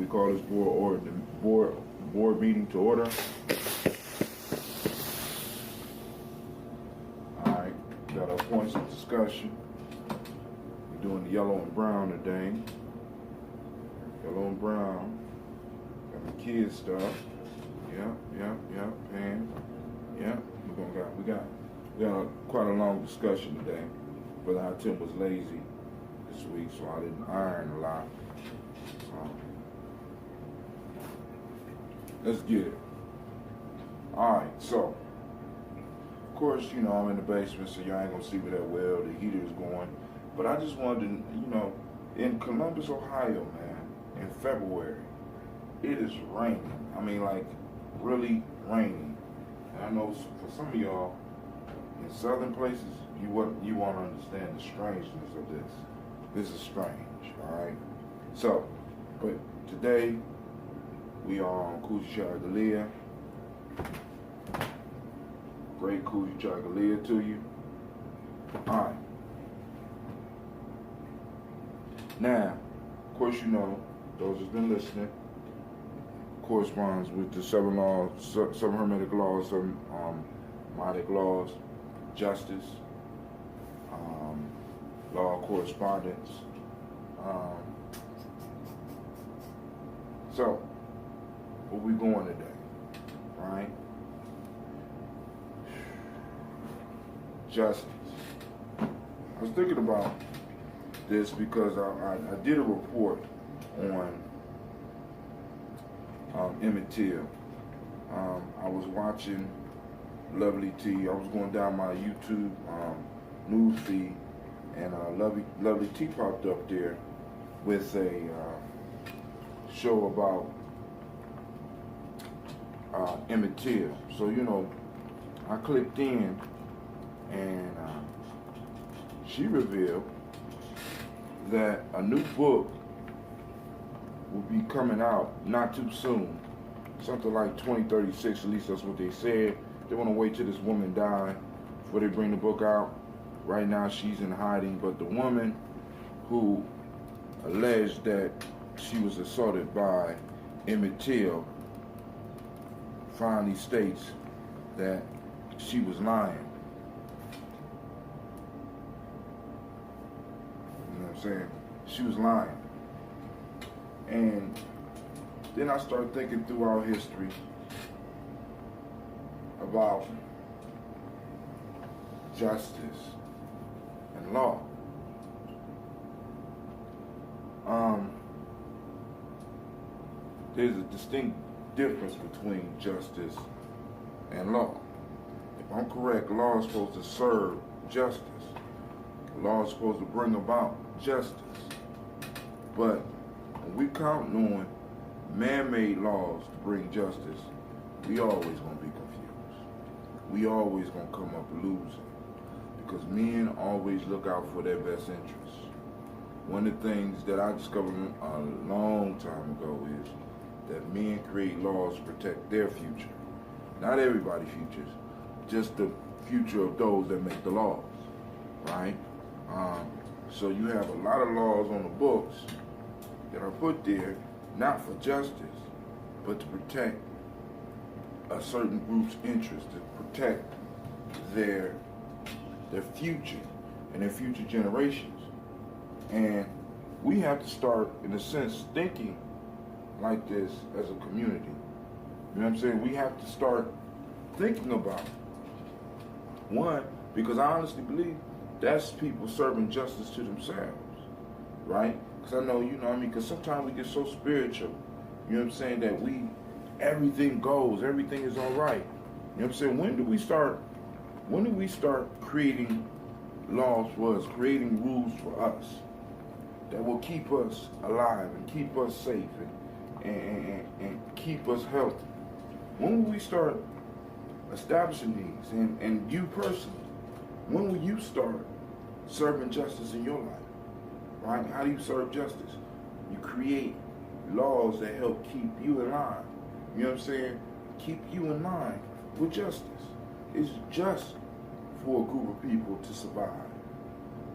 F: Call this board meeting to order. All right, got our points of discussion. We're doing the yellow and brown today. Yellow and brown. Got the kids stuff. Yep. And we got quite a long discussion today. But our Tim was lazy this week, so I didn't iron a lot. Let's get it. Alright, so, of course, you know, I'm in the basement, so y'all ain't gonna see me that well. The heater is going. But I just wanted to, you know, in Columbus, Ohio, man, in February, it is raining. I mean, like, really raining. And I know for some of y'all, in southern places, you won't understand the strangeness of this. This is strange, alright? So, but today, we are on Kuji Chagalia. Great Kuji Chagalia to you. Alright. Now, of course you know, those who've been listening, corresponds with the seven Hermetic laws, seven Modic laws, justice, law of correspondence. So, where we going today, right? Justice. I was thinking about this because I did a report on Emmett Till. I was watching Lovely T. I was going down my YouTube news feed, and Lovely T popped up there with a show about Emmett Till. So, you know, I clicked in, and she revealed that a new book will be coming out not too soon. Something like 2036, at least that's what they said. They want to wait till this woman dies before they bring the book out. Right now she's in hiding, but the woman who alleged that she was assaulted by Emmett Till finally states that she was lying. You know what I'm saying? She was lying. And then I started thinking through our history about justice and law. There's a distinct difference between justice and law. If I'm correct, law is supposed to serve justice. Law is supposed to bring about justice. But when we count on man-made laws to bring justice, we always gonna be confused. We always gonna come up losing, because men always look out for their best interests. One of the things that I discovered a long time ago is that men create laws to protect their future. Not everybody's futures, just the future of those that make the laws, right? So you have a lot of laws on the books that are put there not for justice, but to protect a certain group's interest, to protect their future and their future generations. And we have to start, in a sense, thinking like this as a community. You know what I'm saying? We have to start thinking about it. One, because I honestly believe that's people serving justice to themselves, right? Because I know, you know what I mean, because sometimes we get so spiritual, you know what I'm saying, that everything goes, everything is all right. You know what I'm saying? When do we start creating laws for us, creating rules for us that will keep us alive and keep us safe and keep us healthy? When will we start establishing these? And you personally, when will you start serving justice in your life? Right? How do you serve justice? You create laws that help keep you in line. You know what I'm saying? Keep you in line with justice. It's just for a group of people to survive.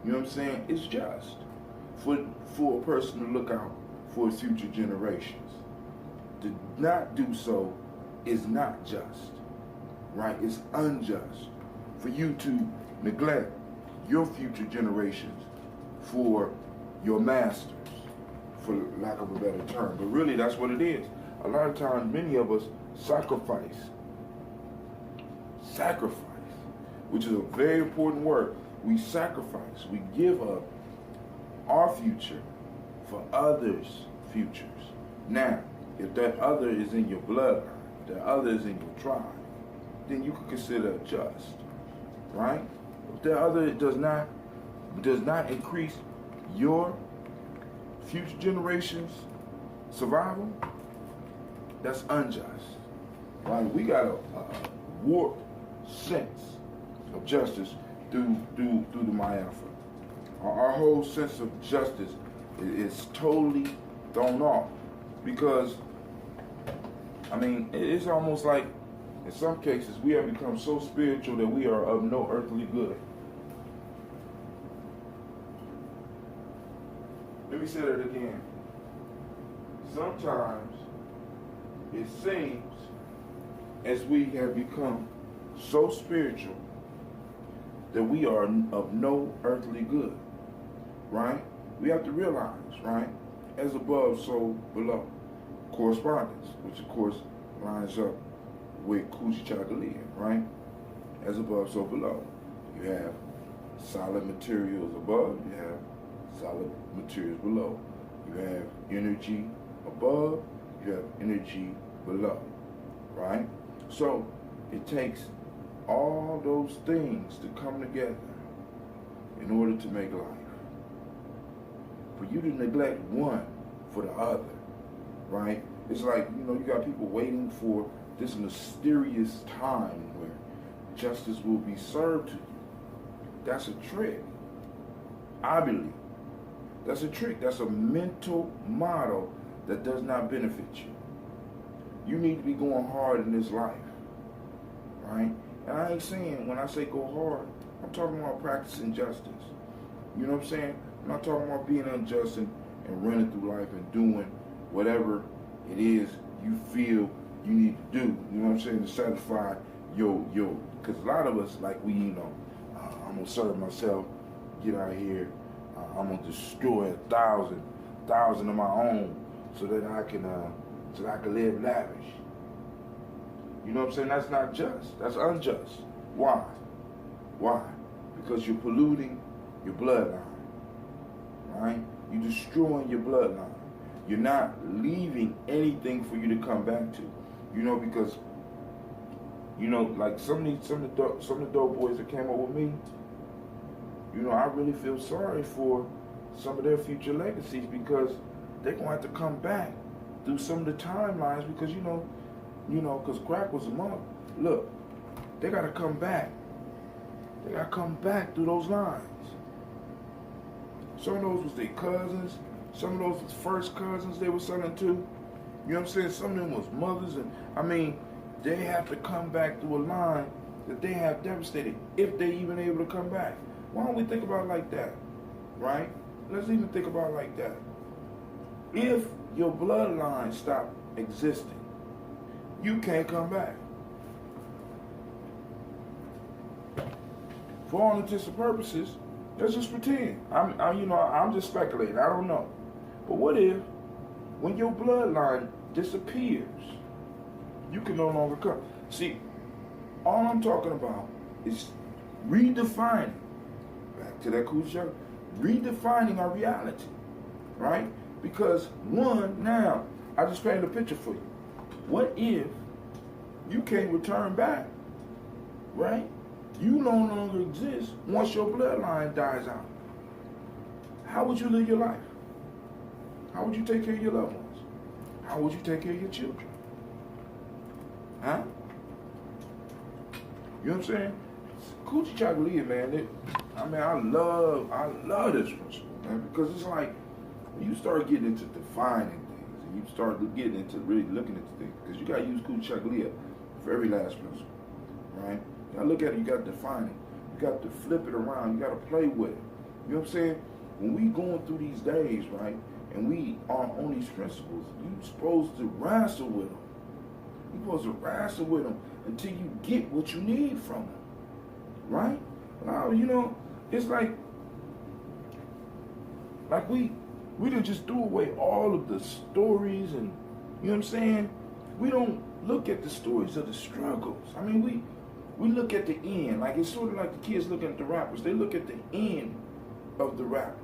F: You know what I'm saying? It's just for a person to look out for future generations. To not do so is not just, right? It's unjust for you to neglect your future generations for your masters, for lack of a better term. But really, that's what it is. A lot of times, many of us sacrifice, which is a very important word. We sacrifice, we give up our future for others' futures. Now, if that other is in your bloodline, if that other is in your tribe, then you could consider it just, right? If that other does not increase your future generations' survival, that's unjust, right? We got a warped sense of justice through the Ma'afa. Our whole sense of justice is totally thrown off, because, I mean, it's almost like, in some cases, we have become so spiritual that we are of no earthly good. Let me say that again. Sometimes it seems as we have become so spiritual that we are of no earthly good, right? We have to realize, right? As above, so below. Correspondence, which of course lines up with Gye-Nyame, right? As above, so below. You have solid materials above, you have solid materials below. You have energy above, you have energy below, right? So it takes all those things to come together in order to make life. For you to neglect one for the other, right? It's like, you know, you got people waiting for this mysterious time where justice will be served to you. That's a trick, I believe. That's a trick. That's a mental model that does not benefit you. You need to be going hard in this life, right? And I ain't saying, when I say go hard, I'm talking about practicing justice. You know what I'm saying? I'm not talking about being unjust and running through life and doing whatever it is you feel you need to do. You know what I'm saying? To satisfy because a lot of us, like I'm gonna serve myself, get out here, I'm gonna destroy 1,000 of my own, so that I can live lavish. You know what I'm saying? That's not just. That's unjust. Why? Because you're polluting your bloodline, right? You're destroying your bloodline. You're not leaving anything for you to come back to. Because like some of the dope boys that came up with me, I really feel sorry for some of their future legacies, because they're gonna have to come back through some of the timelines, because because crack was a monk. Look, they gotta come back. They gotta come back through those lines. Some of those was their cousins. Some of those was first cousins they were selling to. You know what I'm saying? Some of them was mothers, and they have to come back through a line that they have devastated, if they even able to come back. Why don't we think about it like that, right? Let's even think about it like that. If your bloodline stopped existing, you can't come back. For all intents and purposes, let's just pretend. I'm just speculating. I don't know. But what if, when your bloodline disappears, you can no longer come? See, all I'm talking about is redefining. Back to that cool show. Redefining our reality, right? Because now, I just painted a picture for you. What if you can't return back, right? You no longer exist once your bloodline dies out. How would you live your life? How would you take care of your loved ones? How would you take care of your children? Huh? You know what I'm saying? Coochie chocolate, man. I love this principle, man, because it's like when you start getting into defining things, and you start getting into really looking at things, because you got to use coochie chocolate for every last principle, right? You got to look at it, you got to define it. You got to flip it around, you got to play with it. You know what I'm saying? When we going through these days, right, and we are on these principles, you're supposed to wrestle with them. You're supposed to wrestle with them until you get what you need from them, right? Now, it's like we didn't just do away all of the stories, and you know what I'm saying? We don't look at the stories of the struggles. I mean, we look at the end. Like, it's sort of like the kids looking at the rappers. They look at the end of the rapper,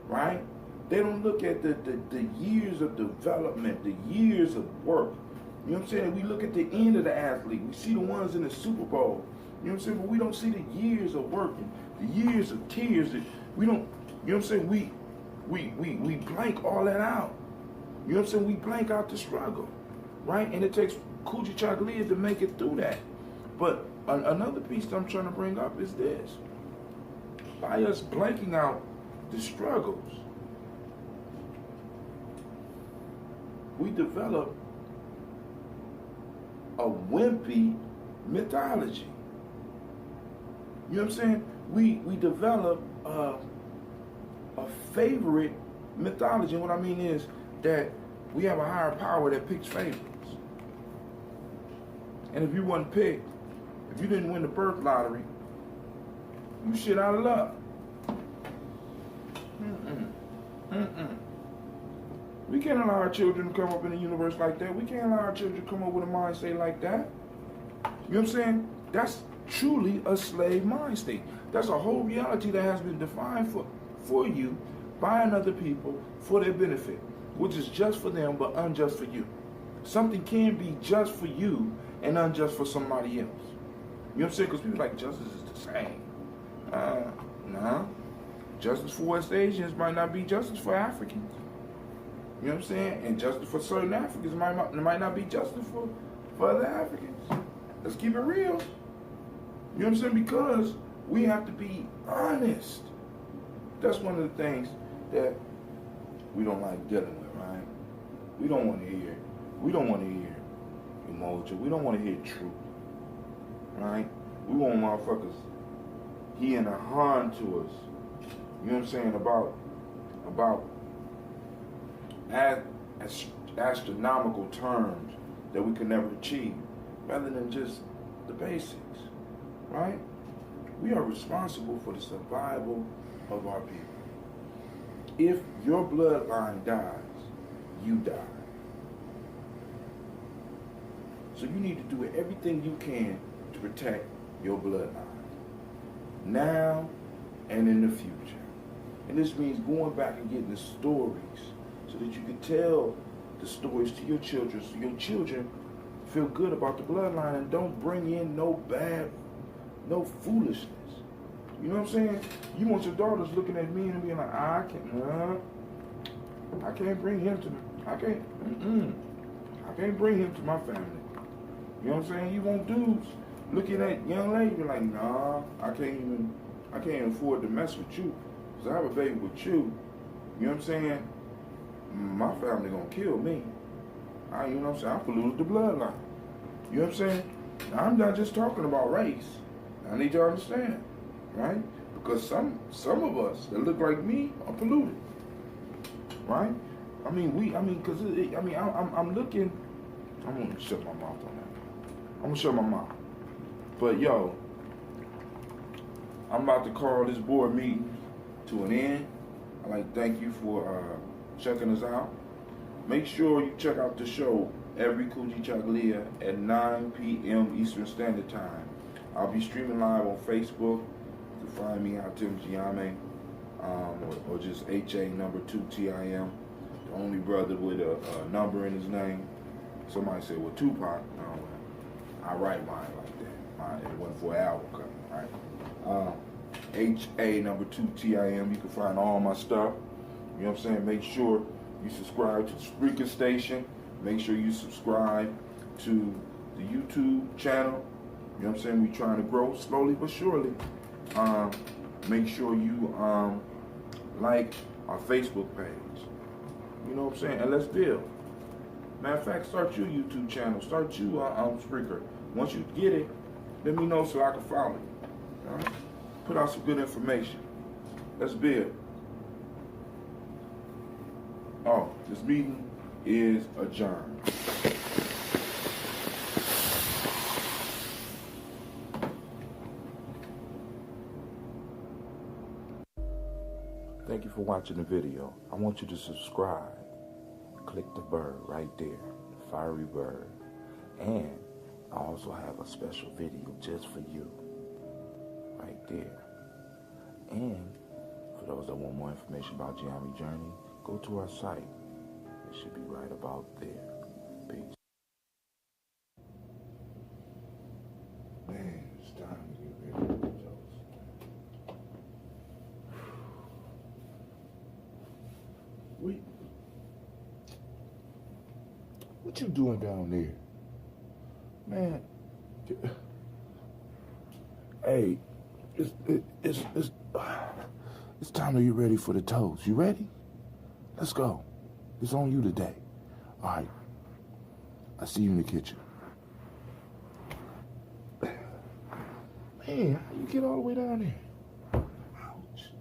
F: right? They don't look at the years of development, the years of work. You know what I'm saying? We look at the end of the athlete. We see the ones in the Super Bowl. You know what I'm saying? But we don't see the years of working, the years of tears. We don't, you know what I'm saying? We blank all that out. You know what I'm saying? We blank out the struggle, right? And it takes Coochie Chocolate to make it through that. But another piece that I'm trying to bring up is this. By us blanking out the struggles, we develop a wimpy mythology. You know what I'm saying? We develop a favorite mythology. And what I mean is that we have a higher power that picks favorites. And if you wasn't picked, if you didn't win the birth lottery, you shit out of luck. We can't allow our children to come up in a universe like that. We can't allow our children to come up with a mind state like that. You know what I'm saying? That's truly a slave mind state. That's a whole reality that has been defined for you by another people for their benefit, which is just for them but unjust for you. Something can be just for you and unjust for somebody else. You know what I'm saying? Because people like justice is the same. Nah. Justice for West Asians might not be justice for Africans. You know what I'm saying? And justice for certain Africans might not be justice for other Africans. Let's keep it real. You know what I'm saying? Because we have to be honest. That's one of the things that we don't like dealing with, right? We don't want to hear emotion. We don't want to hear truth, right? We want motherfuckers hearing a harm to us. You know what I'm saying? About astronomical terms that we could never achieve, rather than just the basics, right? We are responsible for the survival of our people. If your bloodline dies, you die. So you need to do everything you can to protect your bloodline, now and in the future. And this means going back and getting the stories so that you can tell the stories to your children, so your children feel good about the bloodline and don't bring in no foolishness. You know what I'm saying? You want your daughters looking at me and being like, I can't bring him to, I can't bring him to my family. You know what I'm saying? You want dudes looking at young lady like, nah, I can't afford to mess with you. Cause I have a baby with you. You know what I'm saying? My family gonna kill me. You know what I'm saying? I polluted the bloodline. You know what I'm saying? Now, I'm not just talking about race. I need you to understand, right? Because some of us that look like me are polluted, right? I'm looking. I'm gonna shut my mouth on that. I'm gonna shut my mouth. But yo, I'm about to call this board meeting to an end. I'd like to thank you for checking us out. Make sure you check out the show every Kuji Chagalia at 9 p.m. Eastern Standard Time. I'll be streaming live on Facebook. You can find me at Tim Gye-Nyame, or just HA2TIM. The only brother with a number in his name. Somebody said, well, Tupac. No, I write mine like that. It wasn't for an album coming, right? HA2TIM. You can find all my stuff. You know what I'm saying? Make sure you subscribe to the Spreaker station. Make sure you subscribe to the YouTube channel. You know what I'm saying? We're trying to grow slowly but surely. Make sure you like our Facebook page. You know what I'm saying? And let's build. Matter of fact, start your YouTube channel. Start you Spreaker. Once you get it, let me know so I can follow you. All right? Put out some good information. Let's build. Oh, this meeting is adjourned. Thank you for watching the video. I want you to subscribe. Click the bird right there, the fiery bird. And I also have a special video just for you, right there. And for those that want more information about Gye-Nyame Journey, go to our site. It should be right about there. Peace. Man, it's time to get ready for the toast. Wait. What you doing down there? Man. Hey, it's time to get ready for the toast. You ready? Let's go. It's on you today. All right. I see you in the kitchen. Man, how you get all the way down there? Ouch.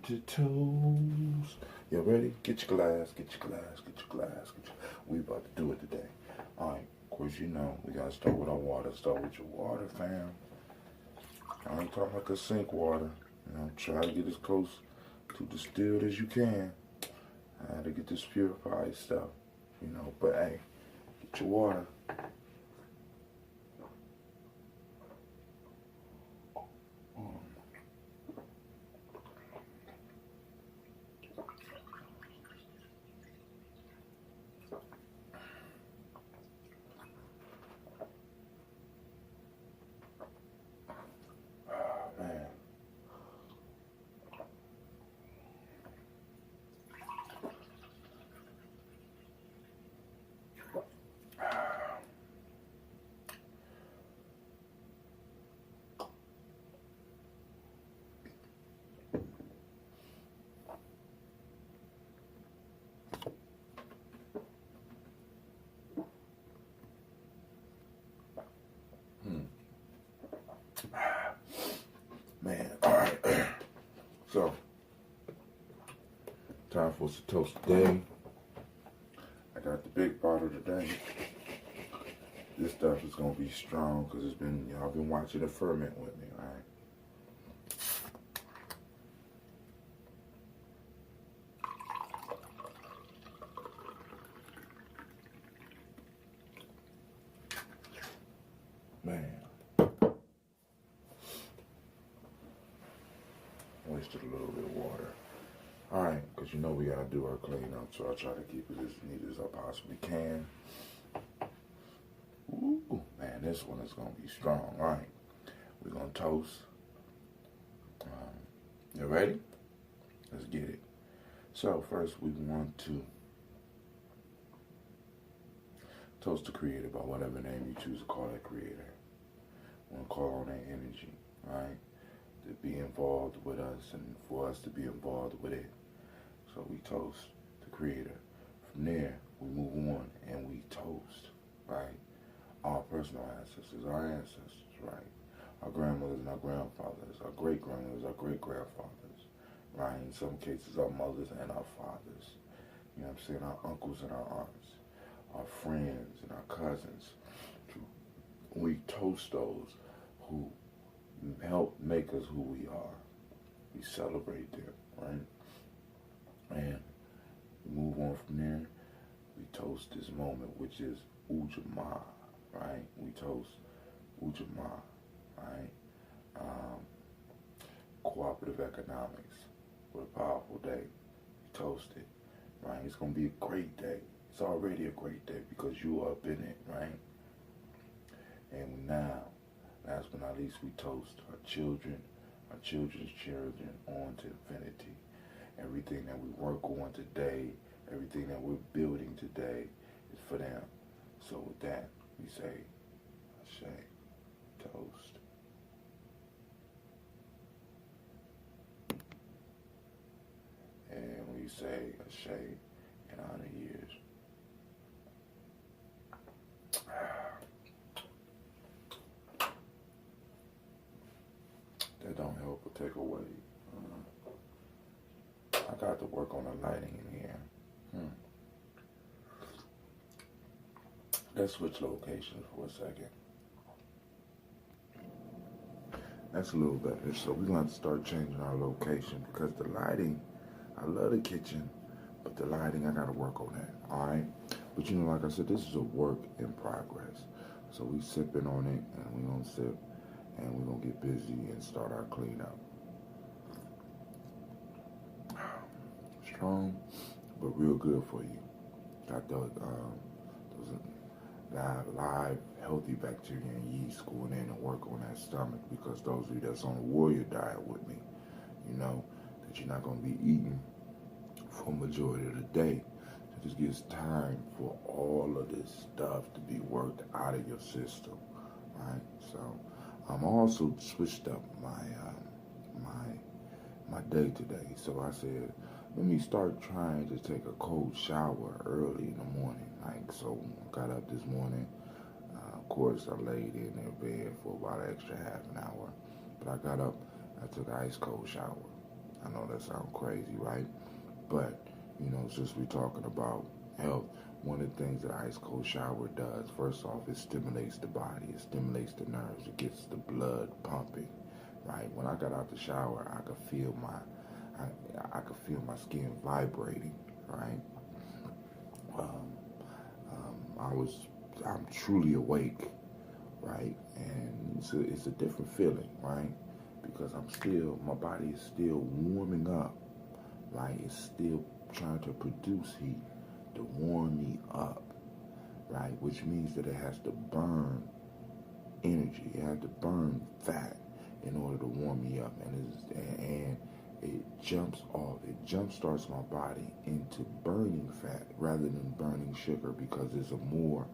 F: Get your toes. You ready? Get your glass, get your glass, get your glass. We about to do it today. Alright, of course you know we gotta start with our water. Start with your water, fam. I ain't talking about the sink water. You know, try to get as close to distilled as you can. To get this purified stuff. You know, but hey, get your water. Man, alright. So, time for us to toast today. I got the big bottle today. This stuff is gonna be strong because it's been, y'all been watching it ferment with me, alright? Man. Wasted a little bit of water. Alright, because you know we gotta do our cleanup, so I try to keep it as neat as I possibly can. Ooh, man, this one is gonna be strong. Alright, we're gonna toast. You ready? Let's get it. So, first we want to toast the creator by whatever name you choose to call that creator. We want to call on that energy, right? To be involved with us and for us to be involved with it. So we toast the creator. From there, we move on and we toast, right? Our personal ancestors, our ancestors, right? Our grandmothers and our grandfathers, our great-grandmothers, our great-grandfathers, right? In some cases, our mothers and our fathers. You know what I'm saying? Our uncles and our aunts, our friends and our cousins. We toast those who help make us who we are. We celebrate them, right? And we move on from there. We toast this moment, which is Ujamaa, right? We toast Ujamaa, right? Cooperative economics. What a powerful day. We toast it, right? It's going to be a great day. It's already a great day because you are up in it, right? And now, last but not least, we toast our children, our children's children on to infinity. Everything that we work on today, everything that we're building today is for them. So with that, we say, Ashe, toast. And we say, Ashe, in honor years. That don't help or take away. I got to work on the lighting in here. Let's switch locations for a second. That's a little better. So we're going to start changing our location because the lighting, I love the kitchen, but the lighting, I got to work on that. All right? But you know, like I said, this is a work in progress. So we sipping on it and we're going to sip and we're going to get busy and start our cleanup. Strong, but real good for you. Got those live, healthy bacteria and yeast going in and work on that stomach because those of you that's on a warrior diet with me, you know that you're not going to be eating for the majority of the day. So this gives time for all of this stuff to be worked out of your system, right? So I'm also switched up my day today. So I said, let me start trying to take a cold shower early in the morning. Like, so I got up this morning. Of course, I laid in their bed for about an extra half an hour. But I got up, I took an ice cold shower. I know that sounds crazy, right? But, you know, since we're talking about health, one of the things that an ice cold shower does, first off, it stimulates the body, it stimulates the nerves, it gets the blood pumping, right? When I got out the shower, I could feel my skin vibrating, right? I'm truly awake, right? And it's a different feeling, right? Because my body is still warming up, right? It's still trying to produce heat to warm me up, right? Which means that it has to burn energy. It has to burn fat in order to warm me up, and it jump starts my body into burning fat rather than burning sugar, because it's a more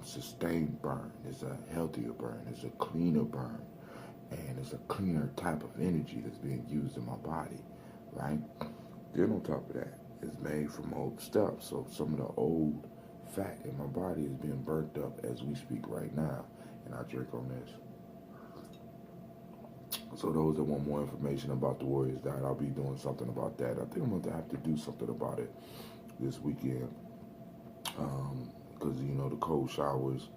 F: sustained burn. It's a healthier burn. It's a cleaner burn, and it's a cleaner type of energy that's being used in my body, right? Then on top of that, it's made from old stuff. So some of the old fat in my body is being burnt up as we speak right now, and I drink on this. So those that want more information about the Warriors Diet, I'll be doing something about that. I think I'm going to have to do something about it this weekend. Because, you know, the cold showers,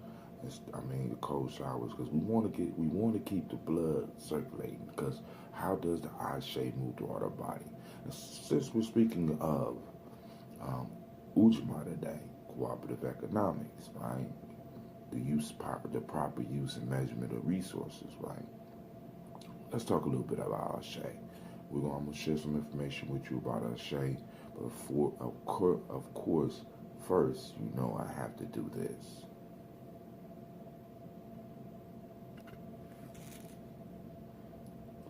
F: because we want to keep the blood circulating, because how does the eye shade move throughout our body? And since we're speaking of Ujima today, cooperative economics, right? The proper use and measurement of resources, right? Let's talk a little bit about Ashe. I'm going to share some information with you about Ashe, but of course, first, you know I have to do this.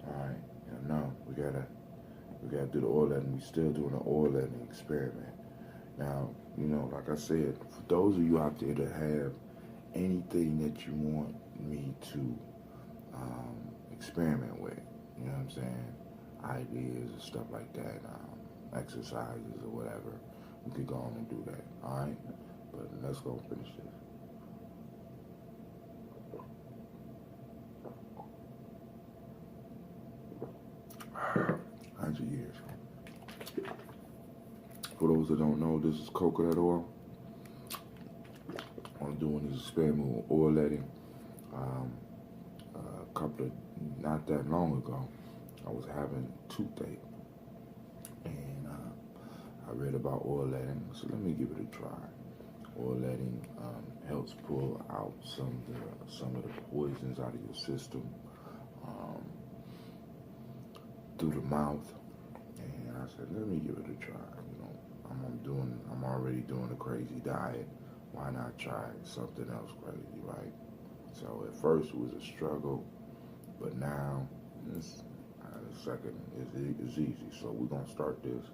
F: All right, now we gotta do the oil letting. We're still doing the oil letting experiment. Now, you know, like I said, for those of you out there that have anything that you want me to experiment with, you know what I'm saying, ideas and stuff like that, exercises or whatever, we could go on and do that, all right? But let's go finish this. Hundreds of years. For those that don't know, this is coconut oil. I'm doing this experiment with oil letting. Not that long ago, I was having toothache, and I read about oil letting, so let me give it a try. Oil letting helps pull out some of the poisons out of your system through the mouth, and I said, let me give it a try. You know, I'm already doing a crazy diet. Why not try something else crazy, right? So at first it was a struggle, but now it's easy. So we're gonna start this.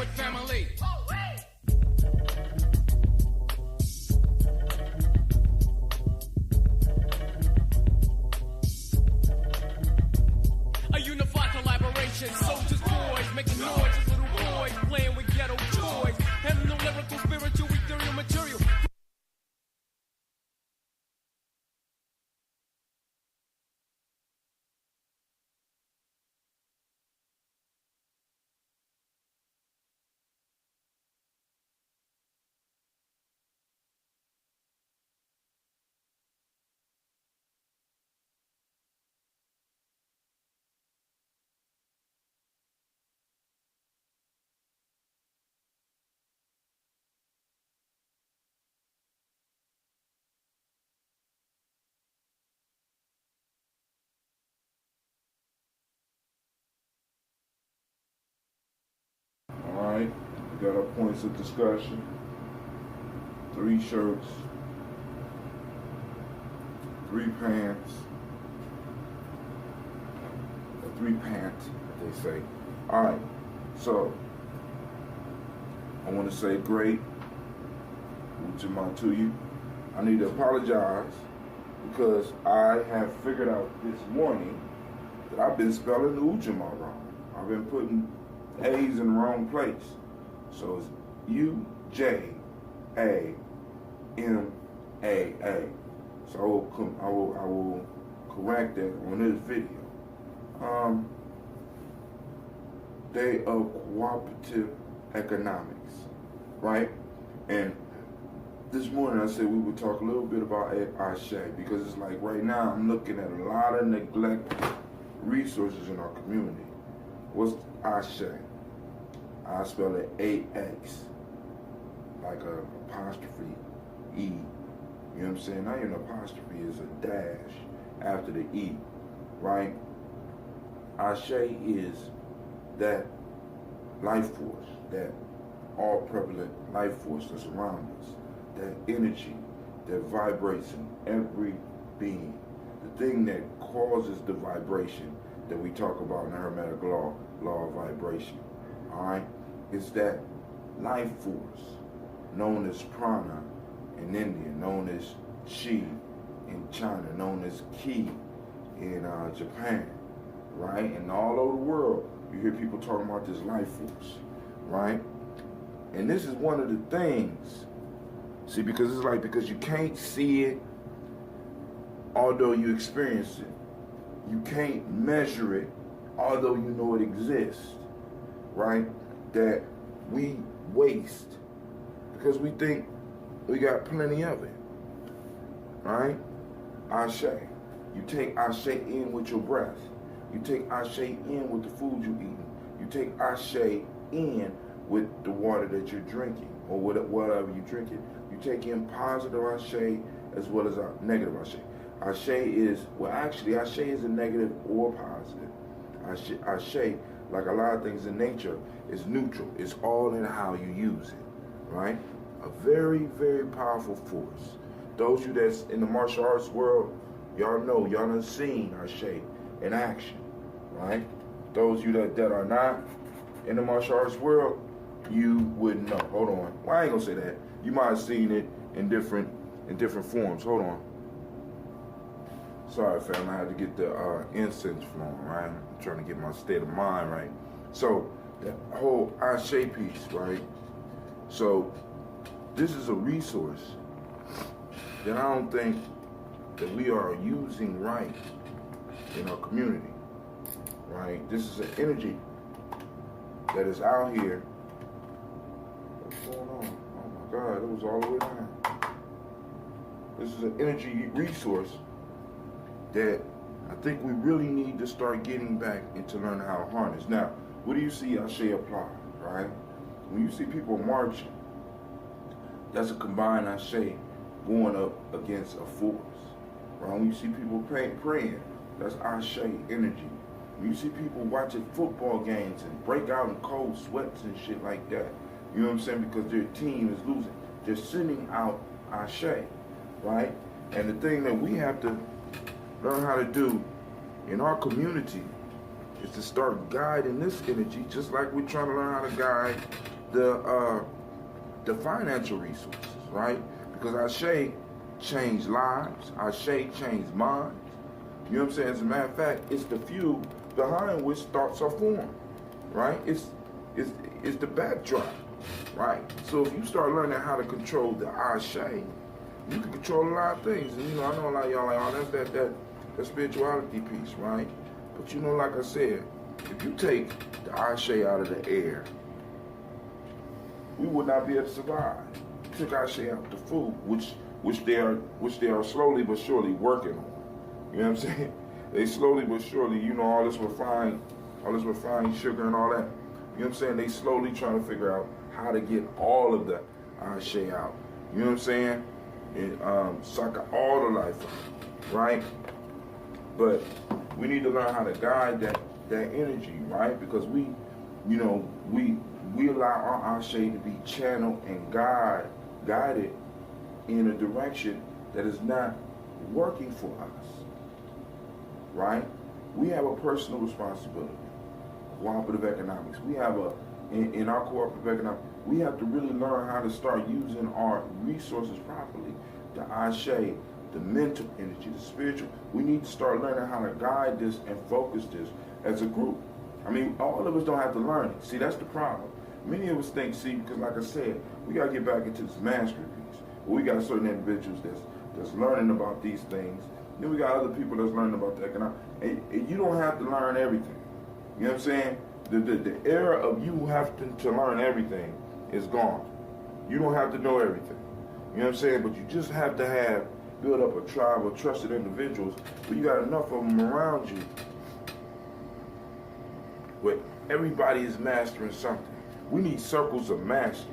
N: with family. A unified collaboration, soldiers, boys, making noise as little boys, playing with ghetto toys, and no lyrical, spiritual, ethereal material.
F: Alright, we got our points of discussion. 3 shirts, 3 pants, or 3 pants, they say. Alright, so I want to say great Gye-Nyame to you. I need to apologize because I have figured out this morning that I've been spelling Gye-Nyame wrong. I've been putting A's in the wrong place. So it's U-J-A-M-A-A. So I will correct that on this video. Day of Cooperative Economics, right? And this morning I said we would talk a little bit about Ashe, because it's like right now I'm looking at a lot of neglected resources in our community. What's Ashe? I spell it A-X, like a apostrophe E. You know what I'm saying? Not even an apostrophe, is a dash after the E, right? Ashe is that life force, that all-prevalent life force that's around us, that energy that vibrates in every being, the thing that causes the vibration that we talk about in the Hermetic law of vibration. Alright? It's that life force known as prana in India, known as chi in China, known as ki in Japan, right? And all over the world, you hear people talking about this life force, right? And this is one of the things, see, because it's like, because you can't see it, although you experience it. You can't measure it, although you know it exists, right? That we waste because we think we got plenty of it, right? Ashe. You take Ashe in with your breath. You take Ashe in with the food you're eating. You take Ashe in with the water that you're drinking, or whatever you're drinking. You take in positive Ashe as well as negative Ashe. Ashe is, well, actually, Ashe is a negative or positive. Ashe, like a lot of things in nature, is neutral. It's all in how you use it, right? A very, very powerful force. Those of you that's in the martial arts world, y'all know, y'all done seen Ashe in action, right? Those of you that are not in the martial arts world, you wouldn't know. Hold on. Well, I ain't gonna say that. You might have seen it in different forms. Hold on. Sorry, fam, I had to get the incense flowing, right? I'm trying to get my state of mind right. So, that whole Ashe piece, right? So, this is a resource that I don't think that we are using right in our community, right? This is an energy that is out here. What's going on? Oh my God, it was all the way down. This is an energy resource that I think we really need to start getting back into learning how to harness. Now, what do you see Ashe apply, right? When you see people marching, that's a combined Ashe going up against a force, right? When you see people praying, that's Ashe energy. When you see people watching football games and break out in cold sweats and shit like that, you know what I'm saying? Because their team is losing. They're sending out Ashe, right? And the thing that we have to learn how to do in our community is to start guiding this energy, just like we're trying to learn how to guide the financial resources, right? Because Ashe changed lives, Ashe changed minds. You know what I'm saying? As a matter of fact, it's the fuel behind which thoughts are formed, right? It's the backdrop, right? So if you start learning how to control the Ashe, you can control a lot of things. And you know, I know a lot of y'all like, oh, that's that spirituality piece, right? But you know, like I said, if you take the Ashe out of the air, we would not be able to survive. Took Ashe out the food, which they are slowly but surely working on. You know what I'm saying? They slowly but surely, you know, all this refined sugar and all that. You know what I'm saying? They slowly trying to figure out how to get all of the Ashe out. You know what I'm saying? And suck all the life out, right? But we need to learn how to guide that energy, right? Because we allow our Ashe to be channeled and guided in a direction that is not working for us, right? We have a personal responsibility. Cooperative economics. We have in our cooperative economics, we have to really learn how to start using our resources properly. The Ashe, the mental energy, the spiritual. We need to start learning how to guide this and focus this as a group. I mean, all of us don't have to learn it. See, that's the problem. Many of us think, because like I said, we got to get back into this mastery piece. We got certain individuals that's learning about these things. Then we got other people that's learning about the economic. And you don't have to learn everything. You know what I'm saying? The era of you having to learn everything is gone. You don't have to know everything. You know what I'm saying? But you just have to build up a tribe of trusted individuals, but you got enough of them around you where everybody is mastering something. We need circles of masters.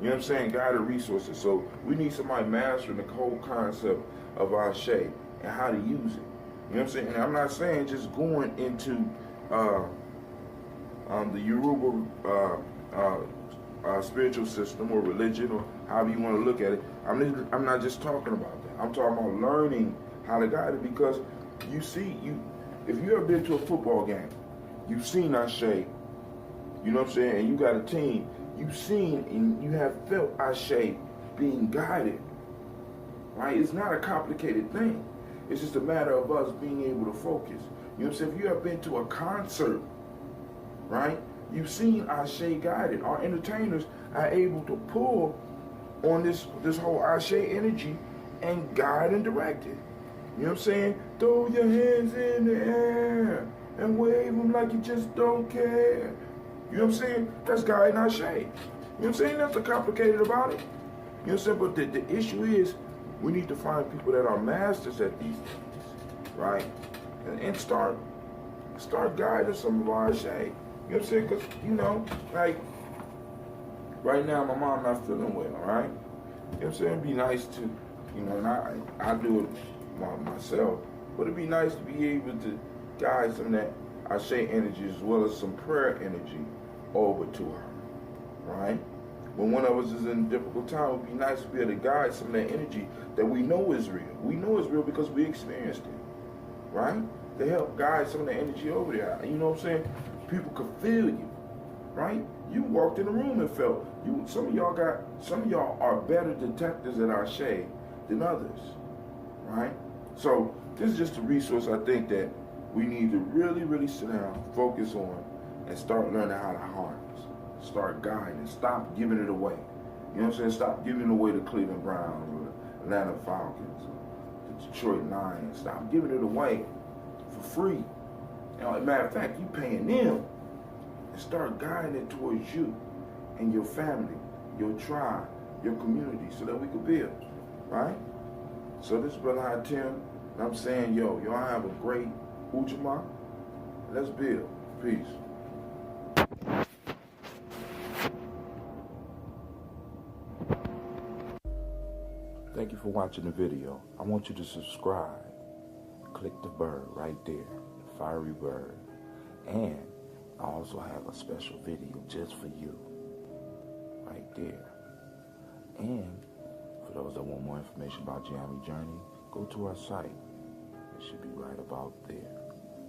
F: You know what I'm saying? Guided resources. So we need somebody mastering the whole concept of Ashe and how to use it. You know what I'm saying? And I'm not saying just going into the Yoruba spiritual system or religion or however you want to look at it. I'm not just talking about that. I'm talking about learning how to guide it, because you see, if you ever been to a football game, you've seen Ashe, you know what I'm saying, and you got a team, you've seen and you have felt Ashe being guided, right? It's not a complicated thing. It's just a matter of us being able to focus. You know what I'm saying? If you have been to a concert, right, you've seen Ashe guided. Our entertainers are able to pull on this whole Ashe energy and guide and direct it. You know what I'm saying? Throw your hands in the air and wave them like you just don't care. You know what I'm saying? That's guiding Ashe. You know what I'm saying? Nothing complicated about it. You know what I'm saying? But the issue is we need to find people that are masters at these things, right? And start guiding some of our Ashe. You know what I'm saying? Because, you know, like, right now my mom not feeling well, right? You know what I'm saying? It'd be nice to, you know, and I do it myself, but it'd be nice to be able to guide some of that Ashe energy as well as some prayer energy over to her, right? When one of us is in a difficult time, it would be nice to be able to guide some of that energy that we know is real. We know it's real because we experienced it, right? To help guide some of the energy over there. You know what I'm saying? People could feel you, right? You walked in the room and felt you. Some of y'all are better detectors at Ashe than others, right? So this is just a resource I think that we need to really, really sit down, focus on, and start learning how to harness. Start guiding. Stop giving it away. You know what I'm saying? Stop giving away the Cleveland Browns or the Atlanta Falcons or the Detroit Lions. Stop giving it away for free. You know, as a matter of fact, you paying them, and start guiding it towards you and your family, your tribe, your community, so that we could build, right? So this is Brother High Tim, and I'm saying, y'all have a great Ujima. Let's build. Peace. Thank you for watching the video. I want you to subscribe. Click the bird right there, the fiery bird. And I also have a special video just for you, right there. And for those that want more information about Gye-Nyame Journey, go to our site. It should be right about there.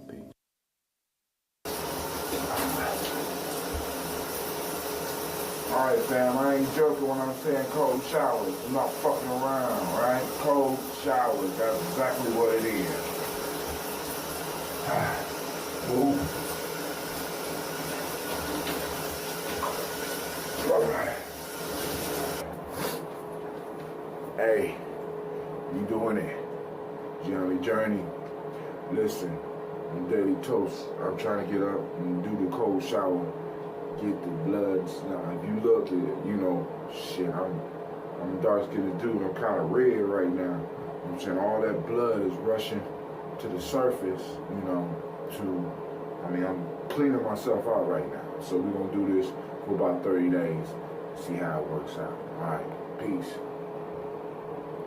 F: Peace. Alright, fam, I ain't joking when I'm saying cold showers. I'm not fucking around, right? Cold showers, that's exactly what it is. Ooh. Alright. Hey, you doing it. Gye-Nyame journey. Listen, I'm Daily Toast. I'm trying to get up and do the cold shower. Get the bloods. Now, if you look at it, you know, shit, I'm a dark-skinned dude. I'm kind of red right now. I'm saying all that blood is rushing to the surface, you know, I'm cleaning myself out right now. So we're going to do this for about 30 days. See how it works out. All right, peace.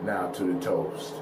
F: Now to the toast.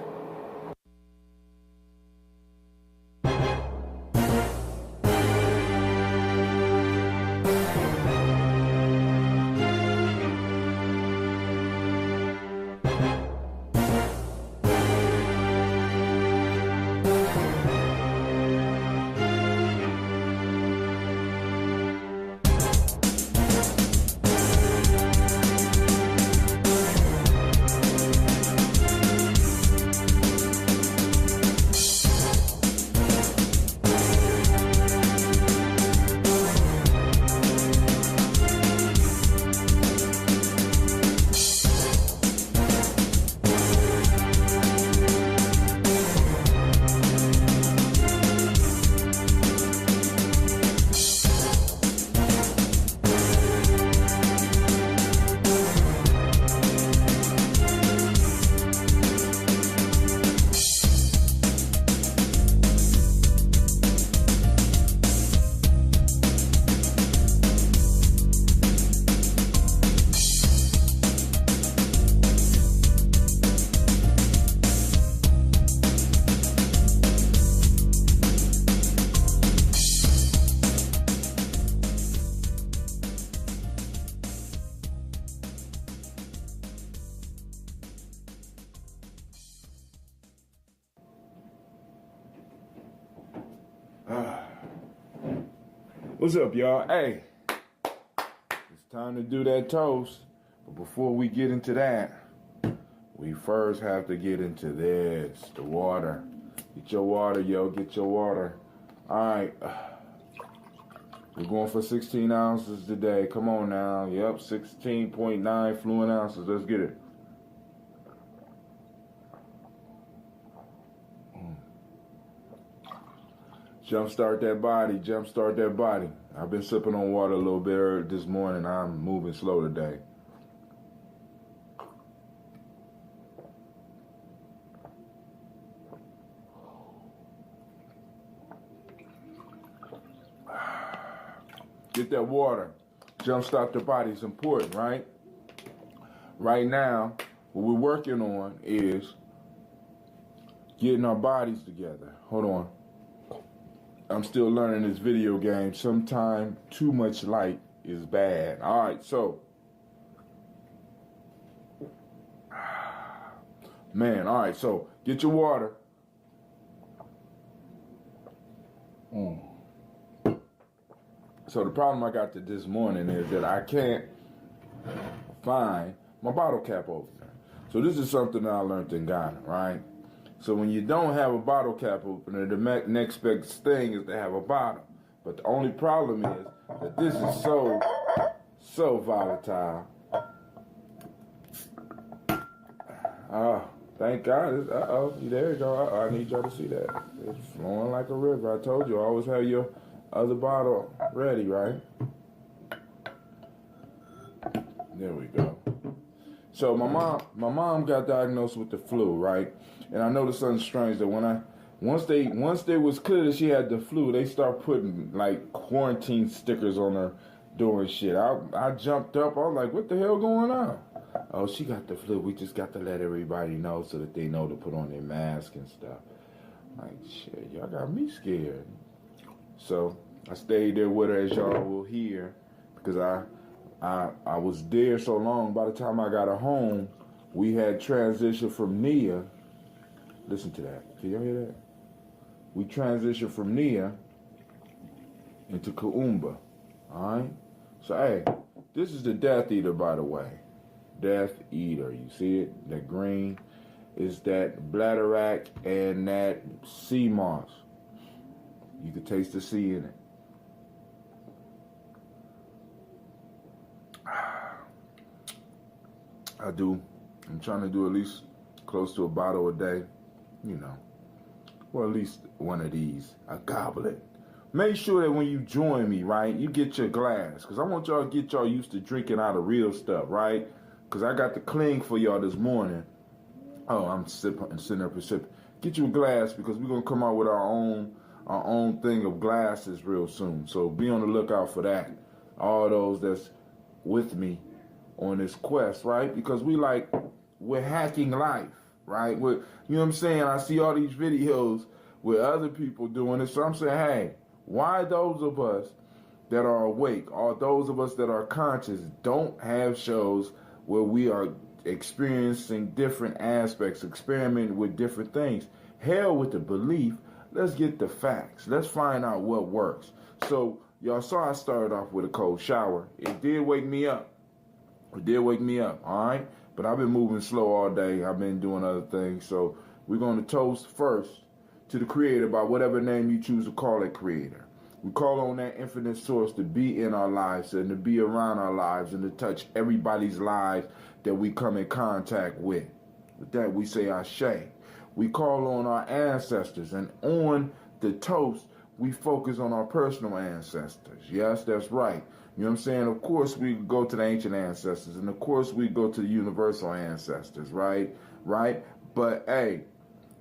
F: What's up, y'all? Hey, it's time to do that toast. But before we get into that, we first have to get into this, the water. Get your water, yo, get your water. All right, we're going for 16 ounces today. Come on now. Yep, 16.9 fluid ounces. Let's get it. Jumpstart that body, jumpstart that body. I've been sipping on water a little bit earlier this morning. I'm moving slow today. Get that water. Jumpstart the body is important, right? Right now, what we're working on is getting our bodies together. Hold on. I'm still learning this video game. Sometimes too much light is bad. All right, so. Man, all right, so get your water. So the problem I got this morning is that I can't find my bottle cap opener. So this is something that I learned in Ghana, right? So when you don't have a bottle cap opener, the next best thing is to have a bottle. But the only problem is that this is so volatile. Thank God. There you go. I need y'all to see that. It's flowing like a river. I told you, always have your other bottle ready, right? There we go. So my mom got diagnosed with the flu, right? And I noticed something strange that once they was clear that she had the flu, they start putting like quarantine stickers on her door and shit. I jumped up. I was like, what the hell going on? Oh, she got the flu. We just got to let everybody know so that they know to put on their mask and stuff. Like, shit, y'all got me scared. So I stayed there with her, as y'all will hear, because I was there so long. By the time I got her home, we had transitioned from Nia. Listen to that. Can y'all hear that? We transitioned from Nia into Kaumba. All right? So, hey, This is the Death Eater, by the way. Death Eater. You see it? That green is that bladderwrack and that sea moss. You can taste the sea in it. I do. I'm trying to do at least close to a bottle a day. You know. Or at least one of these. A goblet. Make sure that when you join me, right, you get your glass. Because I want y'all to get y'all used to drinking out of real stuff, right? Because I got the cling for y'all this morning. Oh, I'm sitting up and sipping. Get you a glass because we're going to come out with our own thing of glasses real soon. So be on the lookout for that. All those that's with me on this quest, right? Because we're hacking life, right? You know what I'm saying? I see all these videos with other people doing it. So I'm saying, hey, why those of us that are awake, or those of us that are conscious, don't have shows where we are experiencing different aspects, experimenting with different things? Hell with the belief. Let's get the facts. Let's find out what works. So y'all saw I started off with a cold shower. It did wake me up. All right? But I've been moving slow all day. I've been doing other things. So we're going to toast first to the Creator by whatever name you choose to call it, Creator. We call on that infinite source to be in our lives and to be around our lives and to touch everybody's lives that we come in contact with. With that, we say Ashe. We call on our ancestors, and on the toast, we focus on our personal ancestors. Yes, that's right. You know what I'm saying? Of course, we go to the ancient ancestors, and of course, we go to the universal ancestors, right? But, hey,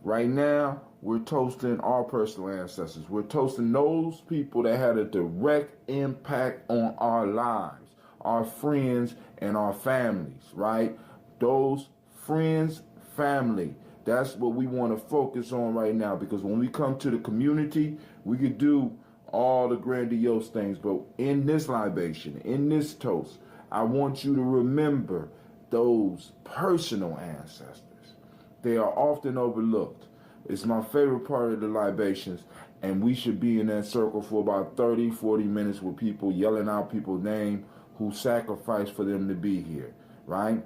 F: right now, we're toasting our personal ancestors. We're toasting those people that had a direct impact on our lives, our friends, and our families, right? Those friends, family. That's what we want to focus on right now, because when we come to the community, we could do all the grandiose things. But in this libation, in this toast, I want you to remember those personal ancestors. They are often overlooked. It's my favorite part of the libations, and we should be in that circle for about 30, 40 minutes with people yelling out people's name who sacrificed for them to be here, right?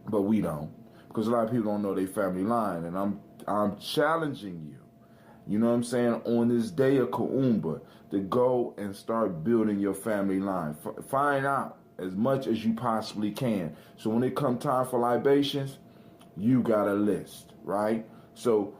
F: But we don't, because a lot of people don't know their family line, and I'm challenging you, you know what I'm saying, on this day of Kuumba, to go and start building your family line. Find out as much as you possibly can. So when it come time for libations, you got a list, right? So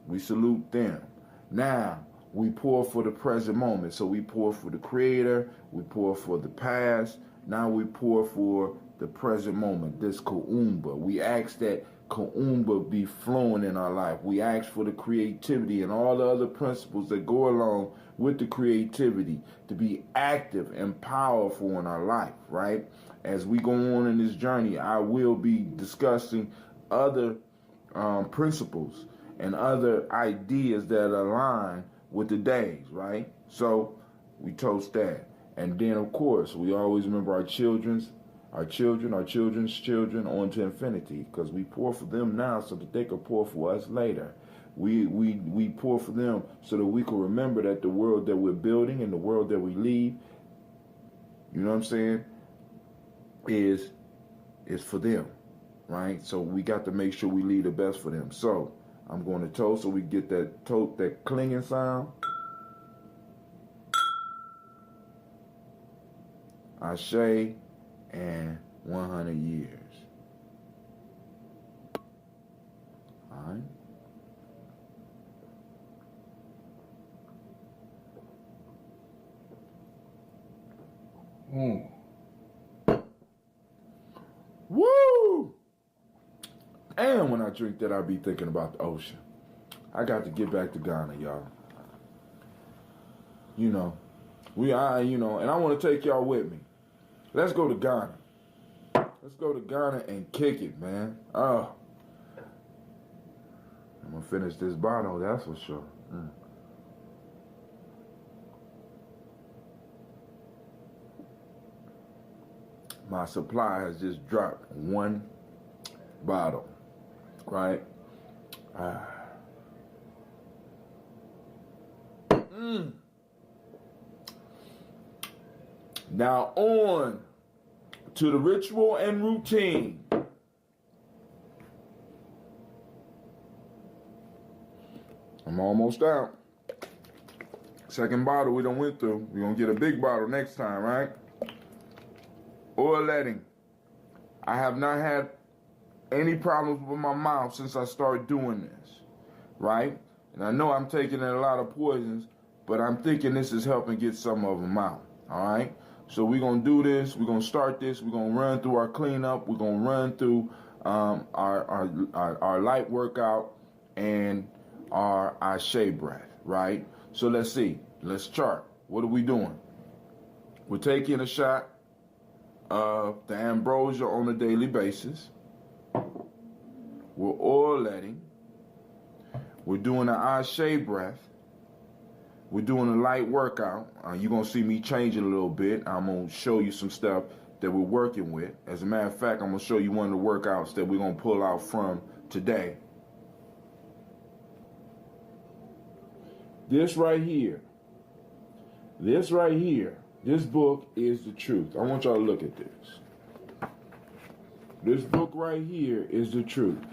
F: we salute them. Now, we pour for the present moment. So we pour for the Creator, we pour for the past, now we pour for the present moment, this Kuumba. We ask that Kuumba be flowing in our life. We ask for the creativity and all the other principles that go along with the creativity to be active and powerful in our life, right? As we go on in this journey, I will be discussing other principles and other ideas that align with the days, right? So we toast that. And then, of course, we always remember our children's children on to infinity, because we pour for them now so that they can pour for us later. We pour for them so that we can remember that the world that we're building and the world that we leave, you know what I'm saying, is for them, right? So we got to make sure we leave the best for them. So I'm going to toast so we get that clinging sound. Ashe and 100 years. All right. Woo! And when I drink that, I be thinking about the ocean. I got to get back to Ghana, y'all. You know, and I want to take y'all with me. Let's go to Ghana. Let's go to Ghana and kick it, man. Oh. I'm going to finish this bottle, that's for sure. My supply has just dropped one bottle, right? I Now on to the ritual and routine. I'm almost out. Second bottle we done went through. We're gonna get a big bottle next time, right? Oil letting. I have not had any problems with my mouth since I started doing this, right? And I know I'm taking in a lot of poisons, but I'm thinking this is helping get some of them out, all right? So we're gonna do this. We're gonna start this. We're gonna run through our cleanup. We're gonna run through our light workout and our Ashe breath, right? So let's see. Let's chart. What are we doing? We're taking a shot of the ambrosia on a daily basis. We're oil letting. We're doing an Ashe breath. We're doing a light workout. You're going to see me change it a little bit. I'm going to show you some stuff that we're working with. As a matter of fact, I'm going to show you one of the workouts that we're going to pull out from today. This right here, this book is the truth. I want y'all to look at this. This book right here is the truth.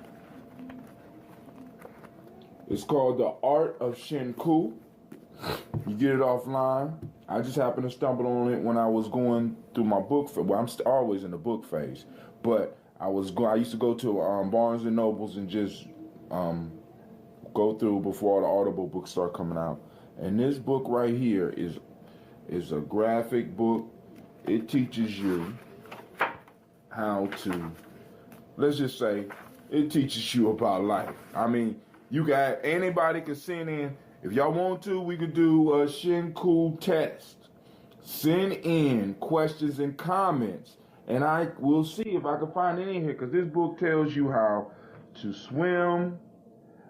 F: It's called The Art of Shinku. You get it offline. I just happened to stumble on it when I was going through my book phase. Well, I'm always in the book phase, but I used to go to Barnes and Nobles and just go through before all the Audible books start coming out. And this book right here is a graphic book. It teaches you how to, let's just say, it teaches you about life. I mean, anybody can send in. If y'all want to, we could do a Shinku test. Send in questions and comments, and I will see if I can find it in here, because this book tells you how to swim,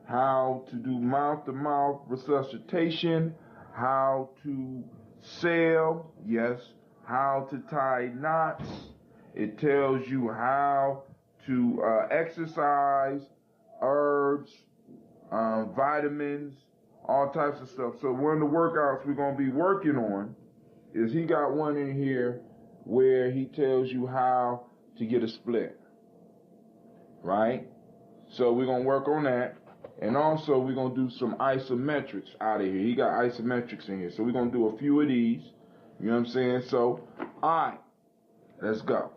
F: how to do mouth-to-mouth resuscitation, how to sail, yes, how to tie knots. It tells you how to exercise, herbs, vitamins, all types of stuff. So one of the workouts we're going to be working on is he got one in here where he tells you how to get a split, right? So we're going to work on that. And also we're going to do some isometrics out of here. He got isometrics in here. So we're going to do a few of these. You know what I'm saying? So, all right, let's go.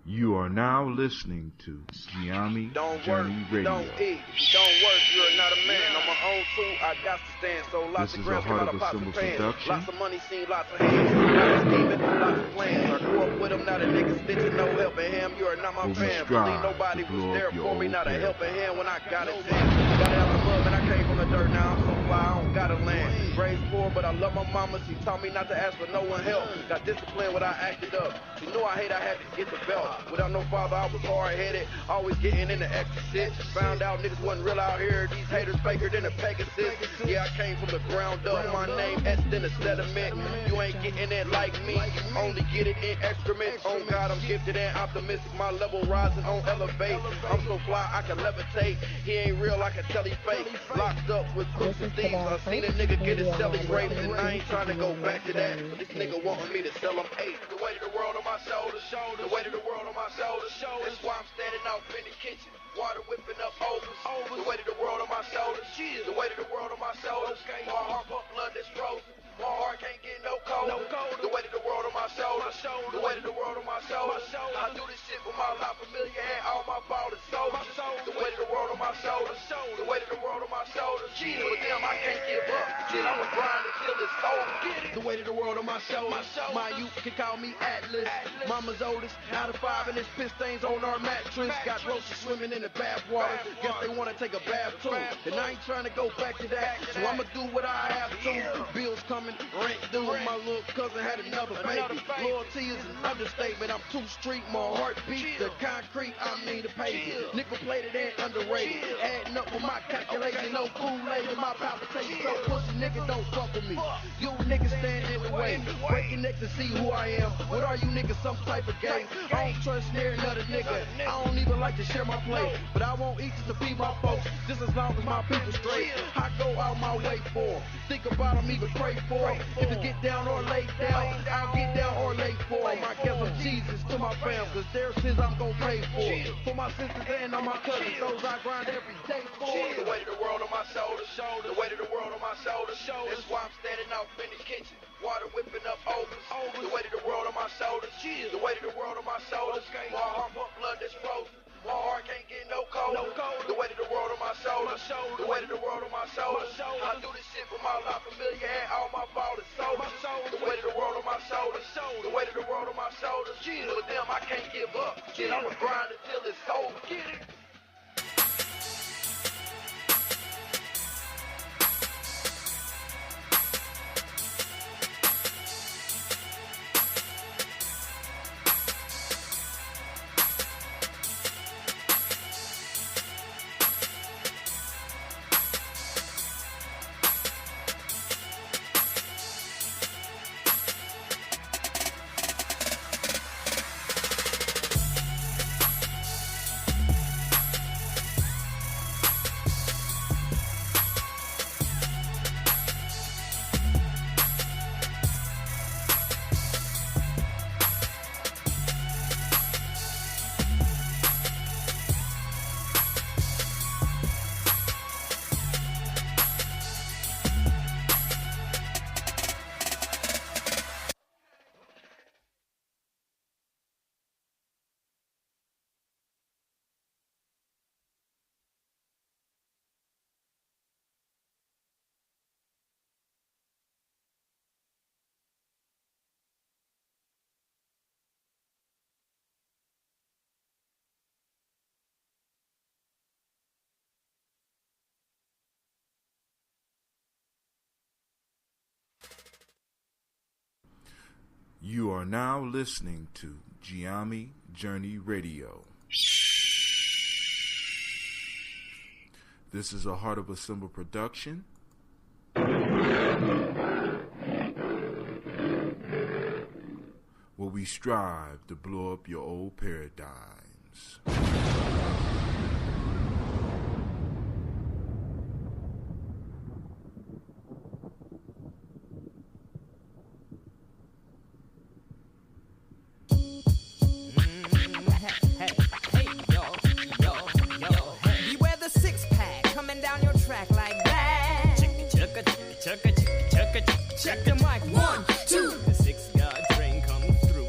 F: You are now listening to Gye-Nyame Journey Radio.
O: Don't eat, don't work, you're not a man. On my own too, I got to stand. So lots of grams come out of pots and pans. Lots of money seen, lots of hands. Lots of scheming, lots of plans. I grew up with him, not a nigga stitching, no helping him. You are not my fan. Believe nobody was there for me, not a helping hand when I got it in. Got it out the mud, and I came from the dirt. Now I'm so fly, I don't got a land. Raised poor, but I love my mama. She taught me not to ask for no one help. Got disciplined when I acted up. She knew I had to get the belt. Without no father, I was hard-headed, always getting into extra shit. Found out niggas wasn't real out here. These haters faker than a Pegasus. Yeah, I came from the ground up. My name etched in a sediment. You ain't getting it like me. Only get it in excrement. On God, I'm gifted and optimistic. My level rising on elevate. I'm so fly, I can levitate. He ain't real, I can tell he fake. Locked up with crooks and thieves. I seen a nigga get his celly raped, and I ain't trying to go back to that. But this nigga wanting me to sell him 8. The weight of the world on my shoulders. The weight of the world on my shoulders. That's why I'm standing out in the kitchen. Water whipping up overs. The weight of the world on my shoulders. The weight of the world on my shoulders. My heart pump blood that's frozen. My heart can't get no colder. The weight of the world on my shoulders. The weight of the world on my shoulders. I do this shit for my life familiar and all my fallen soldiers. The weight of the world on my shoulders. The weight of the world on my shoulders. But damn, I can't give up. I'ma grind until it's over. The weight of the world on my shoulders. My youth can call me Atlas. Mama's oldest out of 5, and there's piss stains on our mattress. Got roaches swimming in the bathwater. Guess they wanna take a bath too. And I ain't trying to go back to that. So I'ma do what I have to. Bills coming, rent due. My little cousin had another baby. Loyalty is an understatement. I'm too street, my heart beat the concrete. I mean the pavement. Nickel plated and underrated. Adding up with my calculation, no Kool-Aid in my palpitation. So pussy nigga don't fuck with me. You niggas stand in the way. Break your necks and see who I am. What are you niggas, some type of game? I don't trust near another nigga. I don't even like to share my plate, but I won't eat just to feed my folks, just as long as my people straight. I go out my way for 'em. Think about 'em, even pray for 'em. If it get down or lay down, I'll get down or lay for 'em. I guess I'm Jesus to my fam, cause their sins I'm gon' pay for. For my sisters and all my cousins, those I grind every day for. The weight of the world on my shoulders, the weight of the world on my shoulders. That's why I'm standing out in the kitchen, water whipping up overs. The weight of the world on my shoulders, the weight of the world on my shoulders. My heart pump blood that's frozen. My heart can't get no colder. The weight of the world on my shoulders, the weight of the world on my shoulders. I do this shit for my La Familia and all my fallen soldiers. The weight of the world on my shoulders, the weight of the world on my shoulders. But them I can't give up. I'ma grind until it's over. Get it?
F: You are now listening to Gye-Nyame Journey Radio. This is a Heart of a Symbol production. Where we strive to blow up your old paradigms.
I: Check the mic. 1, 2. The 6 God train comes through.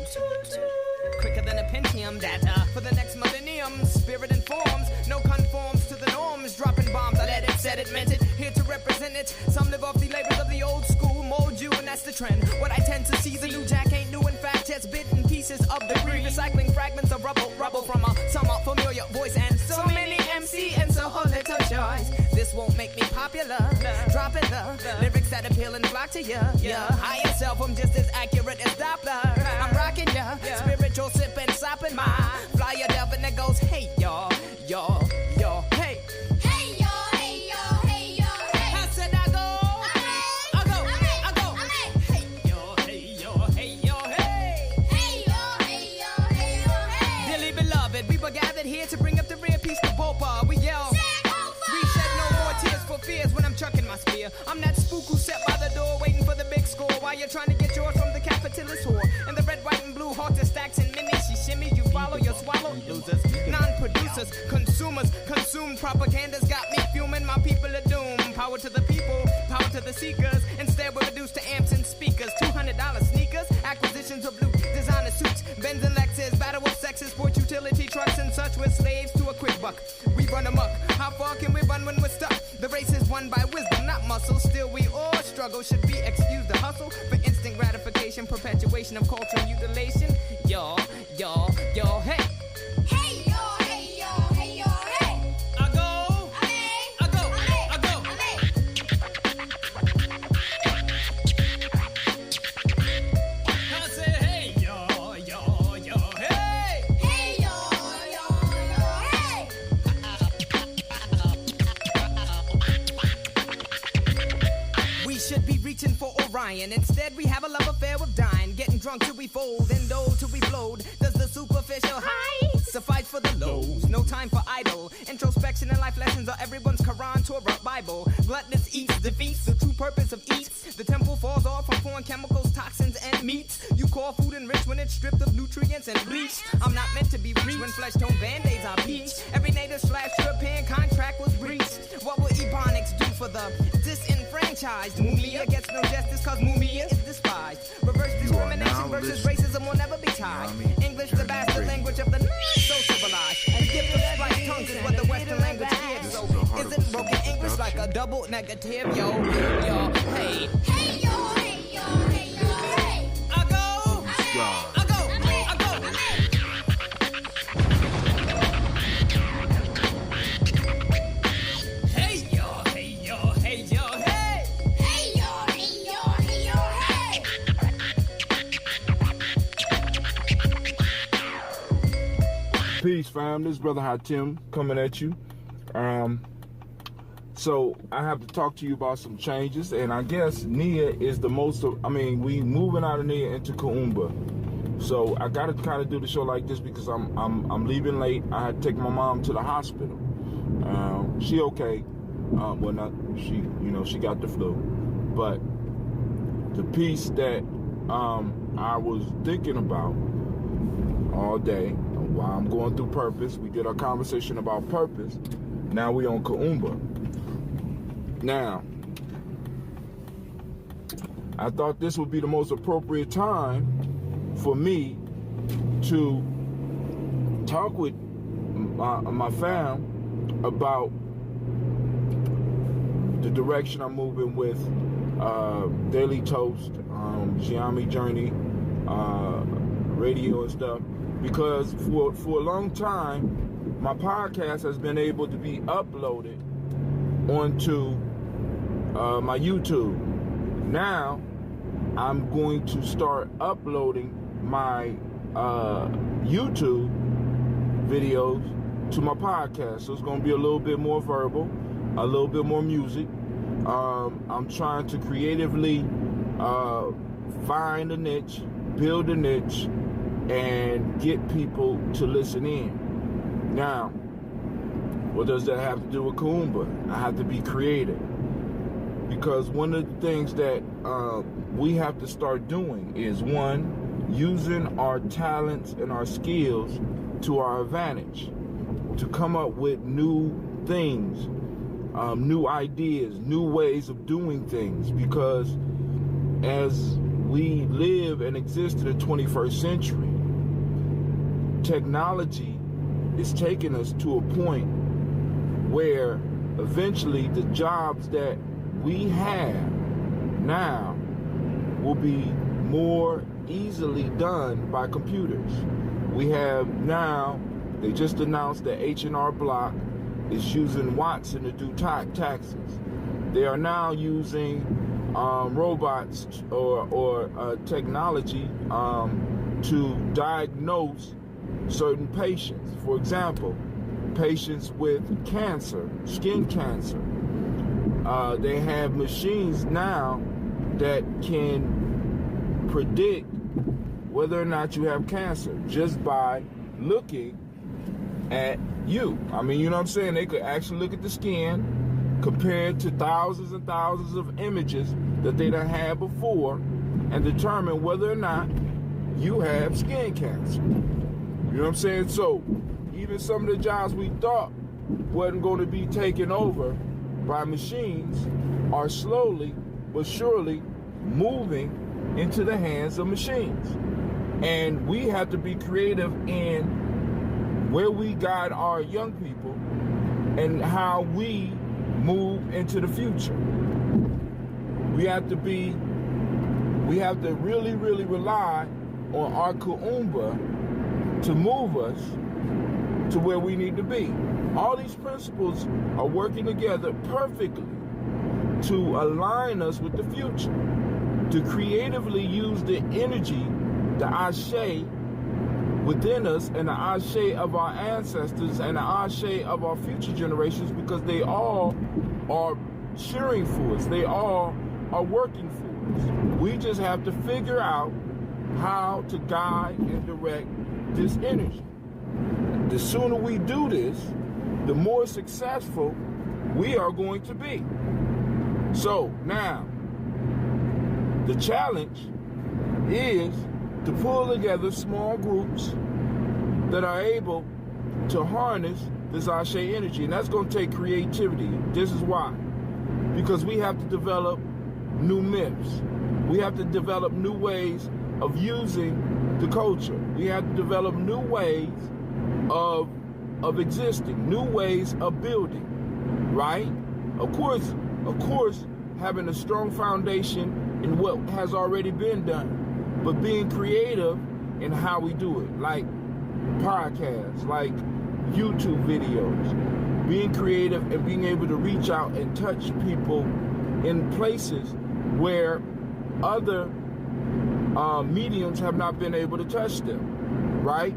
I: Quicker than a Pentium data for the next millennium. Spirit informs, no conforms to the norms. Dropping bombs, I let it, said it, meant it. Here to represent it. Some live off the labors of the old school, mold you, and that's the trend. What I tend to see, the new jack ain't new. In fact, just bitten pieces of debris, recycling fragments of rubble from a somewhat familiar voice. And so many MC and so little choice. This won't make me popular. Dropping the lyrics that appeal and flock to you. Higher self, I'm just as accurate as Doppler. I'm rocking ya, spiritual sipping, sopping my flyer delving that goes, hey y'all, hey.
J: Hey y'all, hey y'all, hey y'all, hey.
I: How said I go? I go. Hey y'all, hey y'all, hey y'all, hey.
J: Hey y'all, hey y'all, hey y'all, hey.
I: Dearly beloved, we were gathered here to bring up the rear piece to Bopa. We yell. We shed no more tears for fears when I'm chucking my spear. I'm that spook who sat by the door waiting for the big score while you're trying to get yours from the capitalist whore. And the red, white, and blue halter stacks and minis. She shimmy, you follow, you swallow. Losers, non-producers, consumers, consumed propaganda's got me fuming. My people are doomed. Power to the people, power to the seekers. Instead, we're reduced to amps and speakers. $200 sneakers, acquisitions of blue designer suits, Benz and Lexus, battle of sexes, sport utility trucks and such. We're slaves to a quick buck. We run amok. How far can we run when we're stuck? The race is won by wisdom, not muscle. Still, we all struggle. Should we excuse the hustle for instant gratification, perpetuation of cultural mutilation? Y'all, hey.
J: Hey y'all, hey y'all, hey y'all, hey.
I: I go. I say, hey y'all, hey.
J: Hey y'all, hey.
I: We should be reaching for Orion. Instead, we have a love affair with dying. Getting drunk till we fold and old till we blowed. Does the superficial high suffice for the lows? No time for idle. Introspection and life lessons are everyone's Quran, Torah, Bible. Gluttonous eats, defeats the true purpose of eats. The temple falls off from foreign chemicals, toxins, and meats. You call food enriched when it's stripped of nutrients and bleach. I'm not meant to be reached when flesh tone band-aids are bleached. Every native / European contract was breached. What will Ebonics do for the disenfranchised? Mumia gets no justice cause Mumia is despised. Reverse discrimination versus racism will never be tied. English, the bastard language of the so civilized. The gift of spliced tongues is what the Western language is. So isn't broken English like a double negative? Yo, yo, hey.
J: Hey yo, hey yo, hey yo, hey.
I: I go. I go. Hey yo, hey yo, hey yo, hey.
J: Hey yo, hey yo, hey yo, hey.
F: Peace, fam. This is Brother Hatim coming at you. So I have to talk to you about some changes, and I guess Nia is the most. We moving out of Nia into Kaumba. So I got to kind of do the show like this because I'm leaving late. I had to take my mom to the hospital. She okay. Well, not she. She got the flu, but the piece that I was thinking about all day while I'm going through purpose. We did our conversation about purpose. Now we on Kaumba. Now, I thought this would be the most appropriate time for me to talk with my fam about the direction I'm moving with Daily Toast, Gye-Nyame Journey, radio and stuff. Because for a long time, my podcast has been able to be uploaded onto my YouTube. Now, I'm going to start uploading my YouTube videos to my podcast. So it's going to be a little bit more verbal, a little bit more music. I'm trying to creatively find a niche, build a niche, and get people to listen in. Now, what does that have to do with Kaumba? I have to be creative. Because one of the things that we have to start doing is, one, using our talents and our skills to our advantage, to come up with new things, new ideas, new ways of doing things. Because as we live and exist in the 21st century, technology is taking us to a point where eventually the jobs that we have now will be more easily done by computers. We have now, they just announced that H&R Block is using Watson to do taxes. They are now using robots or technology to diagnose certain patients. For example, patients with cancer, skin cancer. They have machines now that can predict whether or not you have cancer just by looking at you. I mean, you know what I'm saying? They could actually look at the skin compared to thousands and thousands of images that they done had before and determine whether or not you have skin cancer. You know what I'm saying? So even some of the jobs we thought wasn't going to be taken over by machines are slowly but surely moving into the hands of machines. And we have to be creative in where we guide our young people and how we move into the future. We have to really, really rely on our Kaumba to move us to where we need to be. All these principles are working together perfectly to align us with the future, to creatively use the energy, the ashe within us and the ashe of our ancestors and the ashe of our future generations, because they all are cheering for us. They all are working for us. We just have to figure out how to guide and direct this energy. The sooner we do this, the more successful we are going to be. So now, the challenge is to pull together small groups that are able to harness this Ashe energy. And that's going to take creativity. This is why. Because we have to develop new myths. We have to develop new ways of using the culture. We have to develop new ways of existing, new ways of building, right? Of course, having a strong foundation in what has already been done, but being creative in how we do it, like podcasts, like YouTube videos, being creative and being able to reach out and touch people in places where other mediums have not been able to touch them, right?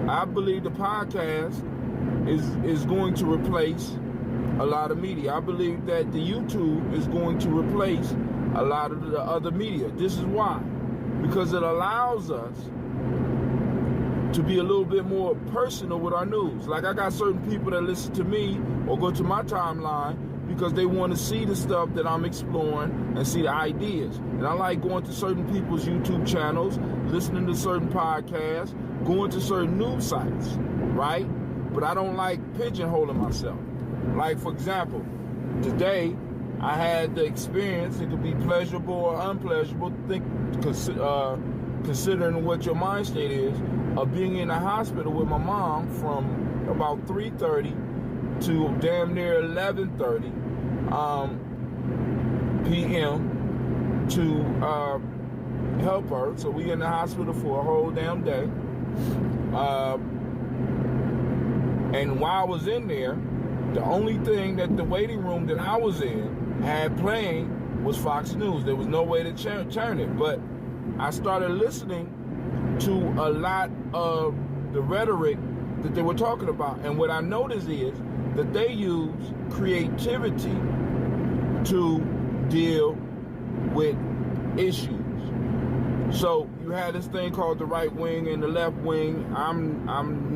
F: I believe the podcast is going to replace a lot of media. I believe that the YouTube is going to replace a lot of the other media. This is why. Because it allows us to be a little bit more personal with our news. Like, I got certain people that listen to me or go to my timeline because they want to see the stuff that I'm exploring and see the ideas. And I like going to certain people's YouTube channels, listening to certain podcasts, going to certain news sites, right? But I don't like pigeonholing myself. Like, for example, today I had the experience, it could be pleasurable or unpleasurable, considering what your mind state is, of being in the hospital with my mom from about 3:30 to damn near 11:30 p.m. to help her. So we in the hospital for a whole damn day. And while I was in there, the only thing that the waiting room that I was in had playing was Fox News. There was no way to turn it. But I started listening to a lot of the rhetoric that they were talking about. And what I noticed is that they use creativity to deal with issues. So you had this thing called the right wing and the left wing. I'm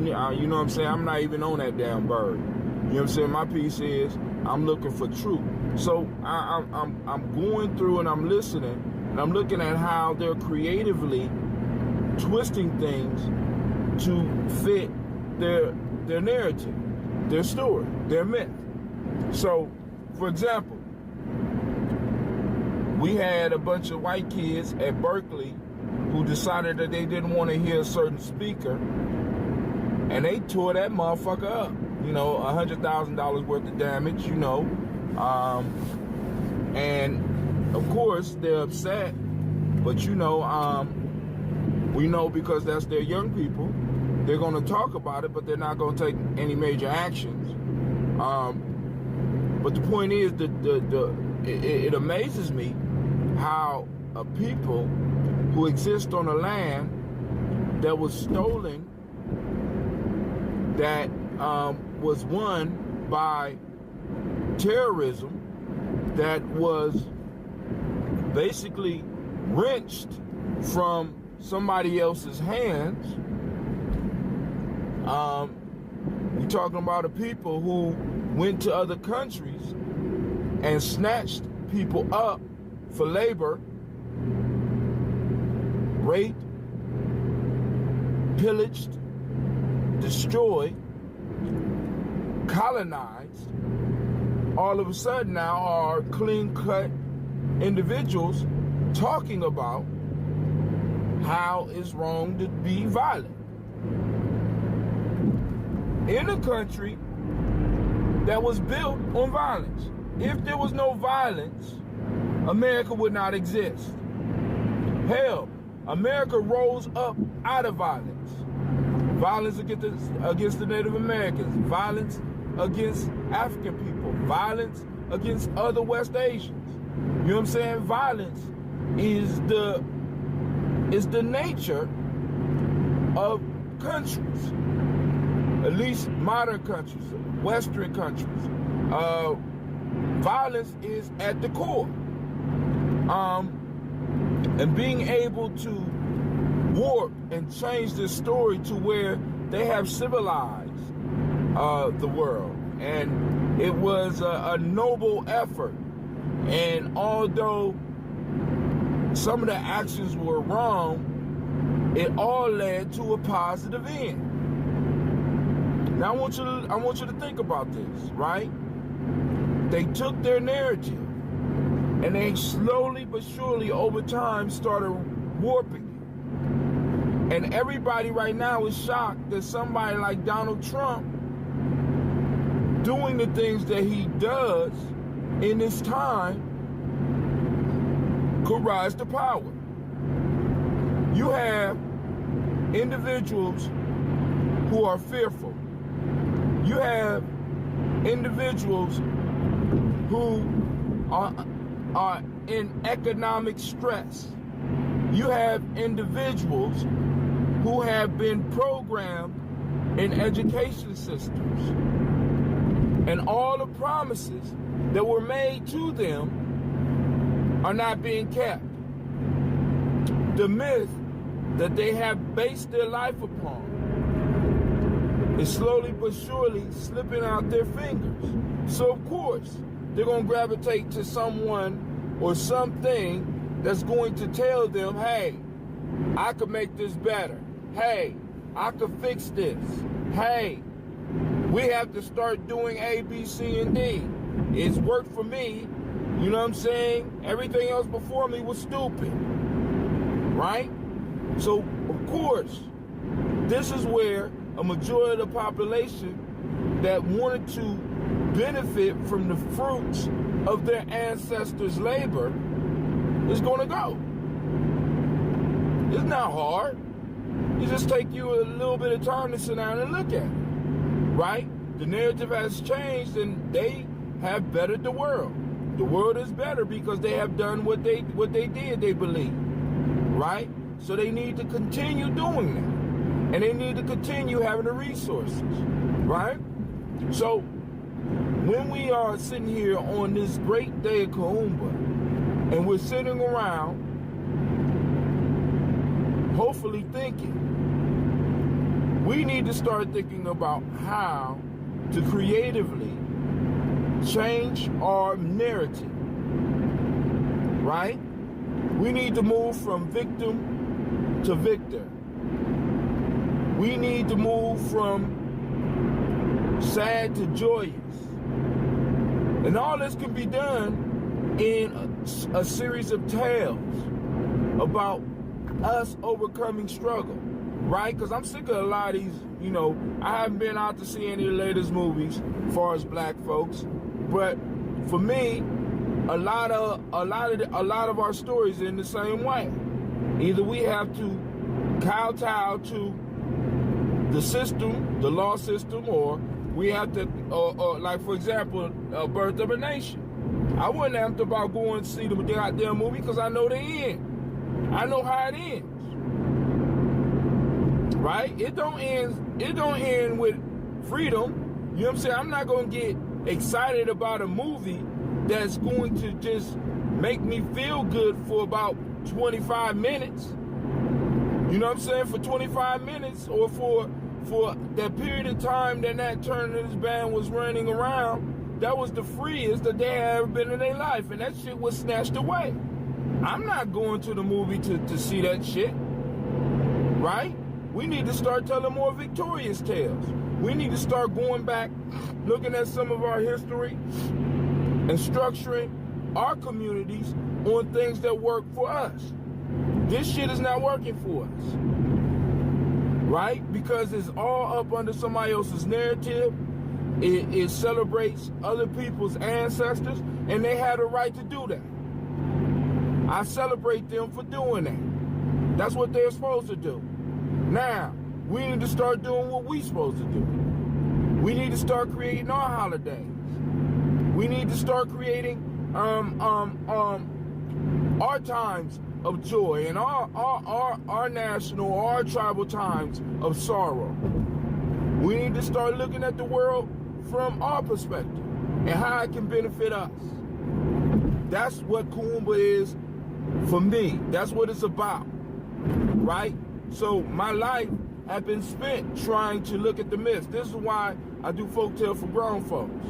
F: you know what I'm saying? I'm not even on that damn bird. You know what I'm saying? My piece is I'm looking for truth. So I'm going through and I'm listening and I'm looking at how they're creatively twisting things to fit their narrative, their story, their myth. So, for example, we had a bunch of white kids at Berkeley who decided that they didn't want to hear a certain speaker, and they tore that motherfucker up. You know, $100,000 worth of damage, you know. And, of course, they're upset, but, you know, we know because that's their young people, they're going to talk about it, but they're not going to take any major actions. But the point is that it amazes me how a people who exist on a land that was stolen, that was won by terrorism, that was basically wrenched from somebody else's hands. We're talking about a people who went to other countries and snatched people up for labor, raped, pillaged, destroyed, colonized, all of a sudden now are clean-cut individuals talking about how it's wrong to be violent. In a country that was built on violence. If there was no violence, America would not exist. Hell, America rose up out of violence. Violence against the Native Americans, violence against African people, violence against other West Asians. You know what I'm saying? Violence is the nature of countries, at least modern countries, Western countries. violence is at the core. And being able to warp and change this story to where they have civilized the world. And it was a noble effort. And although some of the actions were wrong, it all led to a positive end. Now I want you to think about this, right? They took their narrative and they slowly but surely over time started warping it. And everybody right now is shocked that somebody like Donald Trump doing the things that he does in this time could rise to power. You have individuals who are fearful. You have individuals who are in economic stress. You have individuals who have been programmed in education systems. And all the promises that were made to them are not being kept. The myth that they have based their life upon is slowly but surely slipping out their fingers. So of course, they're going to gravitate to someone or something that's going to tell them, hey, I could make this better. Hey, I could fix this. Hey, we have to start doing A, B, C, and D. It's worked for me. You know what I'm saying? Everything else before me was stupid. Right? So, of course, this is where a majority of the population that wanted to benefit from the fruits of their ancestors' labor is going to go. It's not hard. It just takes you a little bit of time to sit down and look at it. Right? The narrative has changed and they have bettered the world. The world is better because they have done what they did, they believe. Right? So they need to continue doing that. And they need to continue having the resources. Right? So when we are sitting here on this great day of Kahumba and we're sitting around hopefully thinking, we need to start thinking about how to creatively change our narrative, right? We need to move from victim to victor. We need to move from sad to joyous. And all this can be done in a series of tales about us overcoming struggle, right? Because I'm sick of a lot of these, you know, I haven't been out to see any of the latest movies as far as black folks, but for me, a lot of our stories are in the same way. Either we have to kowtow to the system, the law system, or we have to, like for example, Birth of a Nation. I wasn't amped about going to see the goddamn movie because I know the end. I know how it ends. Right? It don't end with freedom. You know what I'm saying? I'm not gonna get excited about a movie that's going to just make me feel good for about 25 minutes. You know what I'm saying? For 25 minutes or for that period of time that turn of this band was running around, that was the freest that they had ever been in their life, and that shit was snatched away. I'm not going to the movie to see that shit, right? We need to start telling more victorious tales. We need to start going back, looking at some of our history and structuring our communities on things that work for us. This shit is not working for us, right? Because it's all up under somebody else's narrative. It celebrates other people's ancestors, and they had a right to do that. I celebrate them for doing that. That's what they're supposed to do. Now, we need to start doing what we're supposed to do. We need to start creating our holidays. We need to start creating our times of joy and our national, our tribal times of sorrow. We need to start looking at the world from our perspective. and how it can benefit us. That's what Kuumba is for me. That's what it's about, right? So my life has been spent trying to look at the myths. This is why I do folktale for grown folks.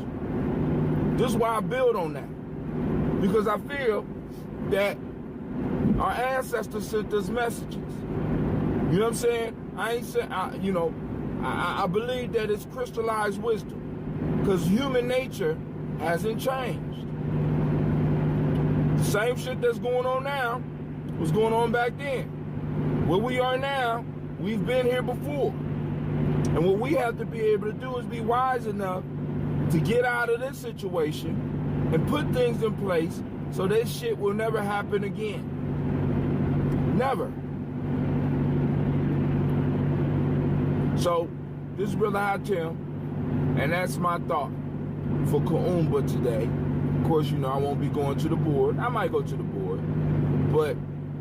F: This is why I build on that. Because I feel that our ancestors sent us messages. You know what I'm saying? I believe that it's crystallized wisdom. Because human nature hasn't changed. The same shit that's going on now was going on back then. Where we are now, we've been here before. And what we have to be able to do is be wise enough to get out of this situation and put things in place so this shit will never happen again. Never. So, this is Brother Hatim, and that's my thought for Kuumba today. Of course, you know, I won't be going to the board. I might go to the board, but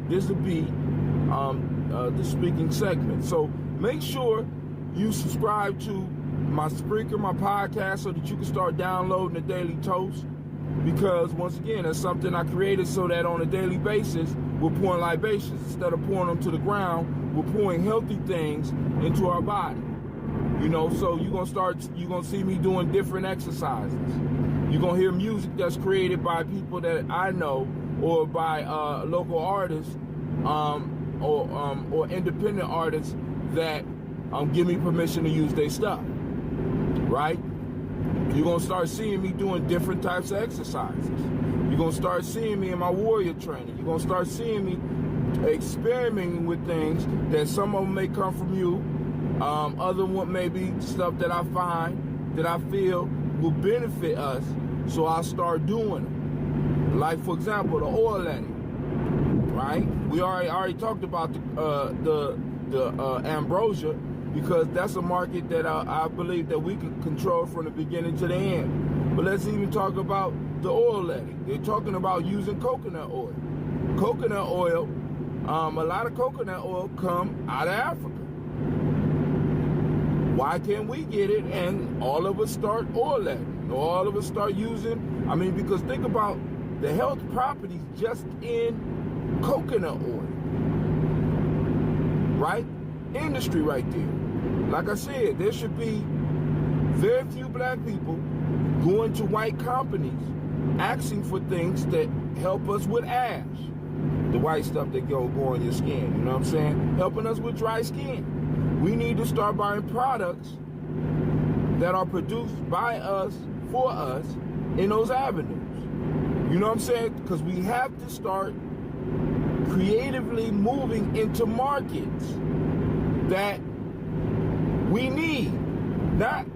F: this will be the speaking segment. So make sure you subscribe to my Spreaker, my podcast, so that you can start downloading the Daily Toast. Because once again, that's something I created so that on a daily basis, we're pouring libations. Instead of pouring them to the ground, we're pouring healthy things into our body. You know, so you're gonna see me doing different exercises. You're gonna hear music that's created by people that I know, or by local artists, or independent artists that give me permission to use their stuff, right? You're gonna start seeing me doing different types of exercises. You're gonna start seeing me in my warrior training. You're gonna start seeing me experimenting with things that some of them may come from you. Other one may be stuff that I find that I feel will benefit us, so I'll start doing them. Like, for example, the oil letting, right? We already talked about the ambrosia, because that's a market that I believe that we can control from the beginning to the end. But let's even talk about the oil letting. They're talking about using coconut oil. Coconut oil, a lot of coconut oil come out of Africa. Why can't we get it and all of us start oil letting? All of us start using, because think about the health properties just in coconut oil, right? Industry right there. Like I said, there should be very few black people going to white companies asking for things that help us with ash. The white stuff that go on your skin, you know what I'm saying? Helping us with dry skin. We need to start buying products that are produced by us, for us, in those avenues. You know what I'm saying? Because we have to start creatively moving into markets that we need. Not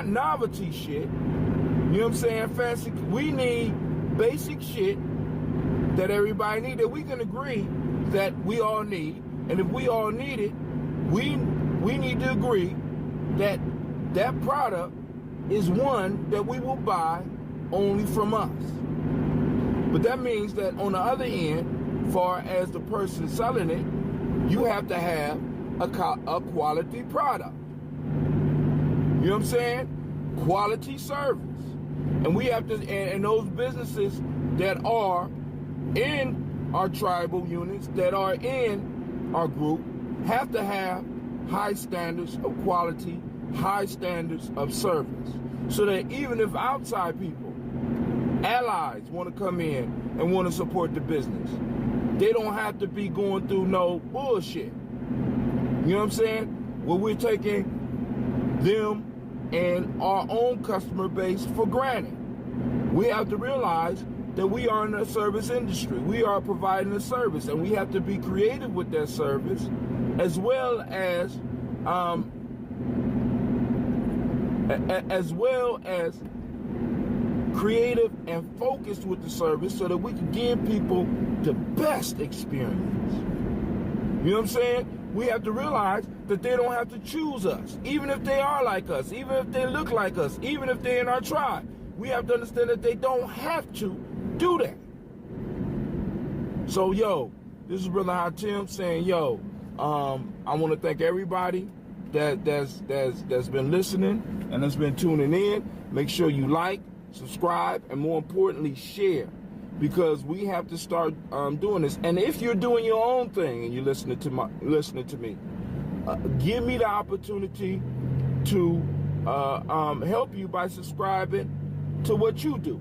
F: novelty shit. You know what I'm saying? Fancy. We need basic shit that everybody need, that we can agree that we all need. And if we all need it, we need to agree that that product is one that we will buy only from us. But that means that on the other end, far as the person selling it, you have to have a quality product. You know what I'm saying? Quality service. And we have to, and those businesses that are in our tribal units, that are in our group, have to have high standards of quality, high standards of service. So that even if outside people, allies, want to come in and want to support the business, they don't have to be going through no bullshit. You know what I'm saying? Well, we're taking them and our own customer base for granted. We have to realize that we are in a service industry. We are providing a service, and we have to be creative with that service, as well as creative and focused with the service, so that we can give people the best experience. You know what I'm saying? We have to realize that they don't have to choose us, even if they are like us, even if they look like us, even if they're in our tribe. We have to understand that they don't have to do that. So, yo, this is Brother Hatim saying, yo, I want to thank everybody that's been listening and that's been tuning in. Make sure you like, subscribe, and more importantly, share, because we have to start doing this. And if you're doing your own thing and you're listening to me, give me the opportunity to help you by subscribing to what you do.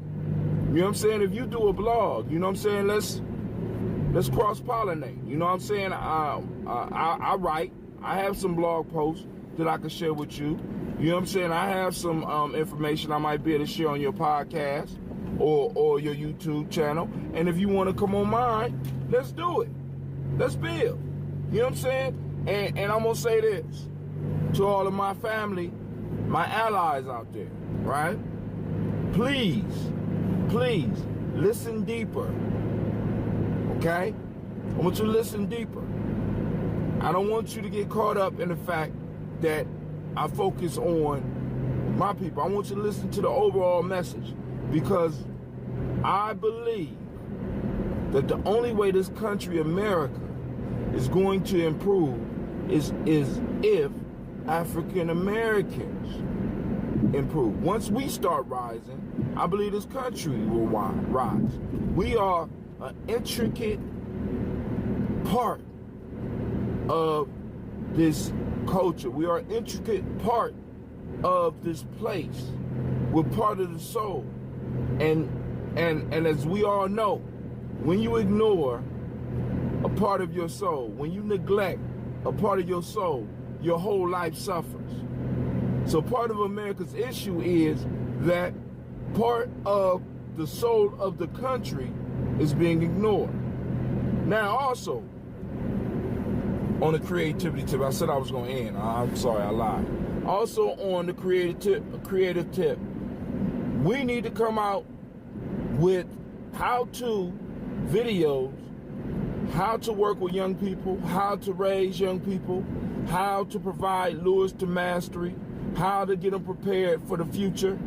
F: You know what I'm saying? If you do a blog, you know what I'm saying? Let's cross-pollinate. You know what I'm saying? I write. I have some blog posts that I can share with you. You know what I'm saying? I have some information I might be able to share on your podcast or your YouTube channel. And if you want to come on mine, let's do it. Let's build. You know what I'm saying? And I'm going to say this to all of my family, my allies out there, right? Please, listen deeper, okay? I want you to listen deeper. I don't want you to get caught up in the fact that I focus on my people. I want you to listen to the overall message, because I believe that the only way this country, America, is going to improve is if African Americans improve. Once we start rising, I believe this country will rise. We are an intricate part of this culture. We are an intricate part of this place. We're part of the soul. And as we all know, when you ignore a part of your soul, when you neglect a part of your soul, your whole life suffers. So part of America's issue is that part of the soul of the country is being ignored. Now also, on the creativity tip, I said I was going to end. I'm sorry, I lied. Also on the creative tip, we need to come out with how-to videos, how to work with young people, how to raise young people, how to provide lures to mastery, how to get them prepared for the future.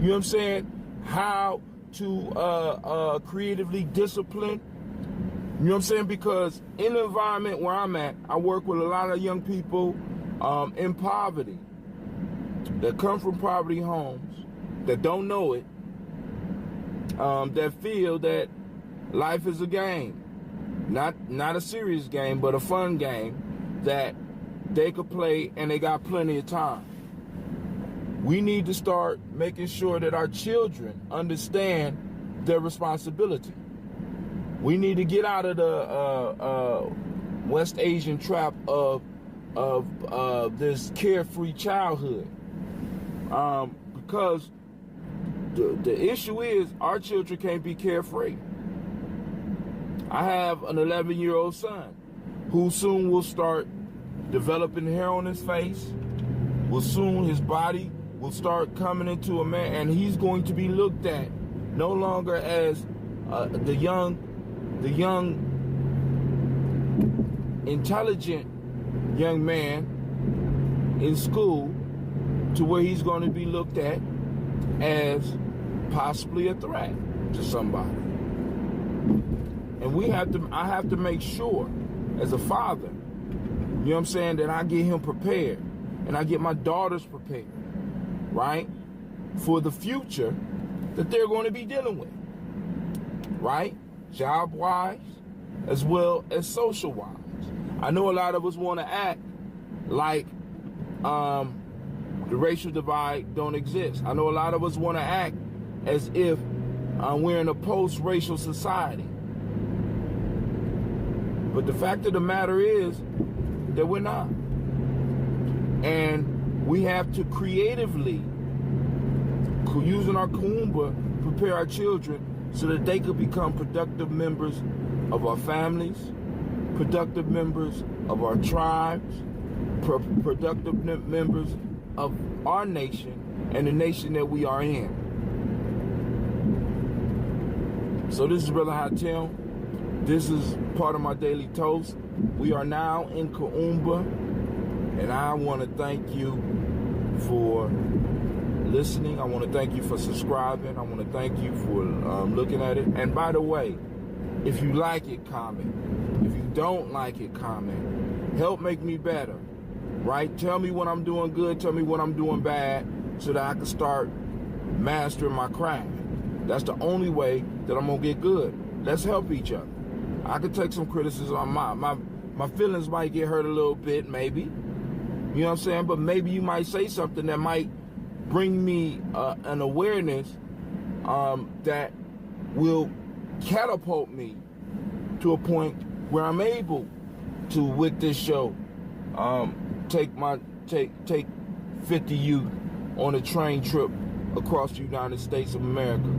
F: You know what I'm saying? How to creatively discipline. You know what I'm saying? Because in the environment where I'm at, I work with a lot of young people in poverty, that come from poverty homes, that don't know it, that feel that life is a game. Not a serious game, but a fun game that they could play and they got plenty of time. We need to start making sure that our children understand their responsibility. We need to get out of the West Asian trap of this carefree childhood, because the issue is our children can't be carefree. I have an 11-year-old son who soon will start developing hair on his face. His body will start coming into a man, and he's going to be looked at no longer as the young, intelligent young man in school, to where he's going to be looked at as possibly a threat to somebody. And I have to make sure, as a father, you know what I'm saying, that I get him prepared, and I get my daughters prepared, right, for the future that they're going to be dealing with, right, job-wise as well as social-wise. I know a lot of us want to act like the racial divide don't exist. I know a lot of us want to act as if we're in a post-racial society. But the fact of the matter is that we're not. And we have to creatively, using our kuumba, prepare our children so that they could become productive members of our families, productive members of our tribes, productive members of our nation and the nation that we are in. So this is Brother Hatem. This is part of my daily toast. We are now in Kuumba, and I want to thank you for listening. I want to thank you for subscribing. I want to thank you for looking at it. And by the way, if you like it, comment. If you don't like it, comment. Help make me better, right? Tell me when I'm doing good. Tell me when I'm doing bad, so that I can start mastering my craft. That's the only way that I'm gonna get good. Let's help each other. I could take some criticism. My feelings might get hurt a little bit, maybe. You know what I'm saying? But maybe you might say something that might bring me an awareness that will catapult me to a point where I'm able to, with this show, take 50 youth on a train trip across the United States of America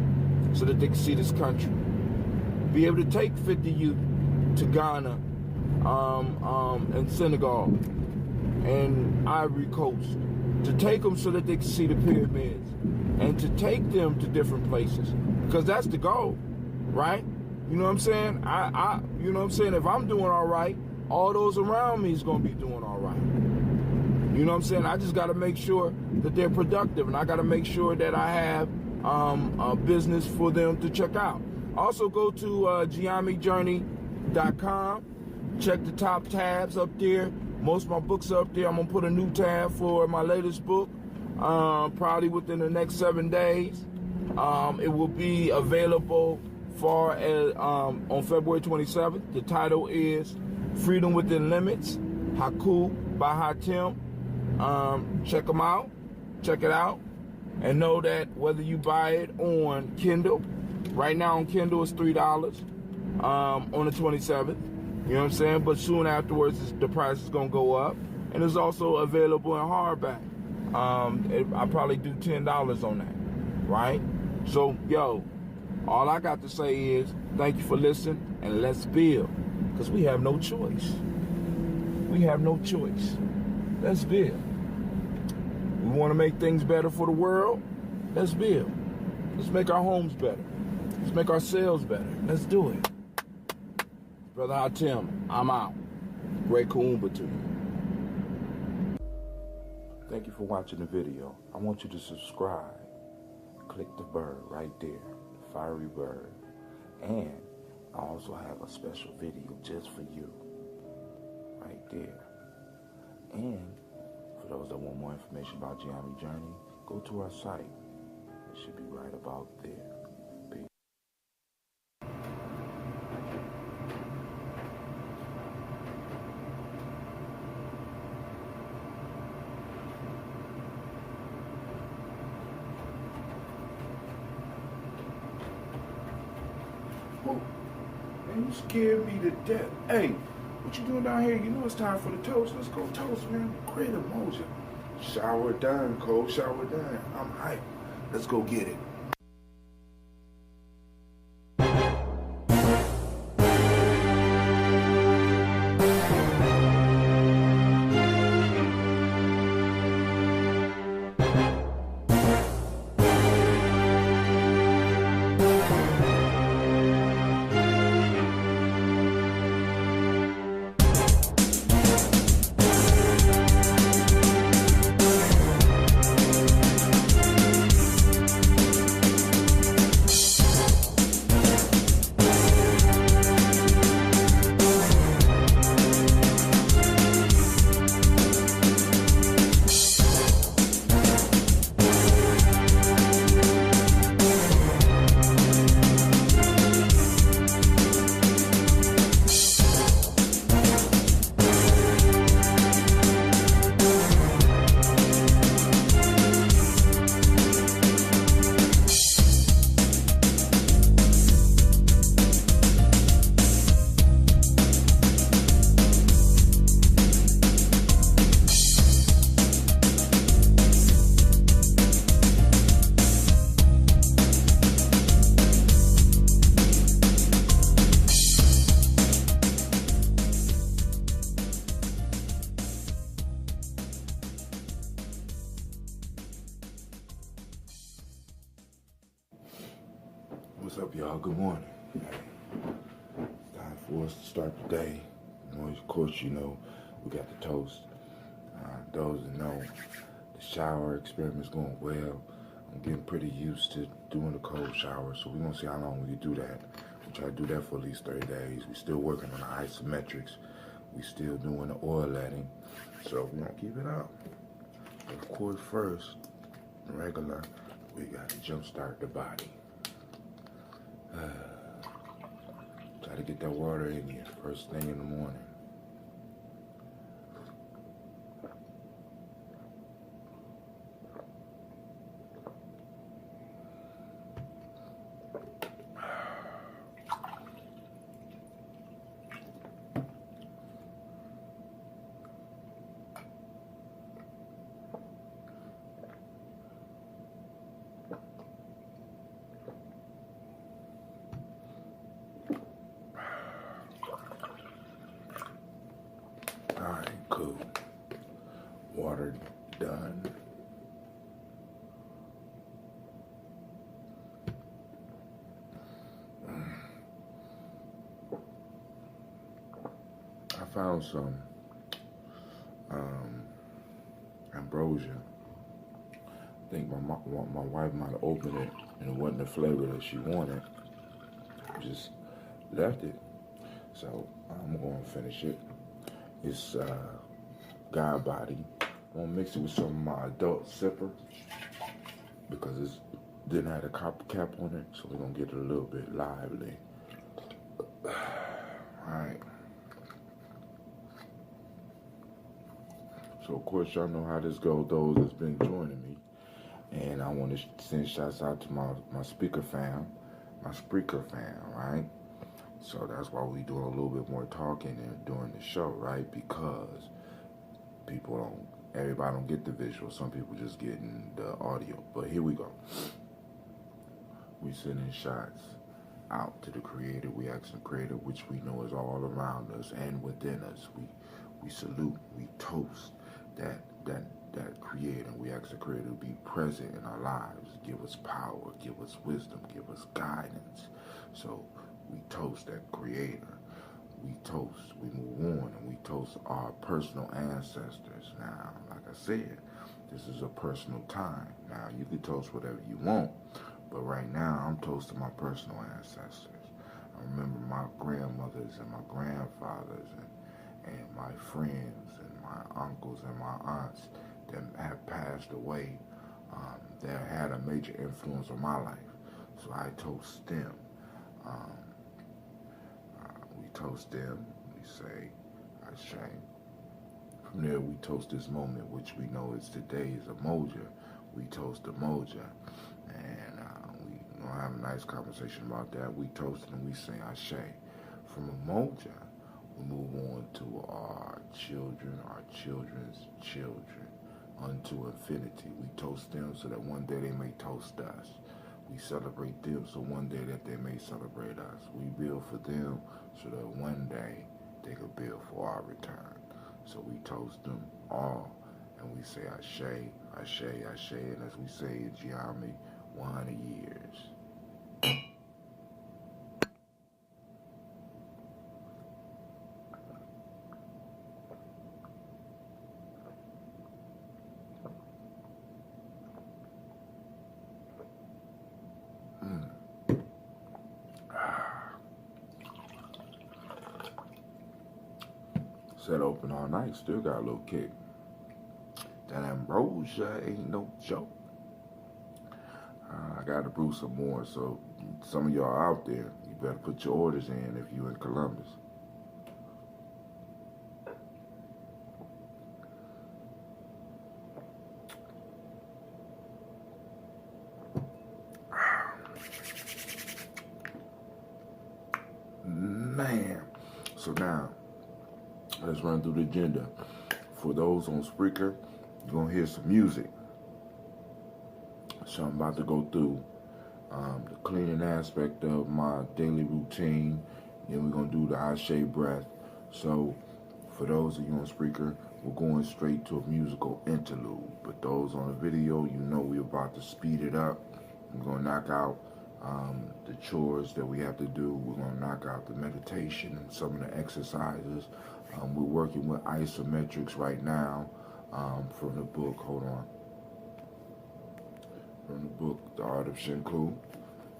F: so that they can see this country. Be able to take 50 youth to Ghana and Senegal and Ivory Coast, to take them so that they can see the pyramids, and to take them to different places, because that's the goal, right? You know what I'm saying? You know what I'm saying? If I'm doing all right, all those around me is going to be doing all right. You know what I'm saying? I just got to make sure that they're productive, and I got to make sure that I have a business for them to check out. Also, go to Gye-Nyame.com. Check the top tabs up there. Most of my books are up there. I'm going to put a new tab for my latest book, probably within the next 7 days. It will be available on February 27th. The title is Freedom Within Limits, Haku by Hatim. Check them out. Check it out. And know that whether you buy it on Kindle, right now on Kindle it's $3 on the 27th. You know what I'm saying? But soon afterwards, the price is going to go up. And it's also available in hardback. I probably do $10 on that, right? So, yo, all I got to say is thank you for listening, and let's build, because we have no choice. We have no choice. Let's build. We want to make things better for the world. Let's build. Let's make our homes better. Let's make ourselves better. Let's do it. Brother Hatim, I'm out. Great Kuumba to you. Thank you for watching the video. I want you to subscribe. Click the bird right there, the fiery bird. And I also have a special video just for you, right there. And for those that want more information about Gye-Nyame Journey, go to our site. It should be right about there. Peace. Oh, man, you scared me to death. Hey, what you doing down here? You know it's time for the toast. Let's go toast, man. Great emotion. Shower done, Cole. Shower done. I'm hyped. Let's go get it. What's up, y'all? Good morning. Time for us to start the day. Of course, you know, we got the toast. Those that know, the shower experiment's going well. I'm getting pretty used to doing the cold shower, so we're going to see how long we can do that. We try to do that for at least 30 days. We're still working on the isometrics. We're still doing the oil letting, so we're going to keep it up. Of course, first, regular, We got to jumpstart the body. Try to get that water in you first thing in the morning. Alright, cool. Water done. I found some ambrosia. I think my wife might have opened it and it wasn't the flavor that she wanted. Just left it. So I'm going to finish it. It's guy body. I'm gonna mix it with some of my adult sipper because it didn't have a cap on it, so we're gonna get it a little bit lively. Alright. So of course y'all know how this goes, those that's been joining me. And I want to send shouts out to my speaker fam, right? So that's why we doing a little bit more talking and during the show, right? Because everybody don't get the visual. Some people just getting the audio. But here we go. We sending shots out to the creator. We ask the creator, which we know is all around us and within us. We salute, we toast that creator. We ask the creator to be present in our lives. Give us power, give us wisdom, give us guidance. So we toast that creator. We toast, we move on, and we toast our personal ancestors. Now, like I said, this is a personal time. Now, you can toast whatever you want, but right now, I'm toasting my personal ancestors. I remember my grandmothers and my grandfathers and my friends and my uncles and my aunts that have passed away that had a major influence on my life. So I toast them. We toast them, we say, Ashe. From there, we toast this moment, which we know is today is Umoja. We toast Umoja. And we gonna have a nice conversation about that. We toast and we say Ashe. From Umoja, we move on to our children, our children's children, unto infinity. We toast them so that one day they may toast us. We celebrate them so one day that they may celebrate us. We build for them so that one day they could build for our return. So we toast them all and we say Ashe, Ashe, Ashe, and as we say in Gye-Nyame, 100 years. Set open all night, still got a little kick. That ambrosia ain't no joke. I got to brew some more, so some of y'all out there, you better put your orders in if you in Columbus. Man, so now, let's run through the agenda. For those on Spreaker, you're going to hear some music. So I'm about to go through the cleaning aspect of my daily routine. Then we're going to do the Ashe breath. So for those of you on Spreaker, we're going straight to a musical interlude. But those on the video, you know we're about to speed it up. We're going to knock out the chores that we have to do. We're going to knock out the meditation and some of the exercises. We're working with isometrics right now from the book, from the book, The Art of Shinku.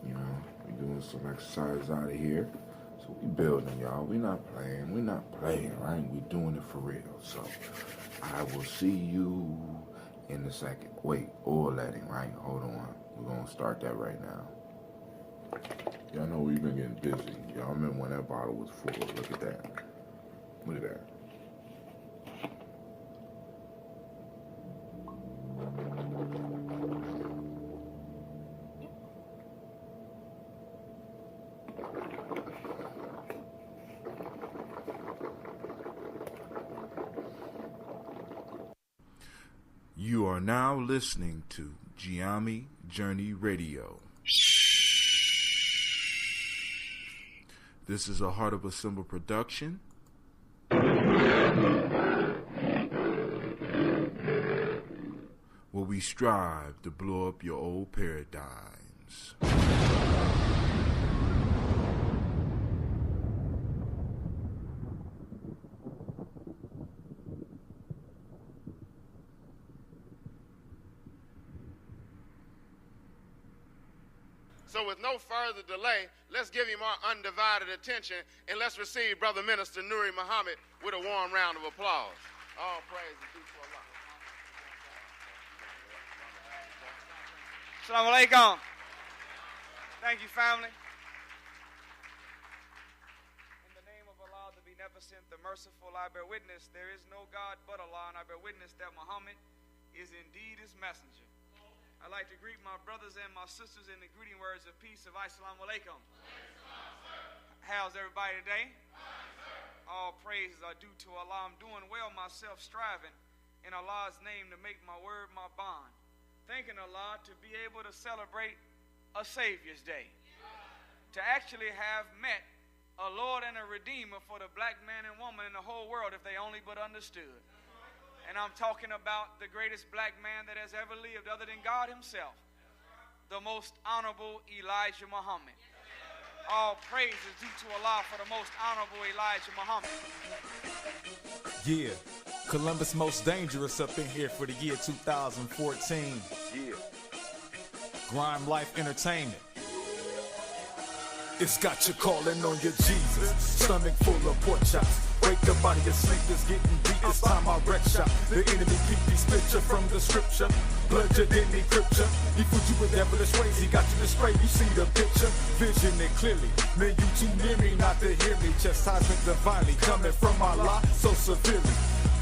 F: You know, we're doing some exercises out of here. So we building, y'all. We're not playing, right? We're doing it for real. So I will see you in a second. Wait, oil letting, right? Hold on. We're gonna start that right now. Y'all know we've been getting busy. Y'all remember when that bottle was full? Look at that. Look at that.
D: You are now listening to Gye-Nyame Journey Radio. This is a Heart of a Symbol production. Where we strive to blow up your old paradigms.
P: So with no further delay, let's give him our undivided attention and let's receive Brother Minister Nuri Muhammad with a warm round of applause. All praise is due to Allah.
Q: Assalamu alaikum. Thank you, family. In the name of Allah, the Beneficent, the Merciful, I bear witness there is no God but Allah, and I bear witness that Muhammad is indeed his messenger. I'd like to greet my brothers and my sisters in the greeting words of peace of Assalamu alaikum. How's everybody today? All praises are due to Allah. I'm doing well myself, striving in Allah's name to make my word my bond. Thanking Allah to be able to celebrate a Savior's Day. To actually have met a Lord and a Redeemer for the black man and woman in the whole world if they only but understood. And I'm talking about the greatest black man that has ever lived other than God himself, the most honorable Elijah Muhammad. All praise is due to Allah for the most honorable Elijah Muhammad.
R: Yeah, Columbus Most Dangerous up in here for the year 2014. Yeah. Grime Life Entertainment. It's got you calling on your Jesus. Stomach full of pork chops. Wake up out of your sleep, it's getting beat. It's time I wreck shop. The enemy keep these picture from the scripture. Blood you didn't decrypt you. He put you with devilish ways. He got you to spray. You see the picture, vision it clearly. Man, you too near me not to hear me. Chastisement divinely coming from Allah so severely.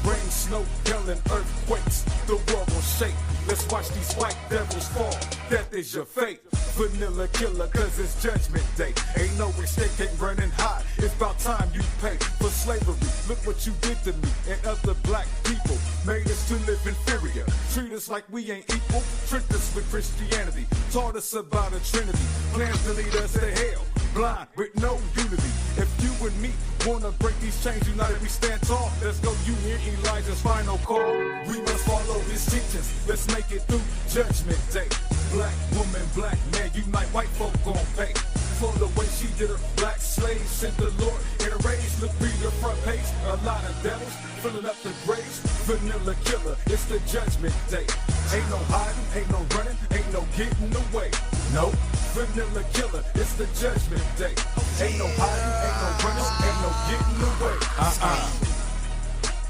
R: Rain, snow, hell, and earthquakes. The world will shake. Let's watch these white devils fall. Death is your fate. Vanilla killer, cause it's judgment day. Ain't no escape, ain't running high. It's about time you pay for slavery. Look what you did to me and other black people. Made us to live inferior. Treat us like we ain't equal. Tricked us with Christianity. Taught us about a trinity. Plans to lead us to hell. Blind with no unity. If you and me wanna break these chains, united we stand tall. Let's go, you hear Elijah's final call. We must follow his teachings. Let's make it through Judgment Day. Black woman, black man, unite, white folk gon' pay. For the way she did her, black slaves sent the Lord in a rage. Look, read the front page. A lot of devils filling up the graves. Vanilla killer, it's the Judgment Day. Ain't no hiding, ain't no running, ain't no getting away. Nope. Vanilla killer, it's the Judgment Day. Ain't no hiding, ain't no running, ain't no getting away.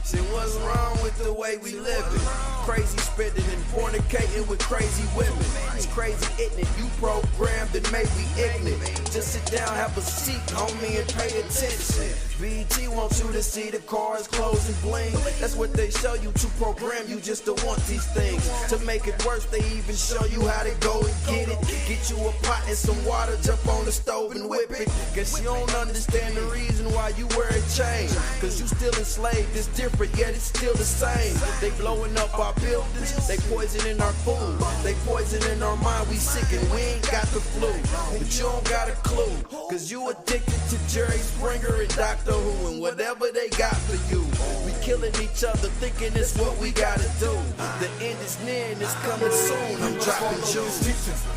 S: See what's wrong with the way we living? Crazy spending and fornicating with crazy women. It's crazy ignorant, you programmed and made me ignorant. Just sit down, have a seat, homie, and pay attention. BT wants you to see the cars, clothes, and bling. That's what they show you to program you just to want these things. To make it worse, they even show you how to go and get it. Get you a pot and some water, jump on the stove and whip it. Guess you don't understand the reason why you wear a chain. Cause you still enslaved, it's different, yet it's still the same. They blowing up our buildings, they poisoning our food. They poisoning our mind, we sick and we ain't got the flu. But you don't got a clue, cause you addicted to Jerry Springer and Dr. Who and whatever they got for you. We killing each other thinking it's what we gotta do. The end is near and it's coming soon. I'm dropping jewels.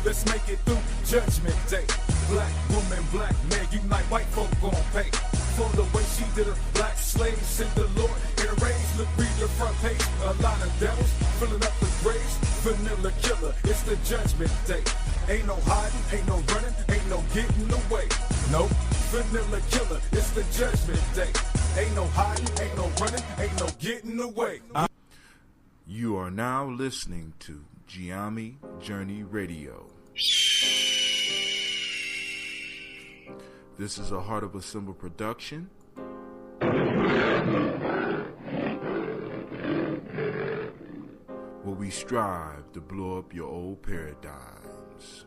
R: Let's make it through Judgment Day. Black woman, black man, unite, white folk gon' pay. For the way she did her, black slaves sent the Lord in a rage. Look, read the front page. A lot of devils filling up the graves. Vanilla killer, it's the Judgment Day. Ain't no hiding, ain't no running, ain't no getting away. Nope. Vanilla killer, it's the Judgment Day. Ain't no hiding, ain't no running, ain't no getting away.
D: You are now listening to Gye-Nyame Journey Radio.
F: This is a Heart of a Symbol production. Where we strive to blow up your old paradigms.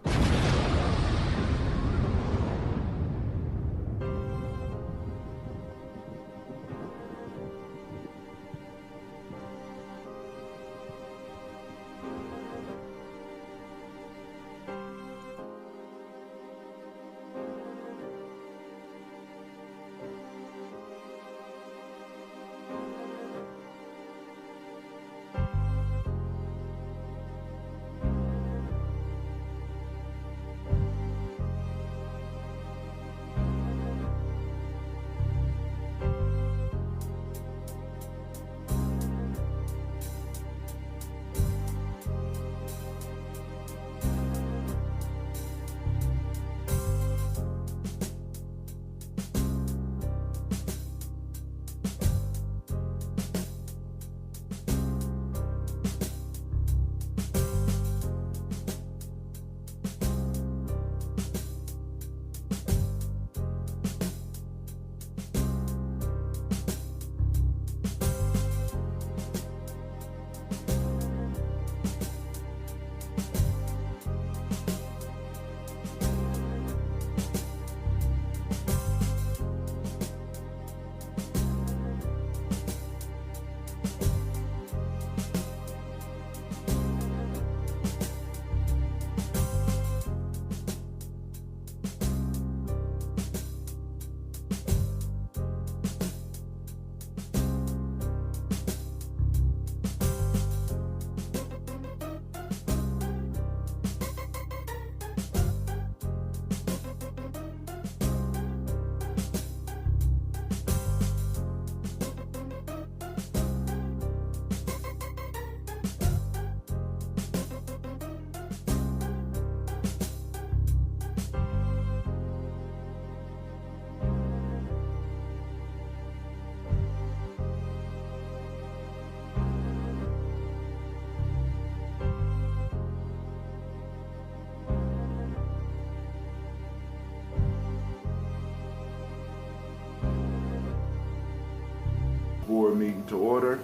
F: Board meeting to order.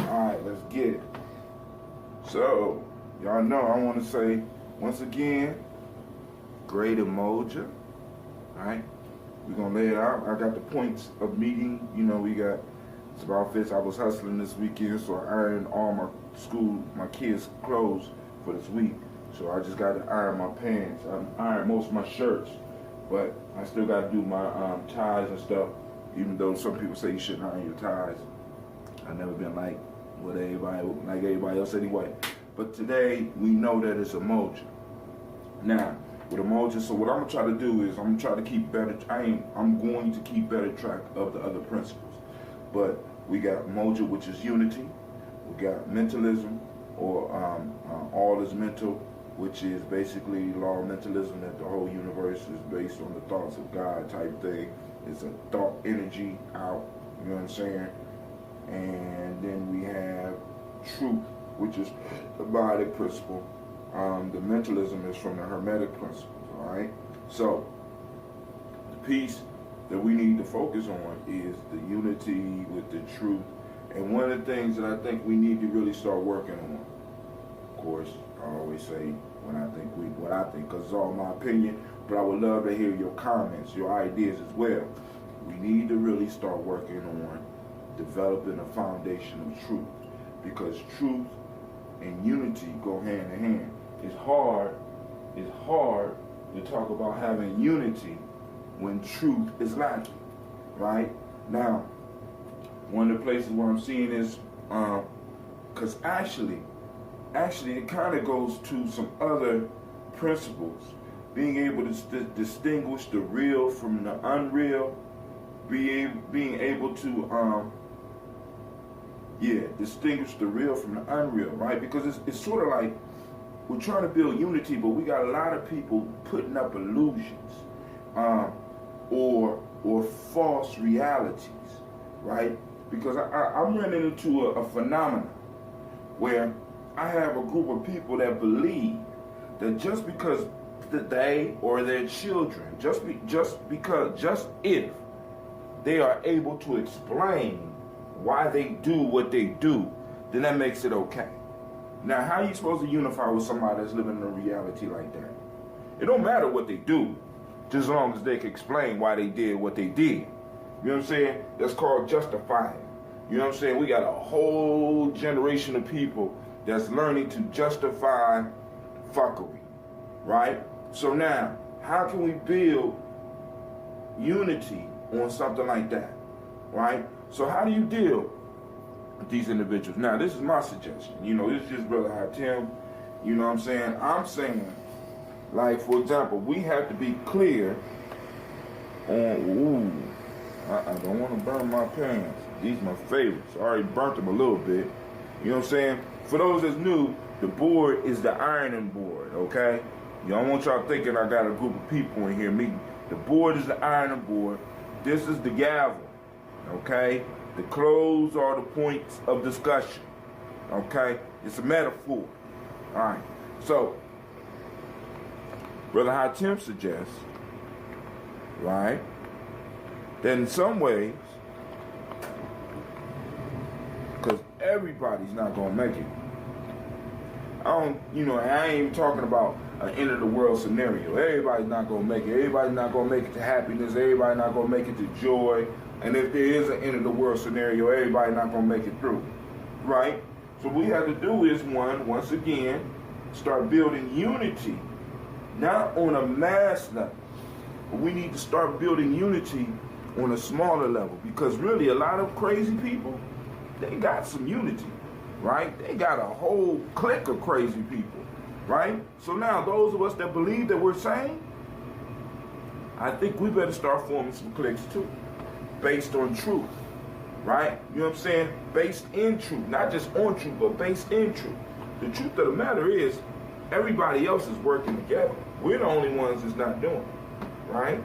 F: Alright, let's get it. So, y'all know I want to say, once again, great emoji. Alright, we're going to lay it out. I got the points of meeting. You know, it's about fits. I was hustling this weekend, so I ironed all my kids' clothes for this week. So I just got to iron my pants. I ironed most of my shirts. But I still got to do my ties and stuff, even though some people say you shouldn't iron your ties. I've never been like everybody else anyway. But today, we know that it's emoji. Now, with emoji, so what I'm going to try to do is I'm going to try to keep better, I'm going to keep better track of the other principles. But we got emoji, which is unity. We got mentalism, or all is mental, which is basically law of mentalism, that the whole universe is based on the thoughts of God type thing. It's a thought energy out, you know what I'm saying? And then we have truth, which is the biotic principle. The mentalism is from the hermetic principles, all right? So the piece that we need to focus on is the unity with the truth. And one of the things that I think we need to really start working on, of course, I always say what I think, because it's all my opinion, but I would love to hear your comments, your ideas as well. We need to really start working on developing a foundation of truth, because truth and unity go hand in hand. It's hard to talk about having unity when truth is lacking, right? Now, one of the places where I'm seeing is, because actually it kind of goes to some other principles. Being able to distinguish the real from the unreal, being able to distinguish the real from the unreal, right? Because it's sort of like we're trying to build unity, but we got a lot of people putting up illusions or false realities, right? Because I'm running into a phenomenon where I have a group of people that believe that just because they or their children, just if they are able to explain why they do what they do, then that makes it okay. Now, how are you supposed to unify with somebody that's living in a reality like that? It don't matter what they do, just as long as they can explain why they did what they did. You know what I'm saying? That's called justifying. You know what I'm saying? We got a whole generation of people that's learning to justify fuckery, right? So now, how can we build unity on something like that, right? So how do you deal with these individuals? Now, this is my suggestion. You know, this is just Brother Hatim. You know what I'm saying? I'm saying, like, for example, we have to be clear on, I don't want to burn my pants. These are my favorites. I already burnt them a little bit. You know what I'm saying? For those that's new, the board is the ironing board, okay? You don't want y'all thinking I got a group of people in here meeting. The board is the ironing board. This is the gavel, okay? The clothes are the points of discussion, okay? It's a metaphor, all right? So, Brother Hatim suggests, right, that in some ways, because everybody's not going to make it. I ain't even talking about an end of the world scenario. Everybody's not going to make it. Everybody's not going to make it to happiness. Everybody's not going to make it to joy. And if there is an end of the world scenario, everybody's not going to make it through, right? So what we have to do is, once again, start building unity, not on a mass level, but we need to start building unity on a smaller level, because really a lot of crazy people, they got some unity, right? They got a whole clique of crazy people, right? So now those of us that believe that we're sane, I think we better start forming some cliques too, based on truth, right? You know what I'm saying? Based in truth, not just on truth, but based in truth. The truth of the matter is, everybody else is working together. We're the only ones that's not doing it, right?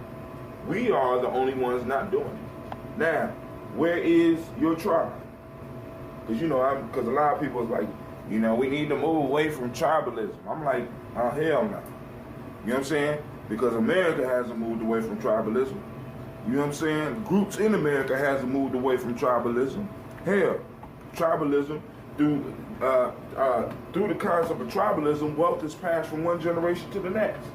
F: We are the only ones not doing it. Now, where is your tribe? Because, because a lot of people is like, we need to move away from tribalism. I'm like, oh, hell no. You know what I'm saying? Because America hasn't moved away from tribalism. You know what I'm saying? Groups in America hasn't moved away from tribalism. Hell, tribalism, through the concept of tribalism, wealth is passed from one generation to the next.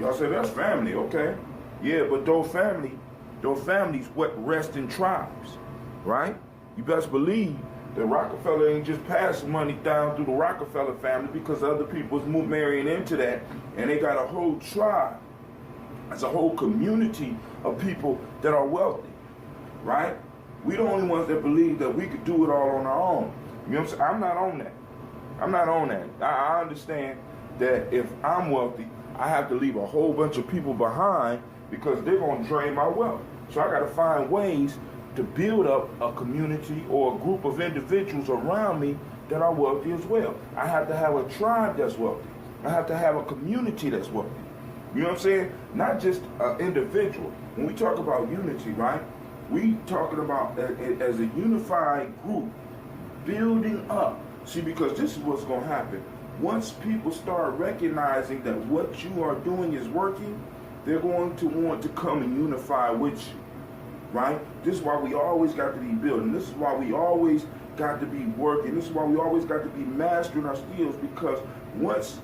F: Y'all say that's family, okay? Yeah, but those families what rest in tribes, right? You best believe that Rockefeller ain't just passing money down through the Rockefeller family because other people's marrying into that, and they got a whole tribe. It's a whole community of people that are wealthy, right? We the only ones that believe that we could do it all on our own. You know what I'm saying? I'm not on that. I'm not on that. I understand that if I'm wealthy, I have to leave a whole bunch of people behind because they're going to drain my wealth. So I got to find ways to build up a community or a group of individuals around me that are wealthy as well. I have to have a tribe that's wealthy. I have to have a community that's wealthy. You know what I'm saying? Not just an individual. When we talk about unity, right, we talking about it as a unified group, building up. See, because this is what's going to happen. Once people start recognizing that what you are doing is working, they're going to want to come and unify with you, right? This is why we always got to be building. This is why we always got to be working. This is why we always got to be mastering our skills, because once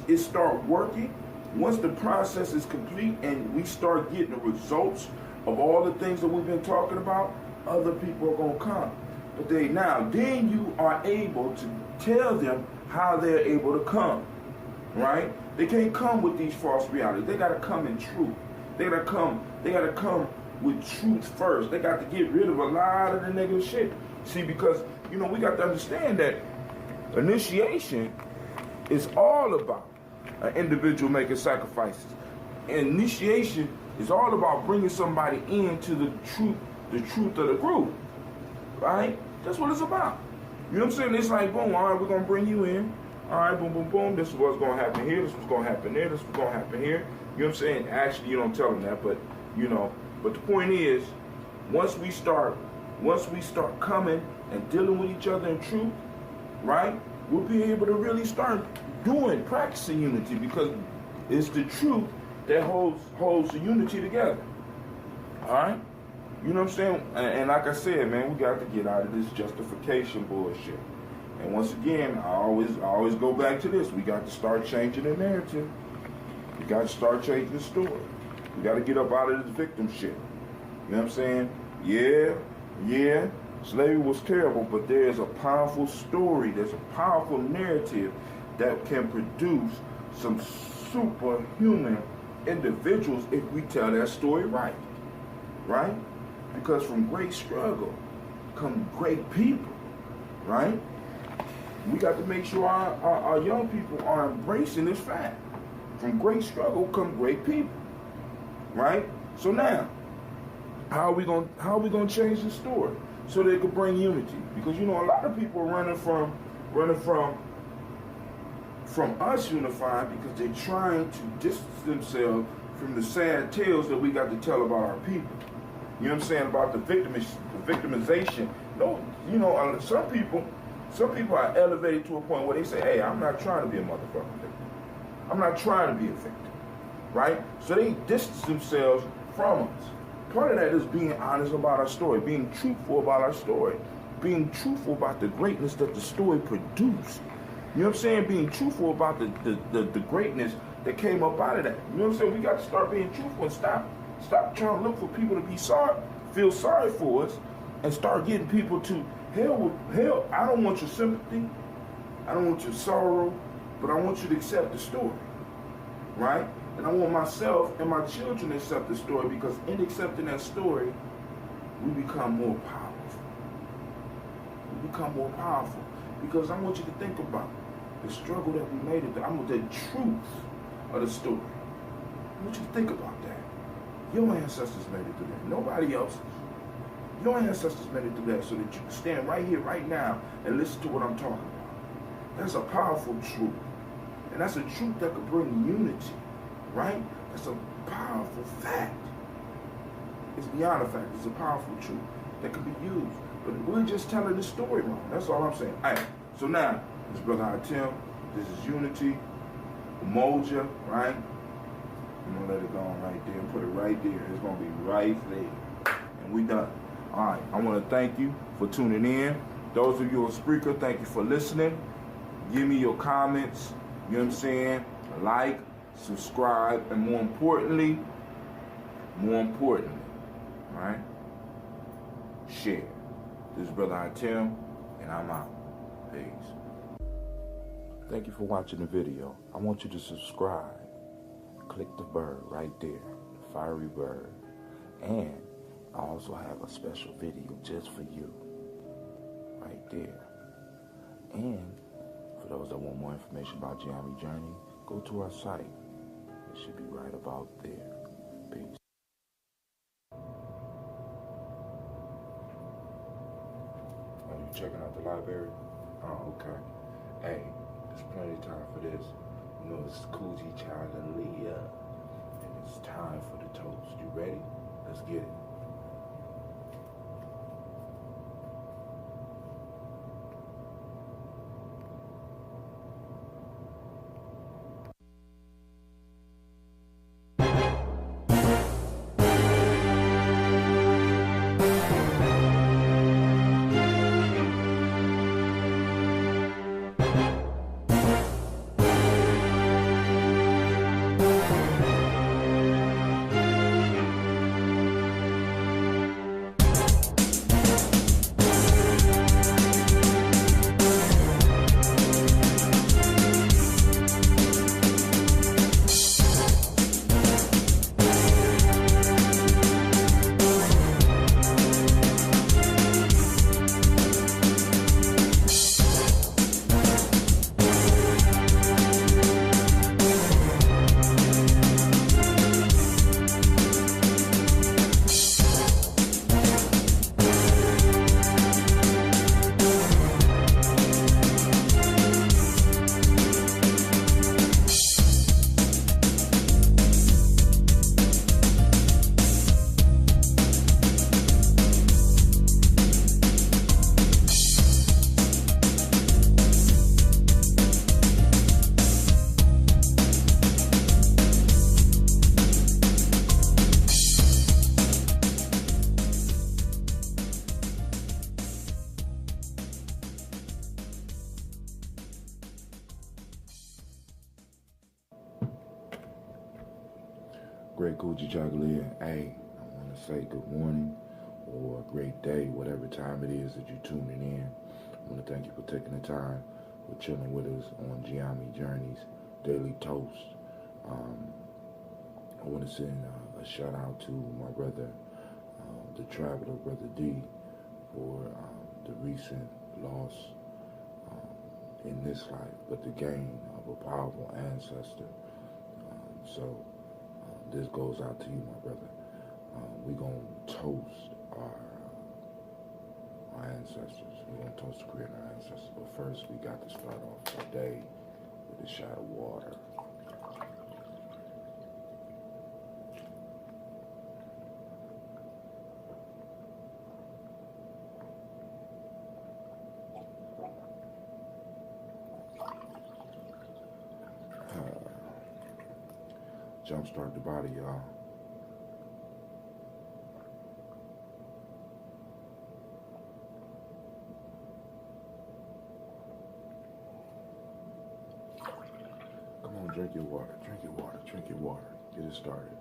F: it starts working, once the process is complete and we start getting the results of all the things that we've been talking about, other people are going to come. But then you are able to tell them how they're able to come, right? They can't come with these false realities. They got to come in truth. They got to come with truth first. They got to get rid of a lot of the negative shit. See, because, we got to understand that initiation is all about an individual making sacrifices. Initiation is all about bringing somebody into the truth of the group, right? That's what it's about. You know what I'm saying? It's like, boom, all right, we're going to bring you in. All right, boom, boom, boom. This is what's going to happen here. This is what's going to happen there. This is what's going to happen here. You know what I'm saying? Actually, you don't tell them that, but, But the point is, once we start coming and dealing with each other in truth, right? we'll be able to really start practicing unity, because it's the truth that holds the unity together. All right? You know what I'm saying? And like I said, man, we got to get out of this justification bullshit. And once again, I always go back to this. We got to start changing the narrative. We got to start changing the story. We got to get up out of this victim shit. You know what I'm saying? Yeah, slavery was terrible, but there's a powerful story, there's a powerful narrative that can produce some superhuman individuals if we tell that story right. Right? Because from great struggle come great people. Right? We got to make sure our young people are embracing this fact. From great struggle come great people. Right? So now, how are we gonna change the story so they could bring unity? Because you know a lot of people are running from us unifying because they're trying to distance themselves from the sad tales that we got to tell about our people. You know what I'm saying? About the victimization. No, you know, some people are elevated to a point where they say, hey, I'm not trying to be a motherfucking victim. I'm not trying to be a victim. Right? So they distance themselves from us. Part of that is being honest about our story, being truthful about our story, being truthful about the greatness that the story produced. You know what I'm saying? Being truthful about the greatness that came up out of that. You know what I'm saying? We got to start being truthful and stop trying to look for people to feel sorry for us, and start getting people to hell. I don't want your sympathy. I don't want your sorrow, but I want you to accept the story. Right? And I want myself and my children to accept the story, because in accepting that story, we become more powerful. We become more powerful. Because I want you to think about the struggle that we made it. I want the truth of the story. I want you to think about that. Your ancestors made it through that. Nobody else's. Your ancestors made it through that, so that you can stand right here, right now, and listen to what I'm talking about. That's a powerful truth. And that's a truth that could bring unity. Right? That's a powerful fact. It's beyond a fact. It's a powerful truth that can be used. But we're just telling the story wrong. That's all I'm saying. All right. So now, this is Brother Tim. This is Unity. Umoja, right? I'm going to let it go on right there. Put it right there. It's going to be right there. And we done. All right. I want to thank you for tuning in. Those of you on Spreaker, thank you for listening. Give me your comments. You know what I'm saying? Like, subscribe, and more importantly, right? Share. This is Brother Tim, and I'm out. Peace. Thank you for watching the video. I want you to subscribe. Click the bird right there, the fiery bird. And I also have a special video just for you, right there. And for those that want more information about Gye-Nyame Journey, go to our site. It should be right about there. Peace. Are you checking out the library? Oh, okay. Hey, there's plenty of time for this. You know, it's Coogee, Child, and Leah. And it's time for the toast. You ready? Let's get it. Great Coochie Chocolate. Hey, I want to say good morning or a great day, whatever time it is that you're tuning in. I want to thank you for taking the time for chilling with us on Gye-Nyame Journey's Daily Toast. I want to send a shout out to my brother, the Traveler, Brother D, for the recent loss in this life, but the gain of a powerful ancestor. So this goes out to you, my brother. We're going to toast our ancestors. We're going to toast the creator our ancestors. But first, we got to start off our day with a shot of water. Jumpstart the body, y'all. Come on, drink your water, drink your water, drink your water. Get it started.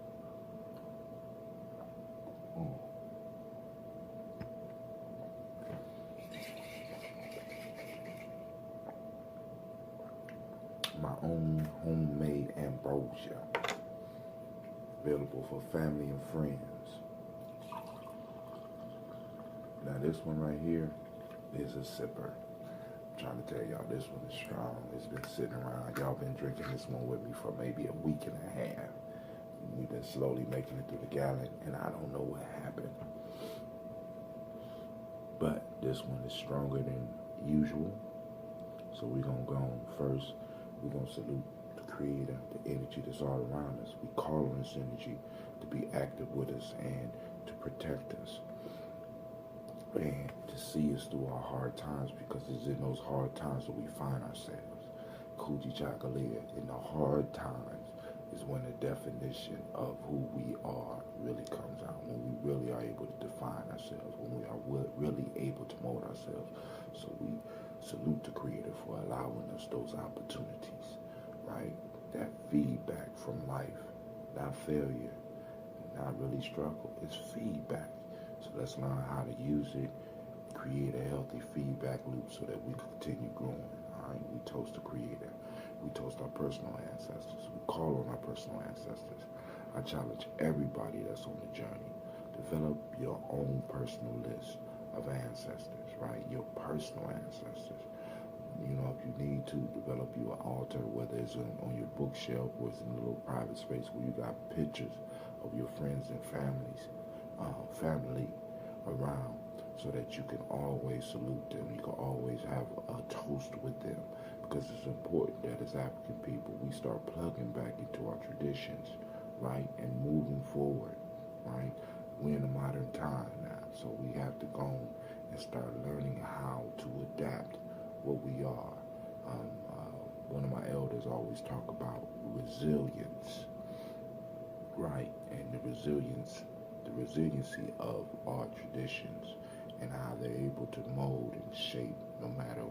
F: My own homemade ambrosia. Available for family and friends. Now this one right here is a sipper. I'm trying to tell y'all, this one is strong. It's been sitting around. Y'all been drinking this one with me for maybe a week and a half. We've been slowly making it through the gallon, and I don't know what happened. But this one is stronger than usual. So we're gonna go on first. We're gonna salute Creator, the energy that's all around us. We call on this energy to be active with us and to protect us and to see us through our hard times, because it's in those hard times that we find ourselves. Coochie Chocolate, in the hard times is when the definition of who we are really comes out, when we really are able to define ourselves, when we are really able to mold ourselves. So we salute the Creator for allowing us those opportunities. Right? That feedback from life, not failure, not really struggle. It's feedback. So let's learn how to use it, create a healthy feedback loop so that we can continue growing. All right? We toast the Creator. We toast our personal ancestors. We call on our personal ancestors. I challenge everybody that's on the journey. Develop your own personal list of ancestors, right? Your personal ancestors. You know, if you need to, develop you an altar, whether it's on your bookshelf or it's in a little private space where you got pictures of your friends and family around, so that you can always salute them. You can always have a toast with them, because it's important that as African people, we start plugging back into our traditions, right, and moving forward, right? We're in a modern time now, so we have to go and start learning how to adapt what we are. One of my elders always talk about resilience, right? And the resiliency of our traditions and how they're able to mold and shape no matter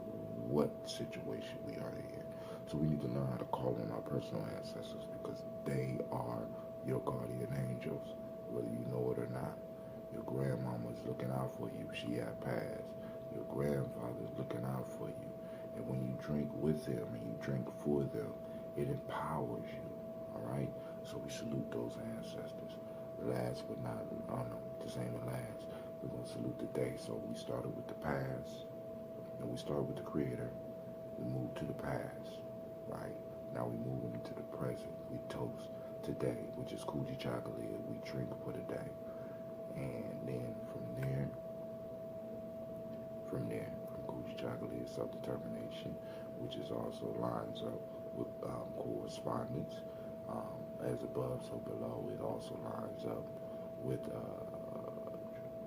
F: what situation we are in. So we need to learn how to call on our personal ancestors, because they are your guardian angels, whether you know it or not. Your grandmama's looking out for you. She had passed. Your grandfather's looking out for you. And when you drink with them and you drink for them, it empowers you, all right? So we salute those ancestors. Last but not, this ain't the last. We're going to salute the day. So we started with the past, and we started with the Creator. We moved to the past, right? Now we're moving into the present. We toast today, which is Coochie Chocolate. We drink for the day. And then from there, Coochie Chocolate is self-determination, which is also lines up with correspondence. As above, so below. It also lines up with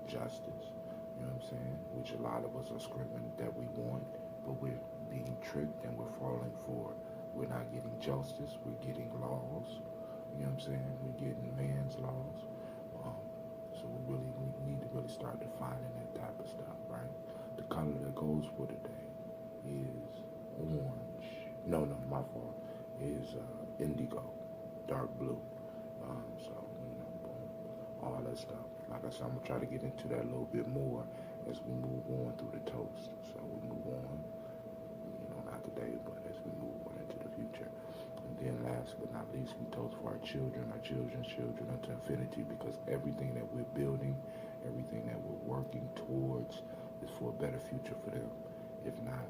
F: justice, you know what I'm saying? Which a lot of us are screaming that we want, but we're being tricked and we're falling for. We're not getting justice, we're getting laws, you know what I'm saying? We're getting man's laws. So we need to really start defining that type of stuff, right? The color that goes for today is orange. No, my fault. Is indigo, dark blue. So that stuff. Like I said, I'm going to try to get into that a little bit more as we move on through the toast. So we move on, not today, but as we move on into the future. And then last but not least, we toast for our children's children unto infinity, because everything that we're building, everything that we're working towards is for a better future for them. If not,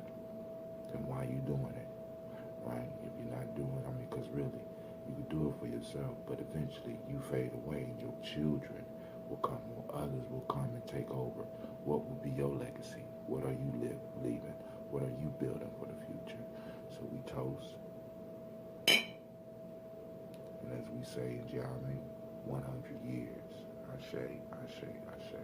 F: then why are you doing it, right? If you're not doing it, because really, you can do it for yourself, but eventually you fade away and your children will come, or others will come and take over. What will be your legacy? What are you leaving? What are you building for the future? So we toast. And as we say in Gye-Nyame, 100 years. Ashe, ashe, ashe.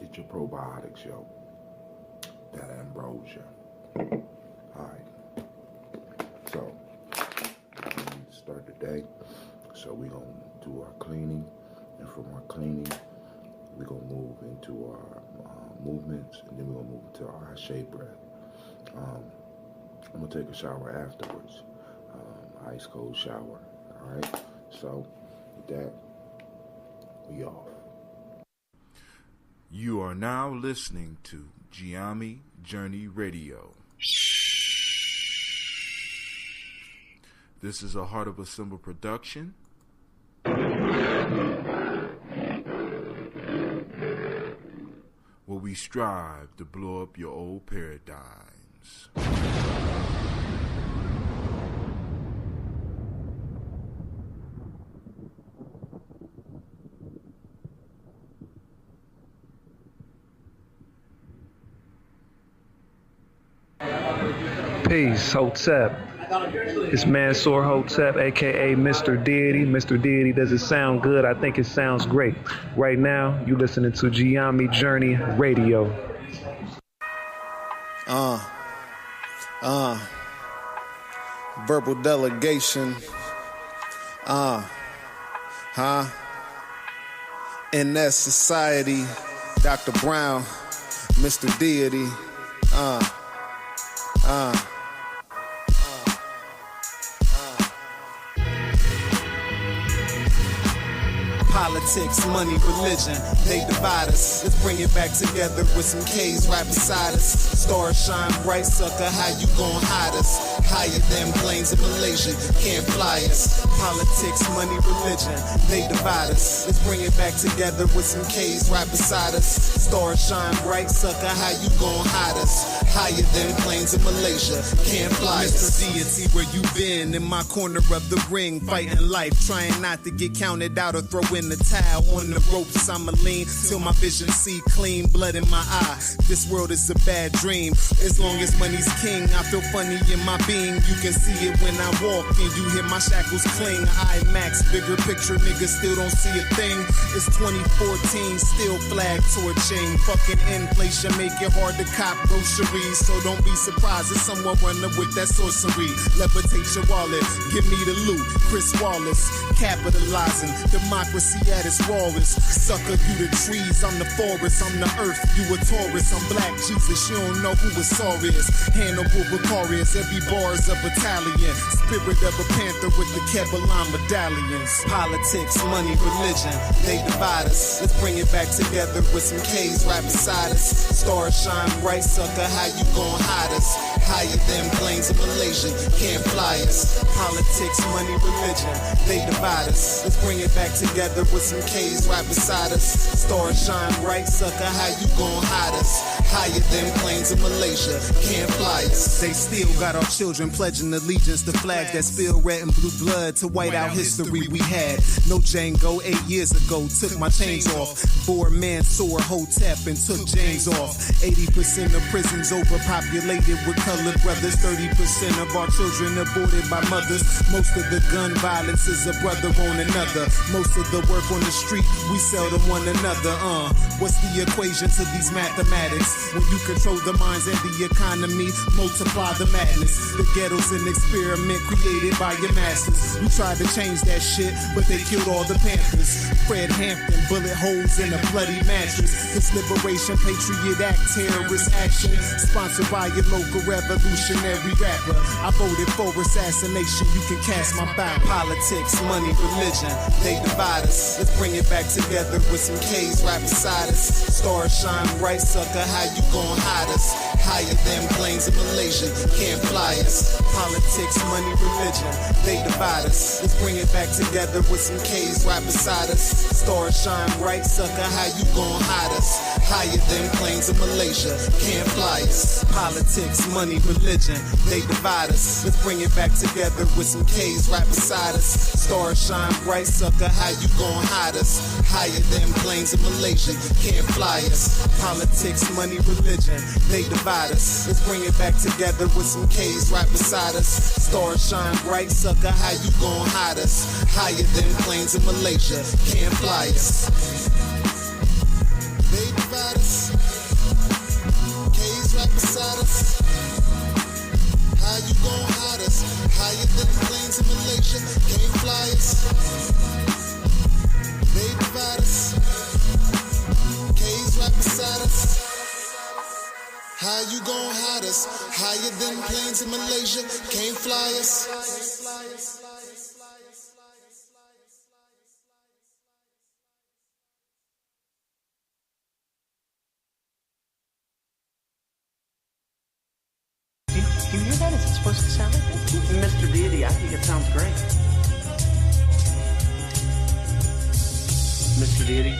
F: Get your probiotics, yo. That ambrosia. Alright. So, we need to start the day. So we're going to do our cleaning. And from our cleaning, we're going to move into our movements. And then we're going to move into our Ashe breath. I'm going to take a shower afterwards. Ice cold shower. Alright? So, with that, we off.
D: You are now listening to Gye-Nyame Journey Radio. This is a Heart of a Symbol production. Where we strive to blow up your old paradigms.
T: Peace, Hotep. It's Mansour Hotep, aka Mr. Deity. Mr. Deity, does it sound good? I think it sounds great. Right now, you listening to Gye-Nyame Journey Radio.
S: Verbal delegation. In that society, Dr. Brown, Mr. Deity. Politics, money, religion, they divide us. Let's bring it back together with some K's right beside us. Stars shine bright, sucker, how you gon' hide us? Higher than planes in Malaysia, can't fly us. Politics, money, religion, they divide us. Let's bring it back together with some K's right beside us. Stars shine bright, sucker, how you gon' hide us? Higher than planes in Malaysia, can't fly us. Mr. Deity, where you been? In my corner of the ring, fighting life, trying not to get counted out or throw in the towel. On the ropes, I'ma lean till my vision see clean, blood in my eye. This world is a bad dream. As long as money's king, I feel funny in my being. You can see it when I walk and you hear my shackles cling. IMAX, bigger picture, niggas still don't see a thing. It's 2014, still flag torching. Fucking inflation make it hard to cop groceries. So don't be surprised if someone run up with that sorcery. Levitate your wallet, give me the loot. Chris Wallace, capitalizing. Democracy at its rawest. Sucker, you the trees, I'm the forest. I'm the earth, you a Taurus. I'm Black Jesus, you don't know who a Saw is. Hannibal Vicarious, every bar is a battalion. Spirit of a panther with the Kevlar medallions. Politics, money, religion, they divide us. Let's bring it back together with some K's right beside us. Stars shine bright, sucker, how you gon' hide us? Higher than planes in Malaysia, can't fly us. Politics, money, religion, they divide us. Let's bring it back together with some K's right beside us. Stars shine bright, sucker, how you gon' hide us? Higher than planes in Malaysia, can't fly us. They still got our children pledging allegiance to flags that spill red and blue blood to white out history we had. No Django 8 years ago, took my chains off. 4 Mansour Hotep and took James off. 80% of prisons overpopulated with
U: colored brothers. 30% of our children aborted by mothers. Most of the gun violence is a brother on another. Most of the work on the street, we sell to one another. What's the equation to these mathematics? When you control the minds and the economy, multiply the madness. The ghetto's an experiment created by your masters. We tried to change that shit, but they killed all the Panthers. Fred Hampton, bullet holes in a bloody mattress. This Liberation Patriot Act, terrorist action, sponsored by your local revolutionary rapper. I voted for assassination, you can cast my ballot. Politics, money, religion, they divide us. Let's bring it back together with some K's right beside us. Stars shine bright, sucker, how you gon' hide us? Higher than planes in Malaysia, can't fly us. Politics, money, religion, they divide us. Let's bring it back together with some K's right beside us. Stars shine bright, sucker, how you gon' hide us? Higher than planes in Malaysia, can't fly us. Politics, money, religion, they divide us. Let's bring it back together with some K's right beside us. Stars shine bright, sucker, how you gon' hide us? Higher than planes in Malaysia, can't fly us. Politics, money, religion, they divide us. Let's bring it back together with some K's right beside us. Stars shine bright, sucker, how you gon' hide us? Higher than planes in Malaysia, can't fly us. They divide us. K's right beside us. How you gon' hide us? Higher than planes in Malaysia, can't fly us. They divide us. K's right beside us. How you gon' hide us? Higher than planes in Malaysia, can't fly us.
K: Do you hear that? Is it supposed to sound like this?
L: Mr. Deity, I think it sounds great. Mr. Deity?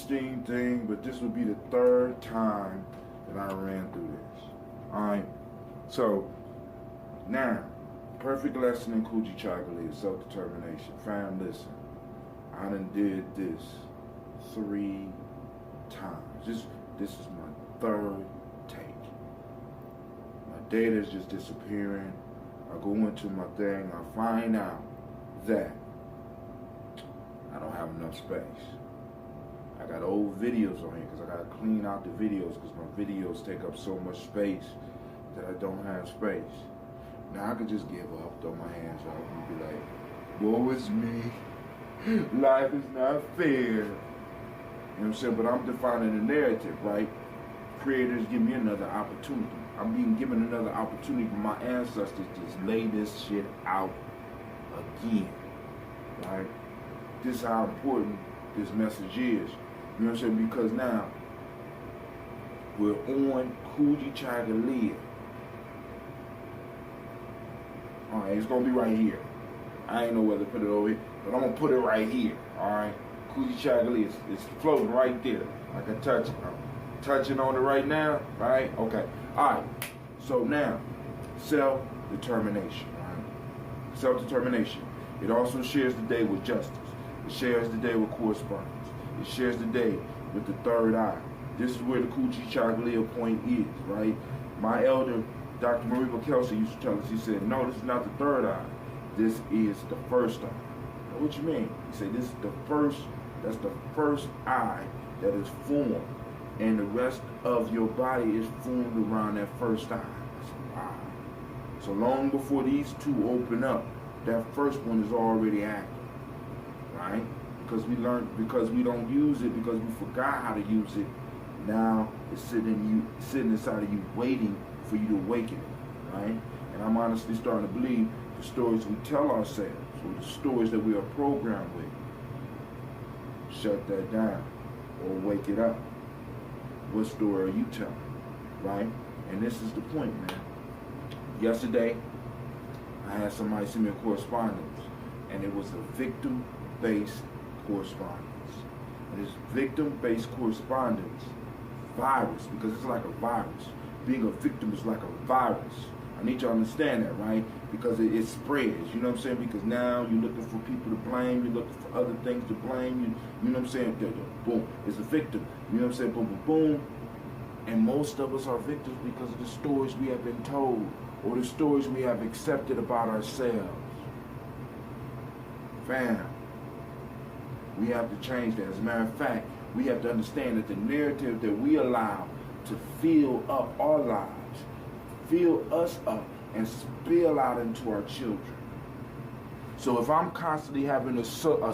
F: interesting thing, but this would be the 3rd time that I ran through this. Alright? So, now, perfect lesson in Gye-Nyame is self-determination. Fam, listen. I done did this 3 times. This is my 3rd take. My data is just disappearing. I go into my thing, I find out that I don't have enough space. I got old videos on here because I got to clean out the videos because my videos take up so much space that I don't have space. Now I could just give up, throw my hands up and be like, woe is me. Life is not fair. You know what I'm saying? But I'm defining the narrative, right? Creators give me another opportunity. I'm being given another opportunity for my ancestors to just lay this shit out again, right? This is how important this message is. You know what I'm saying? Because now we're on Gye-Nyame. Alright, it's gonna be right here. I ain't know whether to put it over here, but I'm gonna put it right here. Alright? Gye-Nyame, it's floating right there. I can touch it. I'm touching on it right now. Right? Okay. Alright. So now, self-determination. Right? Self-determination. It also shares the day with justice. It shares the day with correspondence. It shares the day with the 3rd eye. This is where the Gye-Nyame point is, right? My elder, Dr. Marie Kelsey, used to tell us, he said, no, this is not the 3rd eye. This is the 1st eye. Now, what you mean? He said, this is the first, that's the 1st eye that is formed. And the rest of your body is formed around that 1st eye. That's an eye. So long before these 2 open up, that 1st one is already active. Right? Because we learned, because we don't use it, because we forgot how to use it. Now it's sitting inside of you, waiting for you to awaken it. Right? And I'm honestly starting to believe the stories we tell ourselves, or the stories that we are programmed with, shut that down or wake it up. What story are you telling? Right? And this is the point, man. Yesterday, I had somebody send me a correspondence, and it was a victim-based correspondence. And this victim-based correspondence virus, because it's like a virus. Being a victim is like a virus. I need you to understand that, right? Because it spreads, you know what I'm saying? Because now you're looking for people to blame, you're looking for other things to blame, you know what I'm saying? Boom, it's a victim, you know what I'm saying? Boom, boom, boom. And most of us are victims because of the stories we have been told or the stories we have accepted about ourselves. Fam, we have to change that. As a matter of fact, we have to understand that the narrative that we allow to fill up our lives, fill us up, and spill out into our children. So if I'm constantly having a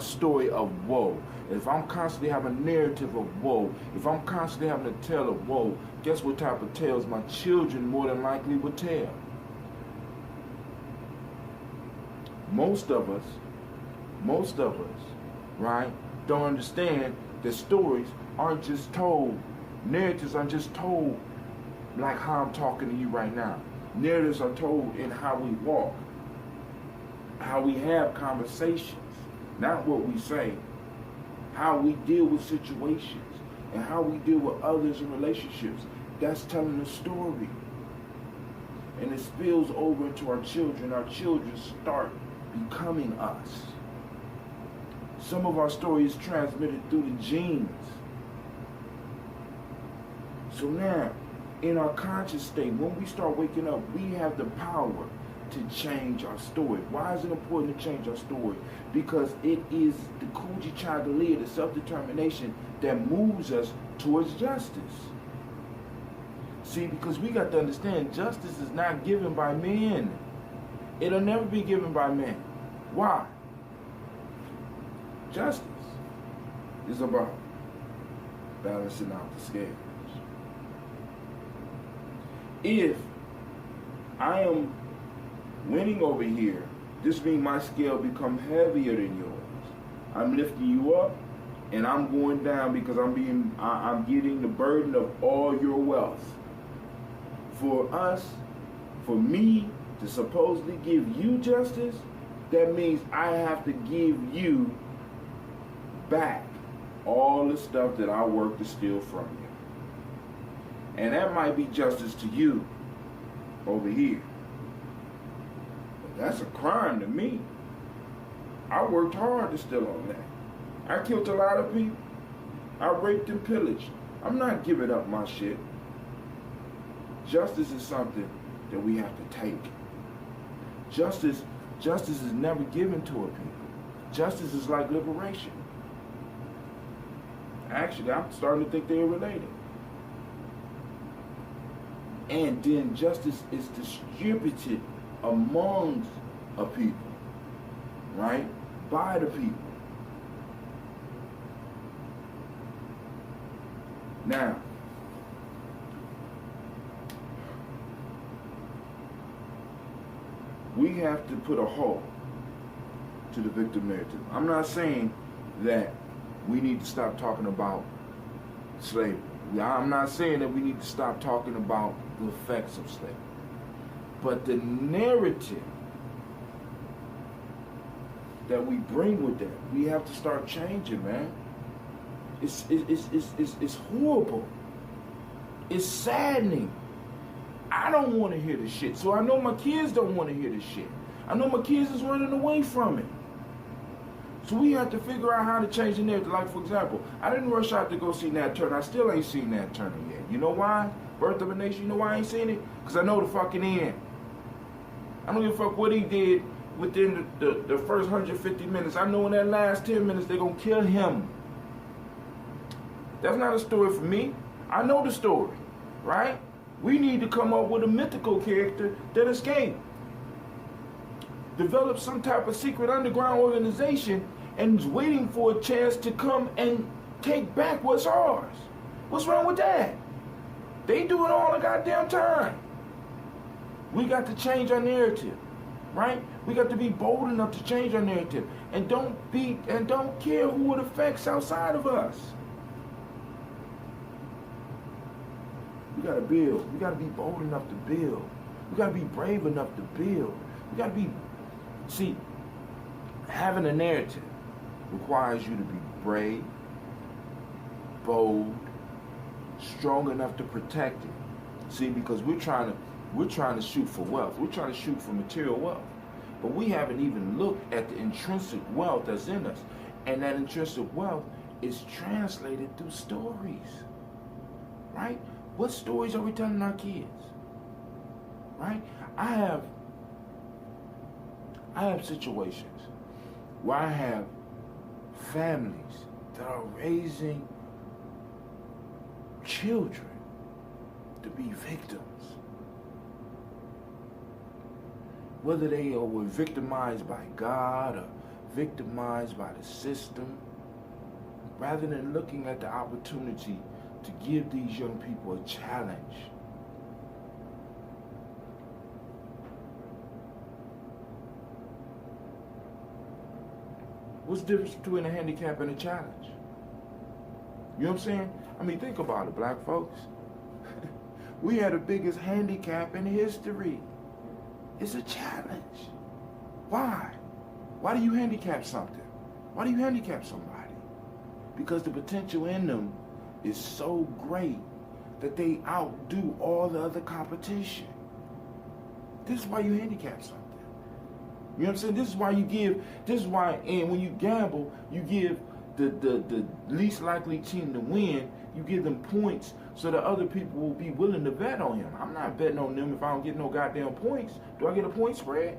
F: story of woe, if I'm constantly having a narrative of woe, if I'm constantly having a tale of woe, guess what type of tales my children more than likely will tell? Most of us, right, don't understand that stories aren't just told, narratives aren't just told like how I'm talking to you right now. Narratives are told in how we walk, how we have conversations, not what we say, how we deal with situations, and how we deal with others in relationships. That's telling a story. And it spills over into our children. Our children start becoming us. Some of our story is transmitted through the genes. So now, in our conscious state, when we start waking up, we have the power to change our story. Why is it important to change our story? Because it is the Gye-Nyame, the self-determination, that moves us towards justice. See, because we got to understand, justice is not given by men. It'll never be given by men. Why? Justice is about balancing out the scales. If I am winning over here, this means my scale become heavier than yours. I'm lifting you up, and I'm going down because I'm getting the burden of all your wealth. For us, for me to supposedly give you justice, that means I have to give you back all the stuff that I work to steal from you. And that might be justice to you over here. But that's a crime to me. I worked hard to steal on that. I killed a lot of people. I raped and pillaged. I'm not giving up my shit. Justice is something that we have to take. Justice is never given to a people. Justice is like liberation. Actually, I'm starting to think they're related. And then justice is distributed amongst a people, right? By the people. Now, we have to put a halt to the victim narrative. I'm not saying that we need to stop talking about slavery. I'm not saying that we need to stop talking about the effects of slavery. But the narrative that we bring with that, we have to start changing, man. It's horrible. It's saddening. I don't want to hear this shit. So I know my kids don't want to hear this shit. I know my kids is running away from it. So we have to figure out how to change the narrative. Like, for example, I didn't rush out to go see Nat Turner. I still ain't seen Nat Turner yet. You know why? Birth of a Nation, you know why I ain't seen it? Because I know the fucking end. I don't give a fuck what he did within the first 150 minutes. I know in that last 10 minutes they're going to kill him. That's not a story for me. I know the story, right? We need to come up with a mythical character that escaped. Develop some type of secret underground organization and is waiting for a chance to come and take back what's ours. What's wrong with that? They do it all the goddamn time. We got to change our narrative, right? We got to be bold enough to change our narrative and don't care who it affects outside of us. We got to build. We got to be bold enough to build. We got to be brave enough to build. We got to be... See, having a narrative requires you to be brave, bold, strong enough to protect it. See, because we're trying to shoot for wealth. We're trying to shoot for material wealth. But we haven't even looked at the intrinsic wealth that's in us. And that intrinsic wealth is translated through stories. Right? What stories are we telling our kids? Right? I have situations where I have families that are raising children to be victims. Whether they were victimized by God or victimized by the system, rather than looking at the opportunity to give these young people a challenge. What's the difference between a handicap and a challenge? You know what I'm saying? I mean, think about it, black folks. We had the biggest handicap in history. It's a challenge. Why? Why do you handicap something? Why do you handicap somebody? Because the potential in them is so great that they outdo all the other competition. This is why you handicap something. You know what I'm saying? This is why, and when you gamble, you give the least likely team to win, you give them points so that other people will be willing to bet on him. I'm not betting on them if I don't get no goddamn points. Do I get a point spread?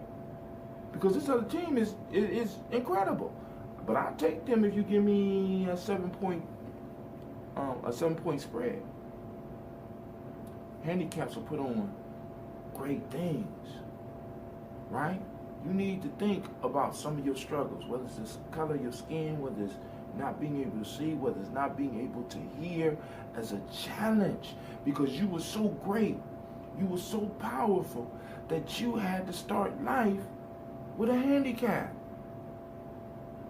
F: Because this other team is incredible. But I'll take them if you give me a 7-point spread. Handicaps will put on great things, right? You need to think about some of your struggles, whether it's the color of your skin, whether it's not being able to see, whether it's not being able to hear, as a challenge, because you were so great, you were so powerful that you had to start life with a handicap.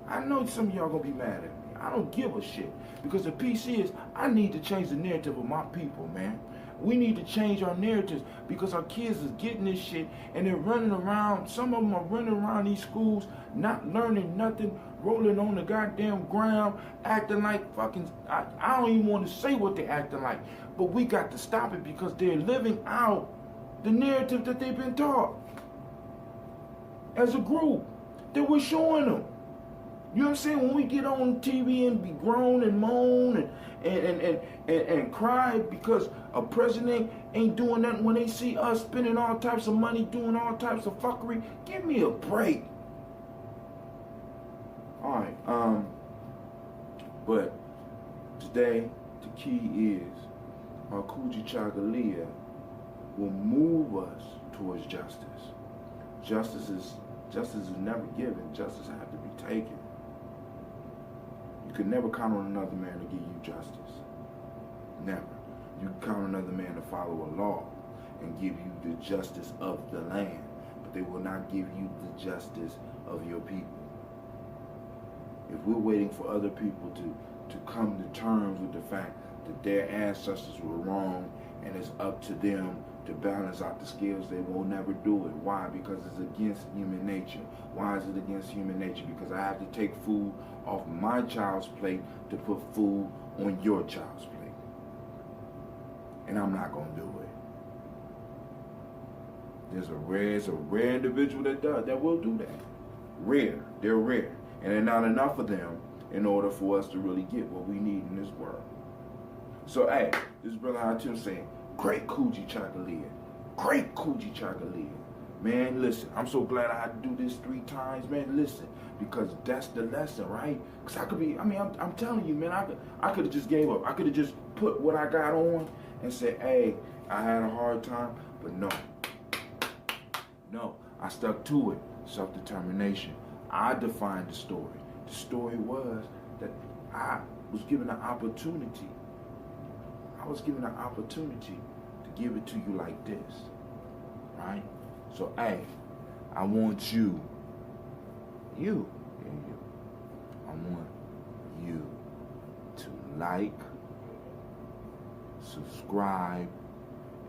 F: I know some of y'all gonna be mad at me. I don't give a shit, because the PC is, I need to change the narrative of my people, man. We need to change our narratives because our kids is getting this shit and they're running around. Some of them are running around these schools, not learning nothing, rolling on the goddamn ground, acting like fucking, I don't even want to say what they're acting like, but we got to stop it because they're living out the narrative that they've been taught as a group that we're showing them. You know what I'm saying? When we get on TV and be groan and moan and cry because a president ain't doing nothing when they see us spending all types of money, doing all types of fuckery, give me a break. All right, but today the key is our Gye-Nyame will move us towards justice. Justice is never given. Justice has to be taken. You could never count on another man to give you justice. Never. You can count on another man to follow a law and give you the justice of the land, but they will not give you the justice of your people. If we're waiting for other people to come to terms with the fact that their ancestors were wrong and it's up to them to balance out the scales, they will never do it. Why? Because it's against human nature. Why is it against human nature? Because I have to take food off my child's plate to put food on your child's plate. And I'm not going to do it. There's a rare individual that will do that. Rare. They're rare. And there are not enough of them in order for us to really get what we need in this world. So, hey, this is Brother Hatim saying, great Gye-Nyame. Great Gye-Nyame. Man, listen, I'm so glad I had to do this 3 times, man. Listen, because that's the lesson, right? Because I'm telling you, man, I could have just gave up. I could have just put what I got on and said, hey, I had a hard time, but no, I stuck to it. Self-determination. I defined the story. The story was that I was given an opportunity. I was given an opportunity to give it to you like this, right? So, hey, I want you, I want you to like, subscribe,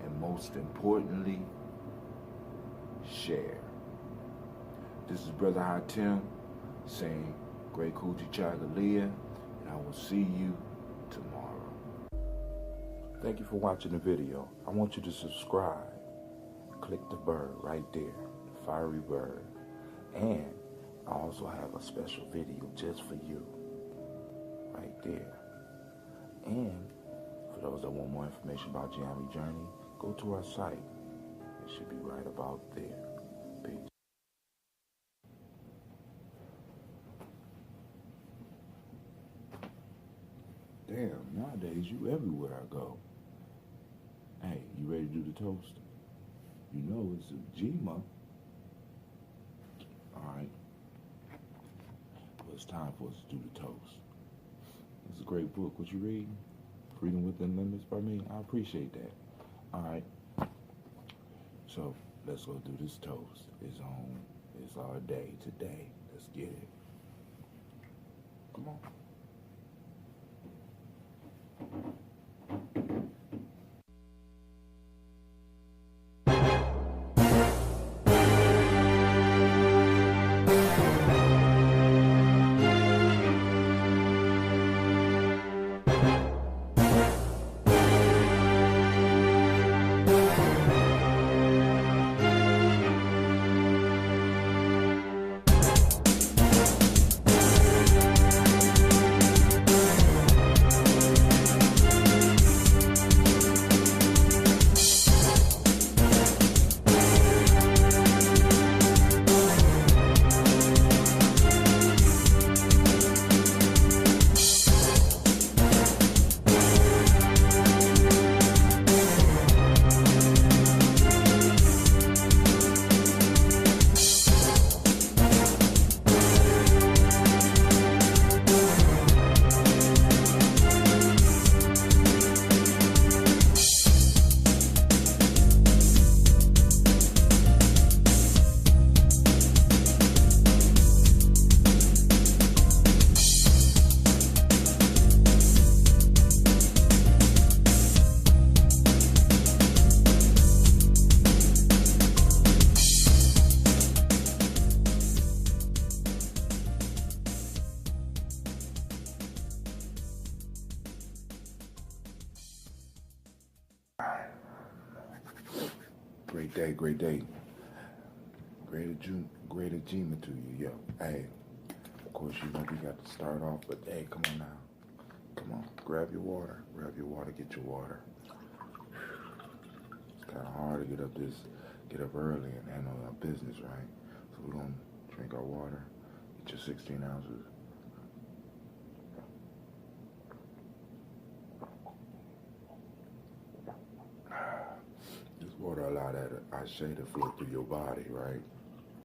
F: and most importantly, share. This is Brother Hatim saying, great Gye-Nyame, and I will see you tomorrow. Thank you for watching the video. I want you to subscribe. Click the bird right there, the fiery bird. And I also have a special video just for you, right there. And for those that want more information about Gye-Nyame Journey, go to our site. It should be right about there. Peace. Damn, nowadays you everywhere I go. Hey, you ready to do the toast? You know it's a G-month. Alright. Well, it's time for us to do the toast. It's a great book. What you reading? Freedom Within Limits by me? I appreciate that. Alright. So, let's go do this toast. It's our day today. Let's get it. Come on. Great day. Great achievement to you, yo. Hey, of course, you know we got to start off, but hey, come on now. Come on, grab your water, get your water. It's kind of hard to get up early and handle our business, right? So we're going to drink our water, get your 16 ounces. This water allow that ashe to flow through your body, right?